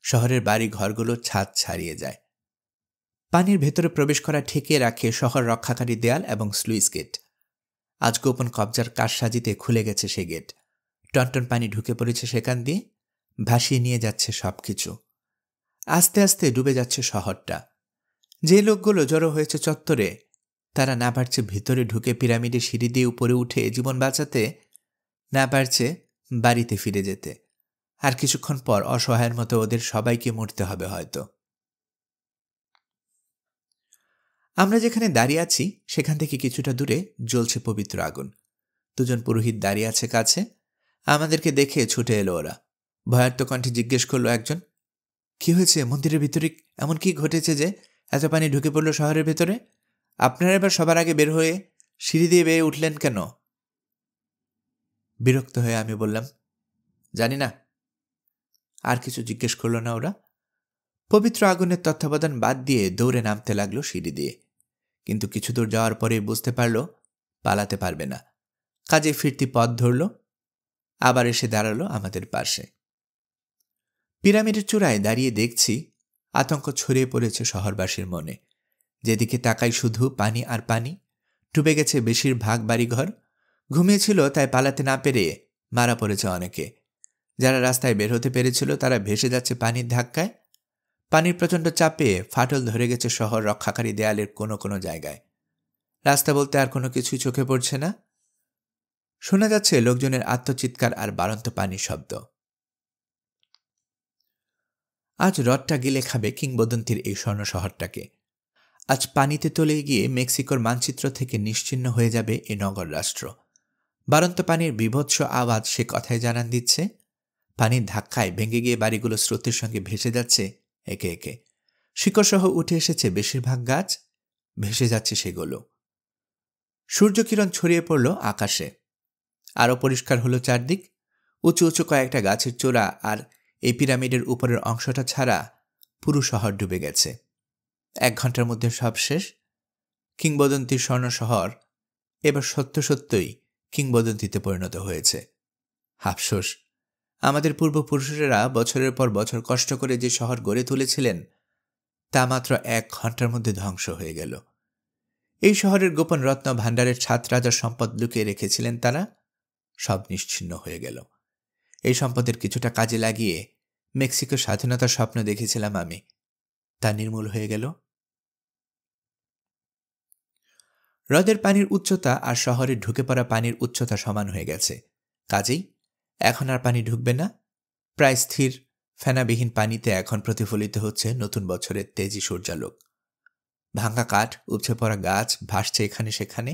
শহরের বাড়ি ঘরগুলো ছাদ ছাড়িয়ে যায়। পানির ভেতরে প্রবেশ করা ঠেকিয়ে রাখে শহর রক্ষাকারী দেয়াল এবং স্লুইস গেট। আজ গোপন কবজার কারসাজিতে খুলে গেছে সে গেট। টনটন পানি ঢুকে পড়েছে সেখান দিয়ে, ভাসিয়ে নিয়ে যাচ্ছে সবকিছু। আস্তে আস্তে ডুবে যাচ্ছে শহরটা। যে লোকগুলো জড়ো হয়েছে চত্বরে, তারা না পারছে ভিতরে ঢুকে পিরামিডে সিঁড়ি দিয়ে উপরে উঠে জীবন বাঁচাতে, না পারছে বাড়িতে ফিরে যেতে। আর কিছুক্ষণ পর অসহায়ের মতো ওদের সবাইকে মরতে হবে হয়তো। আমরা যেখানে দাঁড়িয়ে আছি সেখান থেকে কিছুটা দূরে জ্বলছে পবিত্র আগুন। দুজন পুরোহিত দাঁড়িয়ে আছে কাছে। আমাদেরকে দেখে ছুটে এলো ওরা। ভয়ার্ত কণ্ঠে জিজ্ঞেস করলো একজন, কি হয়েছে? মন্দিরের ভিতরে এমন কি ঘটেছে যে এত পানি ঢুকে পড়ল শহরের ভেতরে? আপনারা এবার সবার আগে বের হয়ে সিঁড়ি দিয়ে বেয়ে উঠলেন কেন? বিরক্ত হয়ে আমি বললাম, জানি না। আর কিছু জিজ্ঞেস করলো না ওরা। পবিত্র আগুনের তত্ত্বাবধান বাদ দিয়ে দৌড়ে নামতে লাগলো সিঁড়ি দিয়ে। কিন্তু কিছু দূর যাওয়ার পরে বুঝতে পারল পালাতে পারবে না। কাজে ফিরতি পথ ধরল, আবার এসে দাঁড়ালো আমাদের পাশে। পিরামিডের চূড়ায় দাঁড়িয়ে দেখছি আতঙ্ক ছড়িয়ে পড়েছে শহরবাসীর মনে। যেদিকে তাকাই শুধু পানি আর পানি। ডুবে গেছে বেশিরভাগ বাড়িঘর। ঘুমিয়েছিল তাই পালাতে না পেরে মারা পড়েছে অনেকে। যারা রাস্তায় বের হতে পেরেছিল তারা ভেসে যাচ্ছে পানির ধাক্কায়। পানির প্রচণ্ড চাপে ফাটল ধরে গেছে শহর রক্ষাকারী দেয়ালের কোনো কোনো জায়গায়। রাস্তা বলতে আর কোনো কিছুই চোখে পড়ছে না। শোনা যাচ্ছে লোকজনের আত্মচিৎকার আর বাড়ন্ত পানির শব্দ। আজ হ্রদটা গিলে খাবে কিংবদন্তির এই স্বর্ণ শহরটাকে। আজ পানিতে তলিয়ে গিয়ে মেক্সিকোর মানচিত্র থেকে নিশ্চিহ্ন হয়ে যাবে এই নগর রাষ্ট্র। বাড়ন্ত পানির বীভৎস আওয়াজ সে কথায় জানান দিচ্ছে। পানির ধাক্কায় ভেঙে গিয়ে বাড়িগুলো স্রোতের সঙ্গে ভেসে যাচ্ছে একে একে। শিকড়সহ উঠে এসেছে বেশিরভাগ গাছ, ভেসে যাচ্ছে সেগুলো। সূর্যকিরণ ছড়িয়ে পড়ল আকাশে। আরও পরিষ্কার হলো চারদিক। উঁচু উঁচু কয়েকটা গাছের চূড়া আর এই পিরামিডের উপরের অংশটা ছাড়া পুরো শহর ডুবে গেছে। 1 ঘন্টার মধ্যে সব শেষ। কিংবদন্তির স্বর্ণ শহর এবার সত্য সত্যই কিংবদন্তিতে পরিণত হয়েছে। আফসোস, আমাদের পূর্বপুরুষেরা বছরের পর বছর কষ্ট করে যে শহর গড়ে তুলেছিলেন তা মাত্র 1 ঘন্টার মধ্যে ধ্বংস হয়ে গেল। এই শহরের গোপন রত্ন ভাণ্ডারের 7 রাজার সম্পদ লুকিয়ে রেখেছিলেন তারা, সব নিশ্চিহ্ন হয়ে গেল। এই সম্পদের কিছুটা কাজে লাগিয়ে মেক্সিকো স্বাধীনতার স্বপ্ন দেখেছিলাম আমি, তা নির্মূল হয়ে গেল। হ্রদের পানির উচ্চতা আর শহরে ঢুকে পড়া পানির উচ্চতা সমান হয়ে গেছে। কাজেই এখন আর পানি ঢুকবে না। প্রায় স্থির ফেনাবিহীন পানিতে এখন প্রতিফলিত হচ্ছে নতুন বছরের তেজি সূর্যালোক। ভাঙা কাঠ, উপচে পড়া গাছ ভাসছে এখানে সেখানে।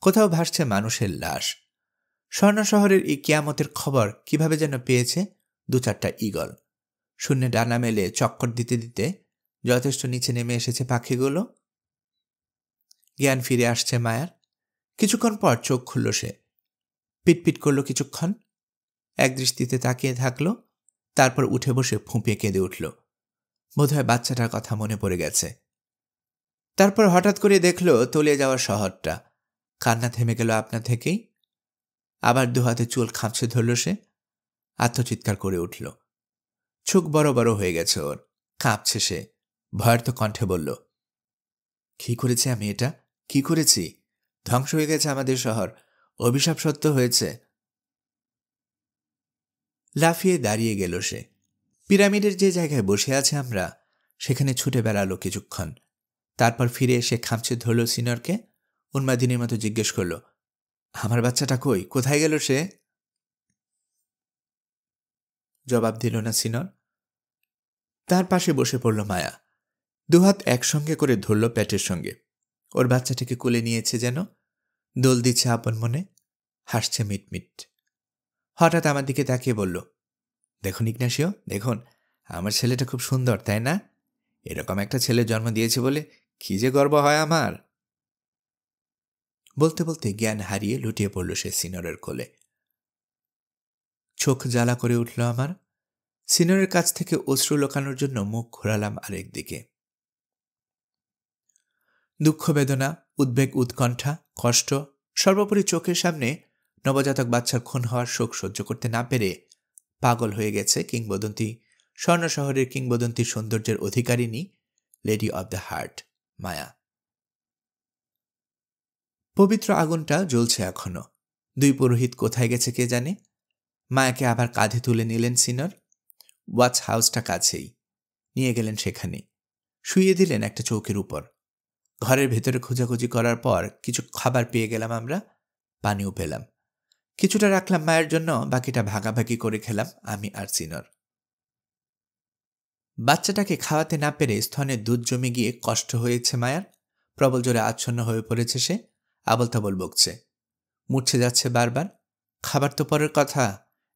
কোথাও ভাসছে মানুষের লাশ। স্বর্ণ শহরের এই কিয়ামতের খবর কিভাবে যেন পেয়েছে 2-4টা ঈগল। শূন্যে ডানা মেলে চক্কর দিতে দিতে যথেষ্ট নিচে নেমে এসেছে পাখিগুলো। জ্ঞান ফিরে আসছে মায়ার। কিছুক্ষণ পর চোখ খুলল সে। পিটপিট করল কিছুক্ষণ, একদৃষ্টিতে তাকিয়ে থাকল, তারপর উঠে বসে ফুঁপিয়ে কেঁদে উঠল। বোধহয় বাচ্চাটার কথা মনে পড়ে গেছে। তারপর হঠাৎ করে দেখল তলিয়ে যাওয়ার শহরটা। কান্না থেমে গেল আপনা থেকেই। আবার 2 হাতে চুল খামছে ধরল সে। আত্মচিৎকার করে উঠল। চোখ বড় বড় হয়ে গেছে ওর। কাঁপছে সে। ভয়ার্ত কণ্ঠে বলল, কি করেছি আমি এটা? কি করেছি? ধ্বংস হয়ে গেছে আমাদের শহর। অভিশাপ সত্য হয়েছে। লাফিয়ে দাঁড়িয়ে গেল সে। পিরামিডের যে জায়গায় বসে আছে আমরা, সেখানে ছুটে বেড়ালো কিছুক্ষণ। তারপর ফিরে এসে খামছে ধরল সিনরকে। উন্মাদিনীর মতো জিজ্ঞেস করল, আমার বাচ্চাটা কই? কোথায় গেল সে? জবাব দিল না সিনর। তার পাশে বসে পড়ল মায়া। 2 হাত একসঙ্গে করে ধরল পেটের সঙ্গে। ওর বাচ্চাটাকে কোলে নিয়েছে যেন। দোল দিচ্ছে আপন মনে, হাসছে মিটমিট। হঠাৎ আমার দিকে তাকিয়ে বলল, দেখুন ইগনাসিও, দেখুন আমার ছেলেটা খুব সুন্দর, তাই না? এরকম একটা ছেলে জন্ম দিয়েছে বলে কি যে গর্ব হয় আমার। বলতে বলতে জ্ঞান হারিয়ে লুটিয়ে পড়ল সে সিনরের কোলে। চোখ জ্বালা করে উঠল আমার। সিনরের কাছ থেকে অশ্রু লোকানোর জন্য মুখ ঘোরালাম আরেক দিকে। দুঃখ, বেদনা, উদ্বেগ, উৎকণ্ঠা, কষ্ট, সর্বোপরি চোখের সামনে নবজাতক বাচ্চার খুন হওয়ার শোক সহ্য করতে না পেরে পাগল হয়ে গেছে কিংবদন্তি স্বর্ণ শহরের কিংবদন্তি সৌন্দর্যের অধিকারিণী লেডি অব দ্য হার্ট মায়া। পবিত্র আগুনটা জ্বলছে এখনো। 2 পুরোহিত কোথায় গেছে কে জানে। মায়াকে আবার কাঁধে তুলে নিলেন সিনর। ওয়াচ হাউসটা কাছেই, নিয়ে গেলেন সেখানে, শুইয়ে দিলেন একটা চৌকির উপর। ঘরের ভেতরে খোঁজাখুঁজি করার পর কিছু খাবার পেয়ে গেলাম আমরা, পানিও পেলাম। কিছুটা রাখলাম মায়ের জন্য, বাকিটা ভাগাভাগি করে খেলাম আমি আর সিনর। বাচ্চাটাকে খাওয়াতে না পেরে স্তনে দুধ জমে গিয়ে কষ্ট হয়েছে মায়ার। প্রবল জোরে আচ্ছন্ন হয়ে পড়েছে সে, আবল তাবল বকছে, মূর্ছে যাচ্ছে বারবার। খাবার তো পরের কথা,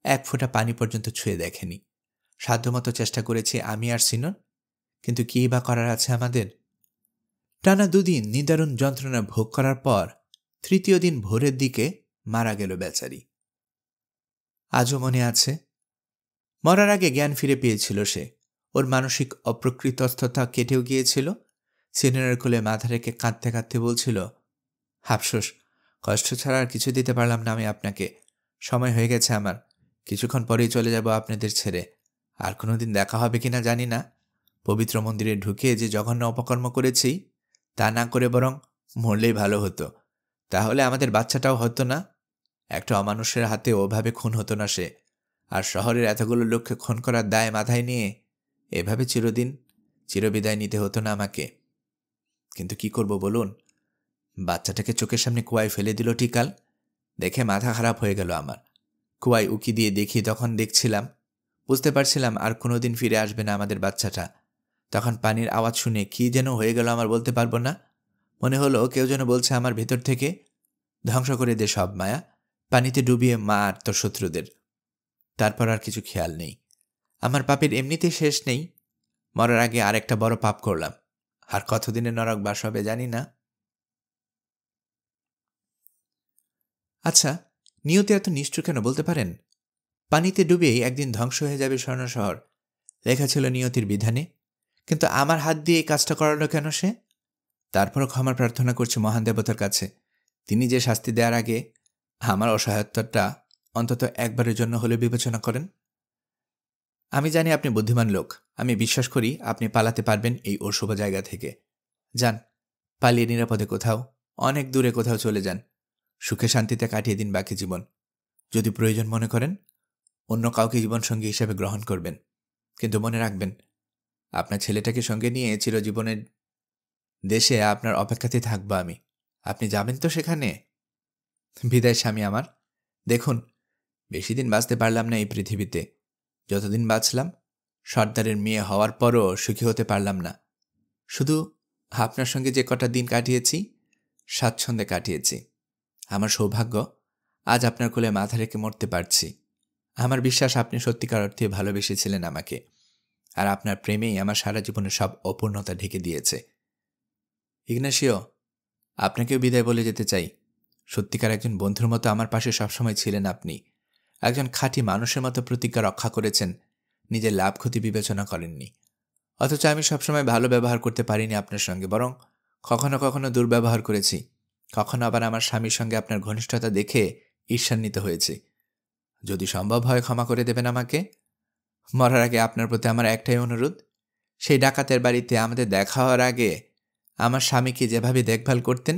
1 ফোঁটা পানি পর্যন্ত ছুঁয়ে দেখেনি। সাধ্যমতো চেষ্টা করেছি আমি আর সিনর, কিন্তু কী বা করার আছে আমাদের। টানা 2 দিন নিদারুণ যন্ত্রণা ভোগ করার পর 3য় দিন ভোরের দিকে মারা গেল বেচারি। আজও মনে আছে, মরার আগে জ্ঞান ফিরে পেয়েছিল সে। ওর মানসিক অপ্রকৃতস্থতা কেটেও গিয়েছিল। সিনিয়রের কোলে মাথা রেখে কাঁদতে কাঁদতে বলছিল, আফসোস, কষ্ট ছাড়া আর কিছু দিতে পারলাম না আমি আপনাকে। সময় হয়ে গেছে আমার, কিছুক্ষণ পরেই চলে যাব আপনাদের ছেড়ে। আর কোনোদিন দেখা হবে কিনা জানি না। পবিত্র মন্দিরে ঢুকে যে জঘন্য অপকর্ম করেছি, তা না করে বরং মরলেই ভালো হতো। তাহলে আমাদের বাচ্চাটাও হতো না। একটা অমানুষের হাতে ওভাবে খুন হতো না সে। আর শহরের এতগুলো লোককে খুন করার দায় মাথায় নিয়ে এভাবে চিরবিদায় নিতে হতো না আমাকে। কিন্তু কি করব বলুন, বাচ্চাটাকে চোখের সামনে কুয়ায় ফেলে দিল টিকাল। দেখে মাথা খারাপ হয়ে গেল আমার। কুয়ায় উকি দিয়ে দেখি, তখন দেখছিলাম, বুঝতে পারছিলাম আর কোনোদিন ফিরে আসবে না আমাদের বাচ্চাটা। তখন পানির আওয়াজ শুনে কি যেন হয়ে গেল আমার, বলতে পারবো না। মনে হলো কেউ যেন বলছে আমার ভেতর থেকে, ধ্বংস করে দে সব মায়া, পানিতে ডুবিয়ে মার তোর শত্রুদের। তারপর আর কিছু খেয়াল নেই। আমার পাপের এমনিতেই শেষ নেই, মরার আগে আরেকটা বড় পাপ করলাম। আর কতদিনে নরক বাস হবে জানি না। আচ্ছা, নিয়তি এত নিষ্ঠুর কেন বলতে পারেন? পানিতে ডুবেই একদিন ধ্বংস হয়ে যাবে স্বর্ণ শহর, লেখা ছিল নিয়তির বিধানে। কিন্তু আমার হাত দিয়ে এই কাজটা করালো কেন সে? তারপরও ক্ষমা প্রার্থনা করছে মহান দেবতার কাছে, তিনি যে শাস্তি দেওয়ার আগে আমার অসহায়ত্বটা অন্তত একবারের জন্য হলে বিবেচনা করেন। আমি জানি আপনি বুদ্ধিমান লোক, আমি বিশ্বাস করি আপনি পালাতে পারবেন এই অশুভ জায়গা থেকে। যান, পালিয়ে নিরাপদে কোথাও, অনেক দূরে কোথাও চলে যান। সুখে শান্তিতে কাটিয়ে দিন বাকি জীবন। যদি প্রয়োজন মনে করেন, অন্য কাউকে জীবনসঙ্গী হিসেবে গ্রহণ করবেন। কিন্তু মনে রাখবেন, আপনার ছেলেটাকে সঙ্গে নিয়ে চিরজীবনের দেশে আপনার অপেক্ষাতে থাকব আমি। আপনি যাবেন তো সেখানে? বিদায় স্বামী আমার। দেখুন, বেশি দিন বাঁচতে পারলাম না এই পৃথিবীতে। যতদিন বাঁচলাম, সর্দারের মেয়ে হওয়ার পরও সুখী হতে পারলাম না। শুধু আপনার সঙ্গে যে কটা দিন কাটিয়েছি, স্বাচ্ছন্দ্যে কাটিয়েছি। আমার সৌভাগ্য, আজ আপনার কোলে মাথা রেখে মরতে পারছি। আমার বিশ্বাস আপনি সত্যিকার অর্থে ভালোবেসেছিলেন আমাকে, আর আপনার প্রেমেই আমার সারা জীবনের সব অপূর্ণতা ঢেকে দিয়েছে। ইগনাসিও, আপনাকেও বিদায় বলে যেতে চাই। সত্যিকার একজন বন্ধুর মতো আমার পাশে সবসময় ছিলেন আপনি। একজন খাঁটি মানুষের মতো প্রতিজ্ঞা রক্ষা করেছেন, নিজের লাভ ক্ষতি বিবেচনা করেননি। অথচ আমি সবসময় ভালো ব্যবহার করতে পারিনি আপনার সঙ্গে, বরং কখনো কখনো দুর্ব্যবহার করেছি। কখনো আবার আমার স্বামীর সঙ্গে আপনার ঘনিষ্ঠতা দেখে ঈর্ষান্বিত হয়েছি। যদি সম্ভব হয় ক্ষমা করে দেবেন আমাকে। মরার আগে আপনার প্রতি আমার একটাই অনুরোধ, সেই ডাকাতের বাড়িতে আমাদের দেখা হওয়ার আগে আমার স্বামীকে যেভাবে দেখভাল করতেন,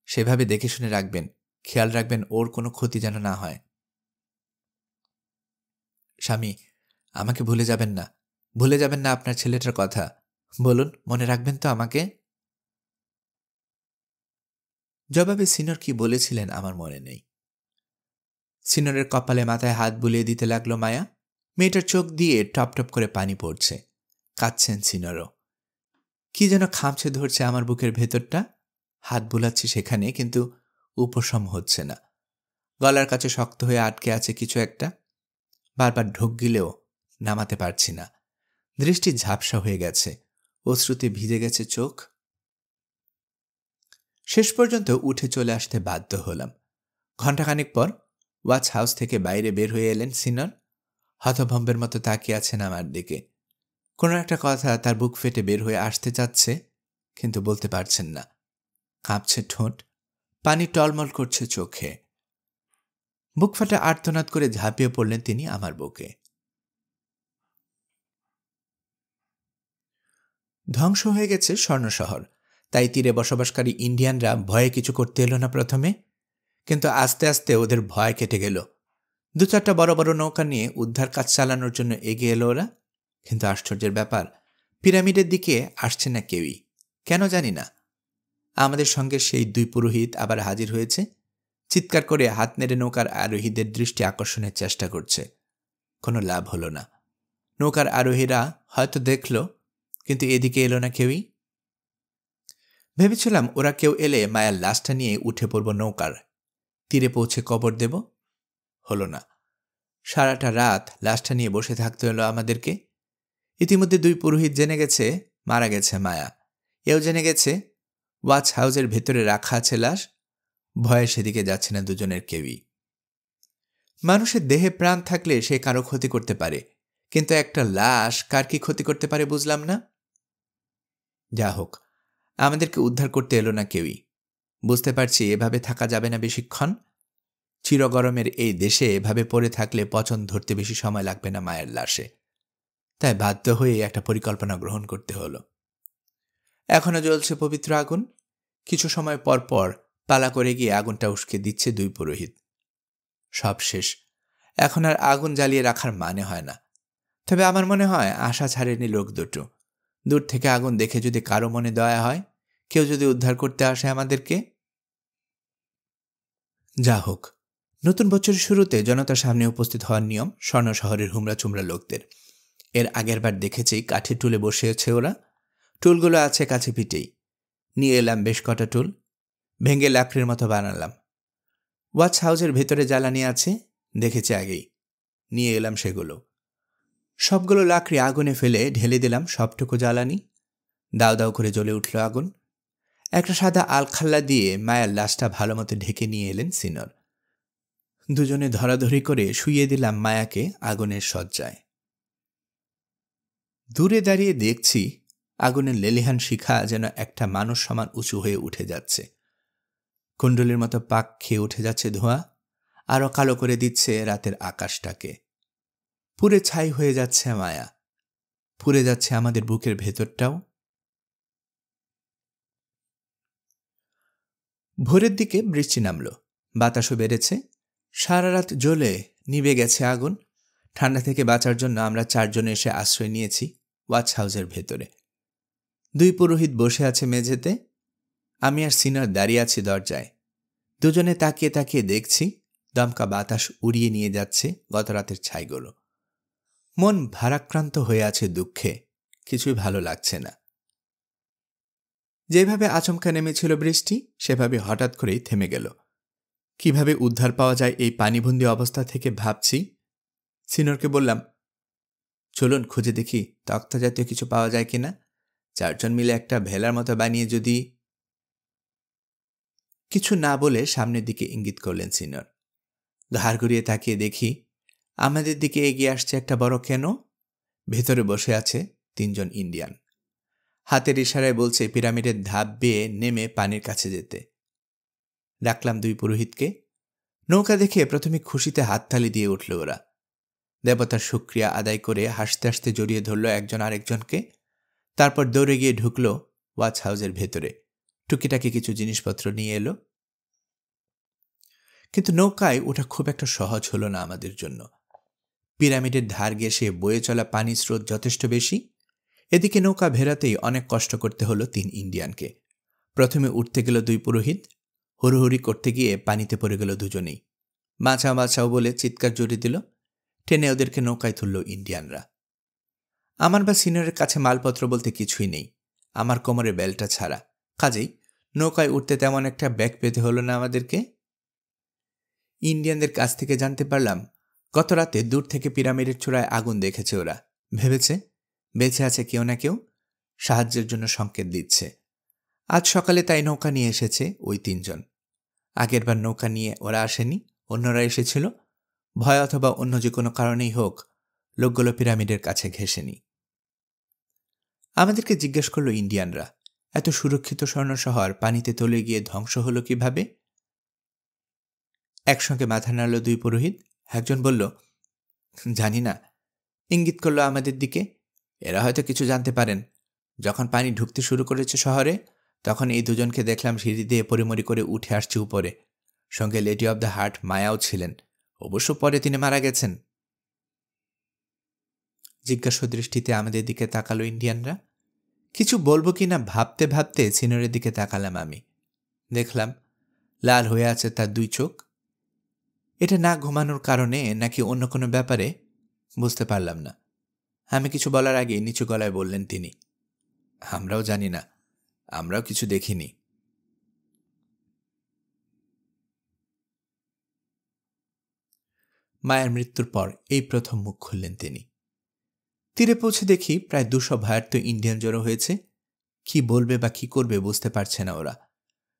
সেভাবে দেখে শুনে রাখবেন, খেয়াল রাখবেন ওর কোনো ক্ষতি যেন না হয়। স্বামী, আমাকে ভুলে যাবেন না, ভুলে যাবেন না আপনার ছেলেটার কথা। বলুন, মনে রাখবেন তো আমাকে? জবাবে সিনর কি বলেছিলেন আমার মনে নেই। সিনরের কপালে মাথায় হাত বুলিয়ে দিতে লাগলো মায়া। মেয়েটার চোখ দিয়ে টপ টপ করে পানি পড়ছে। কাঁদছেন সিনরও। কি যেন খামছে ধরছে আমার বুকের ভেতরটা। হাত বুলাচ্ছি সেখানে, কিন্তু উপশম হচ্ছে না। গলার কাছে শক্ত হয়ে আটকে আছে কিছু একটা। বারবার ঢোক গিলেও নামাতে পারছি না। দৃষ্টি ঝাপসা হয়ে গেছে, অশ্রুতে ভিজে গেছে চোখ। শেষ পর্যন্ত উঠে চলে আসতে বাধ্য হলাম। ঘণ্টাখানেক পর ওয়াচ হাউস থেকে বাইরে বের হয়ে এলেন সিনর। হতভম্বের মতো তাকিয়ে আছেন আমার দিকে। কোনো একটা কথা তার বুক ফেটে বের হয়ে আসতে চাচ্ছে, কিন্তু বলতে পারছেন না। কাঁপছে ঠোঁট, পানি টলমল করছে চোখে। বুক ফাটা আর্তনাদ করে ঝাঁপিয়ে পড়লেন তিনি আমার বুকে। ধ্বংস হয়ে গেছে স্বর্ণ শহর, তাই তীরে বসবাসকারী ইন্ডিয়ানরা ভয়ে কিছু করতে এলো না প্রথমে, কিন্তু আস্তে আস্তে ওদের ভয় কেটে গেল। 2-4টা বড় বড় নৌকা নিয়ে উদ্ধার কাজ চালানোর জন্য এগিয়ে এলো ওরা। কিন্তু আশ্চর্যের ব্যাপার, পিরামিডের দিকে আসছে না কেউই, কেন জানি না। আমাদের সঙ্গে সেই 2 পুরোহিত আবার হাজির হয়েছে, চিৎকার করে হাত নেড়ে নৌকার আরোহীদের দৃষ্টি আকর্ষণের চেষ্টা করছে। কোনো লাভ হলো না। নৌকার আরোহীরা হয়তো দেখল, কিন্তু এদিকে এলো না কেউই। ভেবেছিলাম ওরা কেউ এলে মায়ার লাশটা নিয়ে উঠে পড়ব নৌকার, তীরে পৌঁছে কবর দেব। হলো না। সারাটা রাত লাশটা নিয়ে বসে থাকতে হলো আমাদেরকে। ইতিমধ্যে 2 পুরোহিত জেনে গেছে মারা গেছে মায়া, এও জেনে গেছে ওয়াচ হাউসের ভেতরে রাখা আছে লাশ। ভয়ে সেদিকে যাচ্ছে না দুজনের কেউই। মানুষের দেহে প্রাণ থাকলে সে কারো ক্ষতি করতে পারে, কিন্তু একটা লাশ কার কি ক্ষতি করতে পারে বুঝলাম না। যা হোক, আমাদেরকে উদ্ধার করতে এলো না কেউই। বুঝতে পারছি এভাবে থাকা যাবে না বেশিক্ষণ। চিরগরমের এই দেশে এভাবে পড়ে থাকলে পচন ধরতে বেশি সময় লাগবে না মায়ের লাশে। তাই বাধ্য হয়ে একটা পরিকল্পনা গ্রহণ করতে হলো। এখনো জ্বলছে পবিত্র আগুন। কিছু সময় পর পর পালা করে গিয়ে আগুনটা উস্কে দিচ্ছে 2 পুরোহিত। সব শেষ। এখন আর আগুন জ্বালিয়ে রাখার মানে হয় না। তবে আমার মনে হয় আশা ছাড়েনি লোক দুটো। দূর থেকে আগুন দেখে যদি কারো মনে দয়া হয়, কেউ যদি উদ্ধার করতে আসে আমাদেরকে। যা হোক, নতুন বছরের শুরুতে জনতার সামনে উপস্থিত হওয়ার নিয়ম স্বর্ণ শহরের হুমড়া চুমড়া লোকদের। এর আগের বার দেখেছি কাঠের টুলে বসেছে ওরা। টুলগুলো আছে কাছে পিঠেই। নিয়ে এলাম বেশ কটা টুল, ভেঙে লাকড়ির মতো বানালাম। ওয়াচ হাউসের ভেতরে জ্বালানি আছে, দেখেছি আগেই। নিয়ে এলাম সেগুলো। সবগুলো লাকড়ি আগুনে ফেলে ঢেলে দিলাম সবটুকু জ্বালানি। দাও দাও করে জ্বলে উঠল আগুন। একটা সাদা আলখাল্লা দিয়ে মায়ের লাশটা ভালো মতো ঢেকে নিয়ে এলেন সিনর। দুজনে ধরাধরি করে শুইয়ে দিলাম মায়াকে আগুনের শয্যায়। দূরে দাঁড়িয়ে দেখছি আগুনের লেলিহান শিখা যেন একটা মানুষ সমান উঁচু হয়ে উঠে যাচ্ছে। কুণ্ডলীর মতো পাক খেয়ে উঠে যাচ্ছে ধোঁয়া, আরও কালো করে দিচ্ছে রাতের আকাশটাকে। পুড়ে ছাই হয়ে যাচ্ছে মায়া, পুড়ে যাচ্ছে আমাদের বুকের ভেতরটাও। ভোরের দিকে বৃষ্টি নামল, বাতাসও বেড়েছে। সারা রাত জ্বলে নিভে গেছে আগুন। ঠান্ডা থেকে বাঁচার জন্য আমরা 4 জনে এসে আশ্রয় নিয়েছি ওয়াচ হাউসের ভেতরে। 2 পুরোহিত বসে আছে মেঝেতে, আমি আর সিনার দাঁড়িয়ে আছি দরজায়। দুজনে তাকিয়ে তাকিয়ে দেখছি দমকা বাতাস উড়িয়ে নিয়ে যাচ্ছে গত রাতের ছাইগুলো। মন ভারাক্রান্ত হয়ে আছে দুঃখে, কিছুই ভালো লাগছে না। যেভাবে আচমকা নেমেছিল বৃষ্টি, সেভাবে হঠাৎ করেই থেমে গেল। কিভাবে উদ্ধার পাওয়া যায় এই পানিবন্দী অবস্থা থেকে ভাবছি। সিনরকে বললাম, চলুন খুঁজে দেখি তক্তা জাতীয় কিছু পাওয়া যায় কিনা। 4 জন মিলে একটা ভেলার মতো বানিয়ে যদি। কিছু না বলে সামনের দিকে ইঙ্গিত করলেন সিনর। ঘাড় ঘুরিয়ে তাকিয়ে দেখি আমাদের দিকে এগিয়ে আসছে একটা বড় ক্যানো। ভেতরে বসে আছে 3 জন ইন্ডিয়ান। হাতের ইশারায় বলছে পিরামিডের ধাপ বেয়ে নেমে পানির কাছে যেতে। ডাকলাম 2 পুরোহিতকে। নৌকা দেখে প্রথমে খুশিতে হাততালি দিয়ে উঠল ওরা। দেবতার শুকরিয়া আদায় করে হাসতে হাসতে জড়িয়ে ধরল একজন আরেকজনকে। তারপর দৌড়ে গিয়ে ঢুকল ওয়াচ হাউসের ভেতরে, টুকিটাকি কিছু জিনিসপত্র নিয়ে এলো। কিন্তু নৌকায় ওটা খুব একটা সহজ হলো না আমাদের জন্য। পিরামিডের ধার ঘেঁষে বয়ে চলা পানির স্রোত যথেষ্ট বেশি। এদিকে নৌকা ভেড়াতেই অনেক কষ্ট করতে হলো 3 ইন্ডিয়ানকে। প্রথমে উঠতে গেল 2 পুরোহিত, হুড়োহুড়ি করতে গিয়ে পানিতে পড়ে গেল দুজনেই। বাঁচাও বাঁচাও বলে চিৎকার জুড়ে দিল। টেনে ওদেরকে নৌকায় তুলল ইন্ডিয়ানরা। আমার বা সিনিয়রের কাছে মালপত্র বলতে কিছুই নেই, আমার কোমরে বেলটা ছাড়া। কাজেই নৌকায় উঠতে তেমন একটা ব্যাগ পেতে হলো না আমাদেরকে। ইন্ডিয়ানদের কাছ থেকে জানতে পারলাম গত রাতে দূর থেকে পিরামিডের চূড়ায় আগুন দেখেছে ওরা। ভেবেছে বেঁচে আছে কেউ না কেউ, সাহায্যের জন্য সংকেত দিচ্ছে। আজ সকালে তাই নৌকা নিয়ে এসেছে ওই 3 জন। আগেরবার নৌকা নিয়ে ওরা আসেনি, অন্যরা এসেছিল। ভয় অথবা অন্য যে কোনো কারণেই হোক, লোকগুলো পিরামিডের কাছে ঘেঁষেনি। আমাদেরকে জিজ্ঞেস করলো ইন্ডিয়ানরা, এত সুরক্ষিত স্বর্ণ শহর পানিতে তলে গিয়ে ধ্বংস হলো কিভাবে? একসঙ্গে মাথা নাড়ল দুই পুরোহিত। একজন বলল, জানি না, ইঙ্গিত করল আমাদের দিকে। এরা হয়তো কিছু জানতে পারেন। যখন পানি ঢুকতে শুরু করেছে শহরে, তখন এই দুজনকে দেখলাম সিঁড়ি দিয়ে পরিমরি করে উঠে আসছে উপরে। সঙ্গে লেডি অব দ্য হার্ট মায়াও ছিলেন। অবশ্য পরে তিনি মারা গেছেন। জিজ্ঞাসা দৃষ্টিতে আমাদের দিকে তাকালো ইন্ডিয়ানরা। কিছু বলবো কিনা ভাবতে ভাবতে সিনিয়রের দিকে তাকালাম আমি। দেখলাম লাল হয়ে আছে তার দুই চোখ। এটা না ঘুমানোর কারণে নাকি অন্য কোনো ব্যাপারে বুঝতে পারলাম না। আমি কিছু বলার আগে নিচু গলায় বললেন তিনি, আমরাও জানি না, আমরাও কিছু দেখিনি। মায়ের মৃত্যুর পর এই প্রথম মুখ খুললেন তিনি। তীরে পৌঁছে দেখি প্রায় 200 ভায়ার্থ ইন্ডিয়ান জড়ো হয়েছে। কি বলবে বা কি করবে বুঝতে পারছে না ওরা।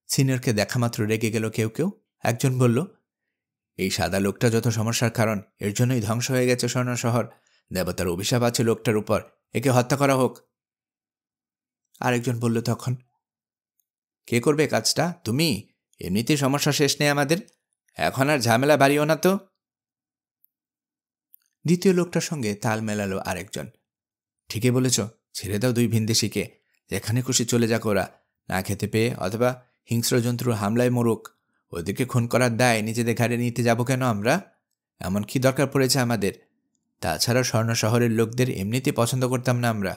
সিনিয়রকে দেখা মাত্র রেগে গেল কেউ কেউ। একজন বলল, এই সাদা লোকটা যত সমস্যার কারণ, এর জন্যই ধ্বংস হয়ে গেছে স্বর্ণ শহর। দেবতার অভিশাপ আছে লোকটার উপর, একে হত্যা করা হোক। আরেকজন বলল তখন, কে করবে কাজটা? তুমি? এমনিতেই সমস্যা শেষ নেই আমাদের, এখন আর ঝামেলা বাড়িও না তো। দ্বিতীয় লোকটার সঙ্গে তাল মেলালো আরেকজন, ঠিকই বলেছ, ছেড়ে দাও দুই ভিনদেশিকে, যেখানে খুশি চলে যাক ওরা, না খেতে পেয়ে অথবা হিংস্র জন্তুর হামলায় মরুক। ওদেরকে খুন করার দায় নিজেদের ঘাড়ে নিতে যাব কেন আমরা? এমন কি দরকার পড়েছে আমাদের? তাছাড়া স্বর্ণ শহরের লোকদের এমনিতে পছন্দ করতাম না আমরা।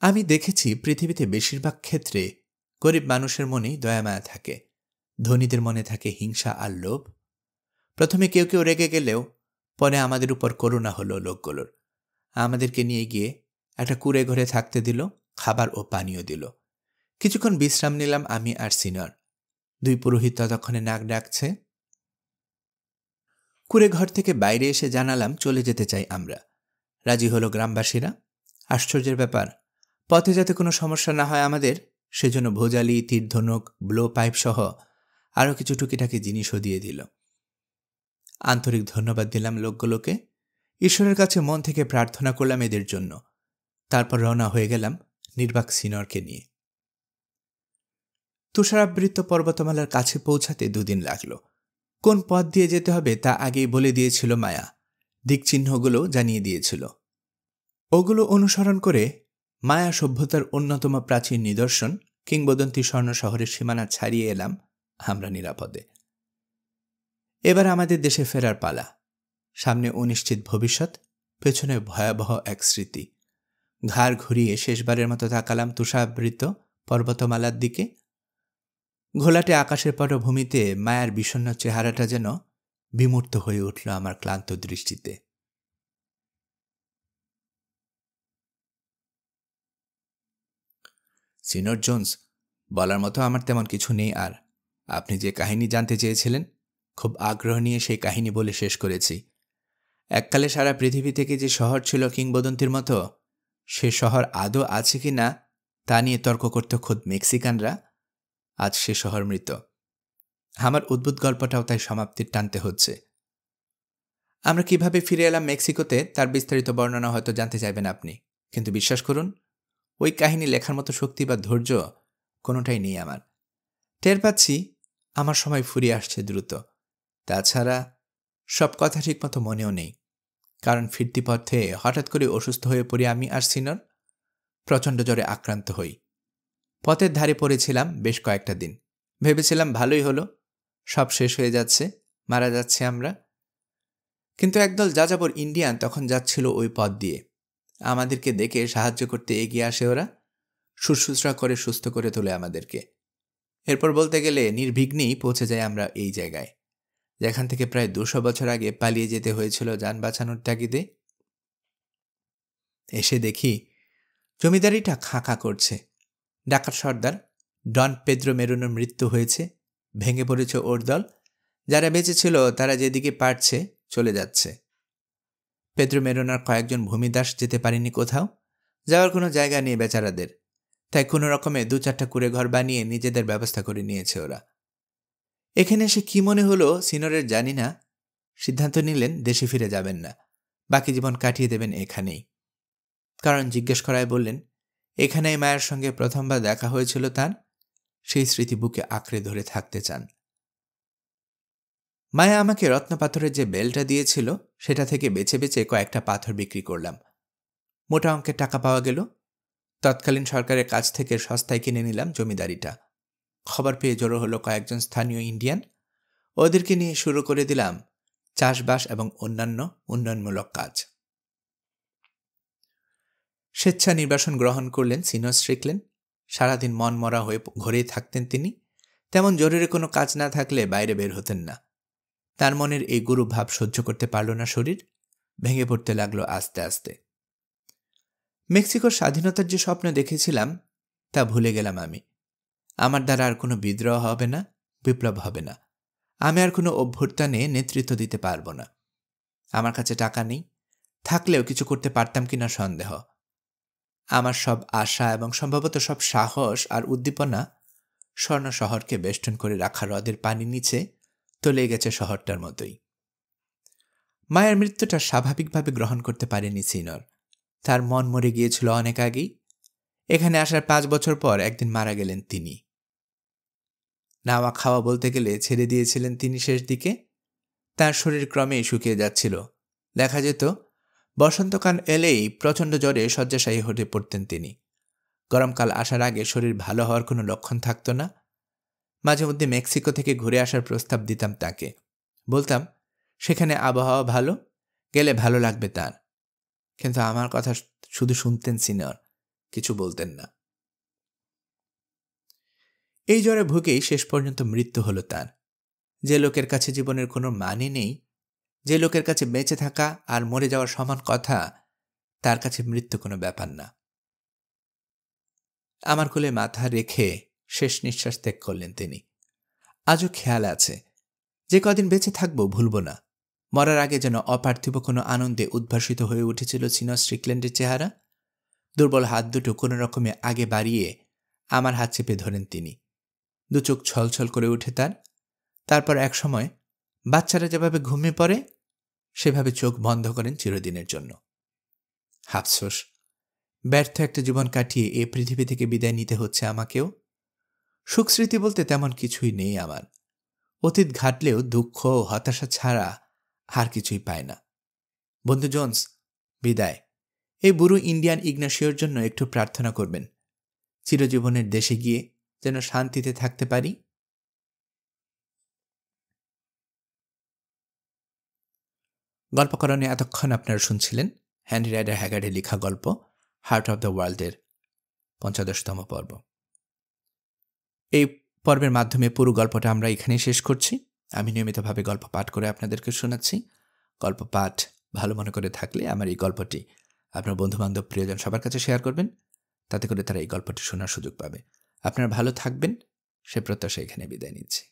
আমি দেখেছি পৃথিবীতে বেশিরভাগ ক্ষেত্রে গরিব মানুষের মনেই দয়ামায়া থাকে, ধনীদের মনে থাকে হিংসা আর লোভ। প্রথমে কেউ কেউ রেগে গেলেও পরে আমাদের উপর করুণা হলো লোকগুলোর। আমাদেরকে নিয়ে গিয়ে একটা কুঁড়ে ঘরে থাকতে দিল, খাবার ও পানীয় দিল। কিছুক্ষণ বিশ্রাম নিলাম আমি আর সিনিয়র। দুই পুরোহিত ততক্ষণে নাক ডাকছে। কুঁড়ে ঘর থেকে বাইরে এসে জানালাম চলে যেতে চাই আমরা। রাজি হলো গ্রামবাসীরা। আশ্চর্যের ব্যাপার, পথে যাতে কোনো সমস্যা না হয় আমাদের, সেজন্য ভোজালি, তীরধনুক, ব্লো পাইপ সহ আরও কিছু টুকিটাকি জিনিসও দিয়ে দিল। আন্তরিক ধন্যবাদ দিলাম লোকগুলোকে। ঈশ্বরের কাছে মন থেকে প্রার্থনা করলাম এদের জন্য। তারপর রওনা হয়ে গেলাম নির্বাক সিনিয়রকে নিয়ে। তুষারাবৃত পর্বতমালার কাছে পৌঁছাতে 2 দিন লাগলো। কোন পথ দিয়ে যেতে হবে তা আগেই বলে দিয়েছিল মায়া। দিকচিহ্নগুলো জানিয়ে দিয়েছিল। ওগুলো অনুসরণ করে মায়া সভ্যতার অন্যতম প্রাচীন নিদর্শন কিংবদন্তি স্বর্ণ শহরের সীমানা ছাড়িয়ে এলাম আমরা নিরাপদে। এবার আমাদের দেশে ফেরার পালা। সামনে অনিশ্চিত ভবিষ্যৎ, পেছনে ভয়াবহ এক স্মৃতি। ঘাড় ঘুরিয়ে শেষবারের মতো তাকালাম তুষারাবৃত পর্বতমালার দিকে। ঘোলাটে আকাশের পটভূমিতে মায়ার বিষণ্ণ চেহারাটা যেন বিমূর্ত হয়ে উঠল আমার ক্লান্ত দৃষ্টিতে। সিনিয়র জোন্স, বলার মতো আমার তেমন কিছু নেই আর। আপনি যে কাহিনী জানতে চেয়েছিলেন, খুব আগ্রহ নিয়ে সেই কাহিনী বলে শেষ করেছি। এককালে সারা পৃথিবী থেকে যে শহর ছিল কিংবদন্তির মতো, সে শহর আদৌ আছে কি না তা নিয়ে তর্ক করত খোদ মেক্সিকানরা। আজ সে শহর মৃত। আমার উদ্ভুত গল্পটাও তাই সমাপ্তির টানতে হচ্ছে। আমরা কিভাবে ফিরে এলাম মেক্সিকোতে তার বিস্তারিত বর্ণনা হয়তো জানতে চাইবেন আপনি, কিন্তু বিশ্বাস করুন, ওই কাহিনী লেখার মতো শক্তি বা ধৈর্য কোনোটাই নেই আমার। টের পাচ্ছি আমার সময় ফুরিয়ে আসছে দ্রুত। তাছাড়া সব কথা ঠিকমতো মনেও নেই, কারণ ফিরতি পথে হঠাৎ করে অসুস্থ হয়ে পড়ি আমি আর সিনিয়র। প্রচণ্ড জ্বরে আক্রান্ত হই। পথের ধারে পড়েছিলাম বেশ কয়েকটা দিন। ভেবেছিলাম ভালোই হলো, সব শেষ হয়ে যাচ্ছে, মারা যাচ্ছে আমরা। কিন্তু একদল যাযাবর ইন্ডিয়ান তখন যাচ্ছিল ওই পথ দিয়ে। আমাদেরকে দেখে সাহায্য করতে এগিয়ে আসে ওরা, শুশ্রূষা করে সুস্থ করে তোলে আমাদেরকে। এরপর বলতে গেলে নির্বিঘ্নেই পৌঁছে যাই আমরা এই জায়গায়, যেখান থেকে প্রায় 200 বছর আগে পালিয়ে যেতে হয়েছিল যান বাঁচানোর তাগিদে। এসে দেখি জমিদারিটা খাঁকা করছে। ডাকাত সর্দার ডন পেদ্রো মেরোনোর মৃত্যু হয়েছে, ভেঙে পড়েছে ওর দল। যারা বেঁচে ছিল তারা যেদিকে পারছে চলে যাচ্ছে। পেদ্রো মেরোনার কয়েকজন ভূমিদাস যেতে পারেনি কোথাও, যাওয়ার কোনো জায়গা নেই বেচারাদের। তাই কোনো রকমে 2-4টা কুঁড়ে ঘর বানিয়ে নিজেদের ব্যবস্থা করে নিয়েছে ওরা। এখানে এসে কি মনে হলো সিনিয়রের জানি না, সিদ্ধান্ত নিলেন দেশে ফিরে যাবেন না, বাকি জীবন কাটিয়ে দেবেন এখানেই। কারণ জিজ্ঞেস করায় বললেন, এখানেই মায়ের সঙ্গে প্রথমবার দেখা হয়েছিল তার, সেই স্মৃতি বুকে আঁকড়ে ধরে থাকতে চান। মায়া আমাকে রত্নপাথরের যে বেলটা দিয়েছিল সেটা থেকে বেছে বেছে কয়েকটা পাথর বিক্রি করলাম। মোটা অঙ্কের টাকা পাওয়া গেল। তৎকালীন সরকারের কাছ থেকে সস্তায় কিনে নিলাম জমিদারিটা। খবর পেয়ে জড়ো হলো কয়েকজন স্থানীয় ইন্ডিয়ান। ওদেরকে নিয়ে শুরু করে দিলাম চাষবাস এবং অন্যান্য উন্নয়নমূলক কাজ। স্বেচ্ছা নির্বাসন গ্রহণ করলেন সিনিয়র স্ট্রিকল্যান্ড। সারাদিন মন মরা হয়ে ঘরেই থাকতেন তিনি। তেমন জরুরি কোনো কাজ না থাকলে বাইরে বের হতেন না। তার মনের এই গুরু ভাব সহ্য করতে পারল না শরীর, ভেঙে পড়তে লাগলো আস্তে আস্তে। মেক্সিকোর স্বাধীনতার যে স্বপ্ন দেখেছিলাম তা ভুলে গেলাম আমি। আমার দ্বারা আর কোনো বিদ্রোহ হবে না, বিপ্লব হবে না। আমি আর কোনো অভ্যুত্থানে নেতৃত্ব দিতে পারব না। আমার কাছে টাকা নেই, থাকলেও কিছু করতে পারতাম কিনা সন্দেহ। আমার সব আশা এবং সম্ভবত সব সাহস আর উদ্দীপনা স্বর্ণ শহরকে বেষ্টন করে রাখা হ্রদের পানি নিচে তলিয়ে গেছে শহরটার মতোই। মায়ের মৃত্যুটা স্বাভাবিকভাবে গ্রহণ করতে পারেনি সিনর। তার মন মরে গিয়েছিল অনেক আগেই। এখানে আসার 5 বছর পর একদিন মারা গেলেন তিনি। নাওয়া খাওয়া বলতে গেলে ছেড়ে দিয়েছিলেন তিনি শেষ দিকে। তার শরীর ক্রমেই শুকিয়ে যাচ্ছিল। দেখা যেত বসন্তকাল এলেই প্রচণ্ড জ্বরে শয্যাশায়ী হয়ে পড়তেন তিনি। গরমকাল আসার আগে শরীর ভালো হওয়ার কোনো লক্ষণ থাকত না। মাঝে মধ্যে মেক্সিকো থেকে ঘুরে আসার প্রস্তাব দিতাম তাকে। বলতাম সেখানে আবহাওয়া ভালো, গেলে ভালো লাগবে তার। কিন্তু আমার কথা শুধু শুনতেন সিনিয়র, কিছু বলতেন না। এই জ্বরে ভুগেই শেষ পর্যন্ত মৃত্যু হলো তার। যে লোকের কাছে জীবনের কোনো মানে নেই, যে লোকের কাছে বেঁচে থাকা আর মরে যাওয়ার সমান কথা, তার কাছে মৃত্যু কোনো ব্যাপার না। আমার কোলে মাথা রেখে শেষ নিঃশ্বাস ত্যাগ করলেন তিনি। আজও খেয়াল আছে, যে কদিন বেঁচে থাকবো ভুলব না। মরার আগে যেন অপার্থিব কোনো আনন্দে উদ্ভাসিত হয়ে উঠেছিল সিনিয়র স্ট্রিকল্যান্ডের চেহারা। দুর্বল হাত দুটো কোনো রকমে আগে বাড়িয়ে আমার হাত চেপে ধরেন তিনি। দু চোখ ছলছল করে উঠে তার। তারপর এক সময় বাচ্চারা যেভাবে ঘুমিয়ে পড়ে সেভাবে চোখ বন্ধ করেন চিরদিনের জন্য। আফসোস, ব্যর্থ একটা জীবন কাটিয়ে এ পৃথিবী থেকে বিদায় নিতে হচ্ছে আমাকেও। সুখস্মৃতি বলতে তেমন কিছুই নেই আমার। অতীত ঘাটলেও দুঃখ ও হতাশা ছাড়া আর কিছুই পায় না। বন্ধু জোন্স, বিদায়। এই বুড়ো ইন্ডিয়ান ইগনাসিওর জন্য একটু প্রার্থনা করবেন, চিরজীবনের দেশে গিয়ে যেন শান্তিতে থাকতে পারি। গল্পকরণে এতক্ষণ আপনারা শুনছিলেন হেনরি রাইডার হ্যাগার্ডের লেখা গল্প হার্ট অব দ্য ওয়ার্ল্ডের ৫৫তম পর্ব। এই পর্বের মাধ্যমে পুরো গল্পটা আমরা এখানেই শেষ করছি। আমি নিয়মিতভাবে গল্প পাঠ করে আপনাদেরকে শোনাচ্ছি। গল্প পাঠ ভালো মনে করে থাকলে আমার এই গল্পটি আপনার বন্ধুবান্ধব প্রিয়জন সবার কাছে শেয়ার করবেন, তাতে করে তারা এই গল্পটি শোনার সুযোগ পাবে। আপনারা ভালো থাকবেন সে প্রত্যাশা এখানে বিদায় নিচ্ছি।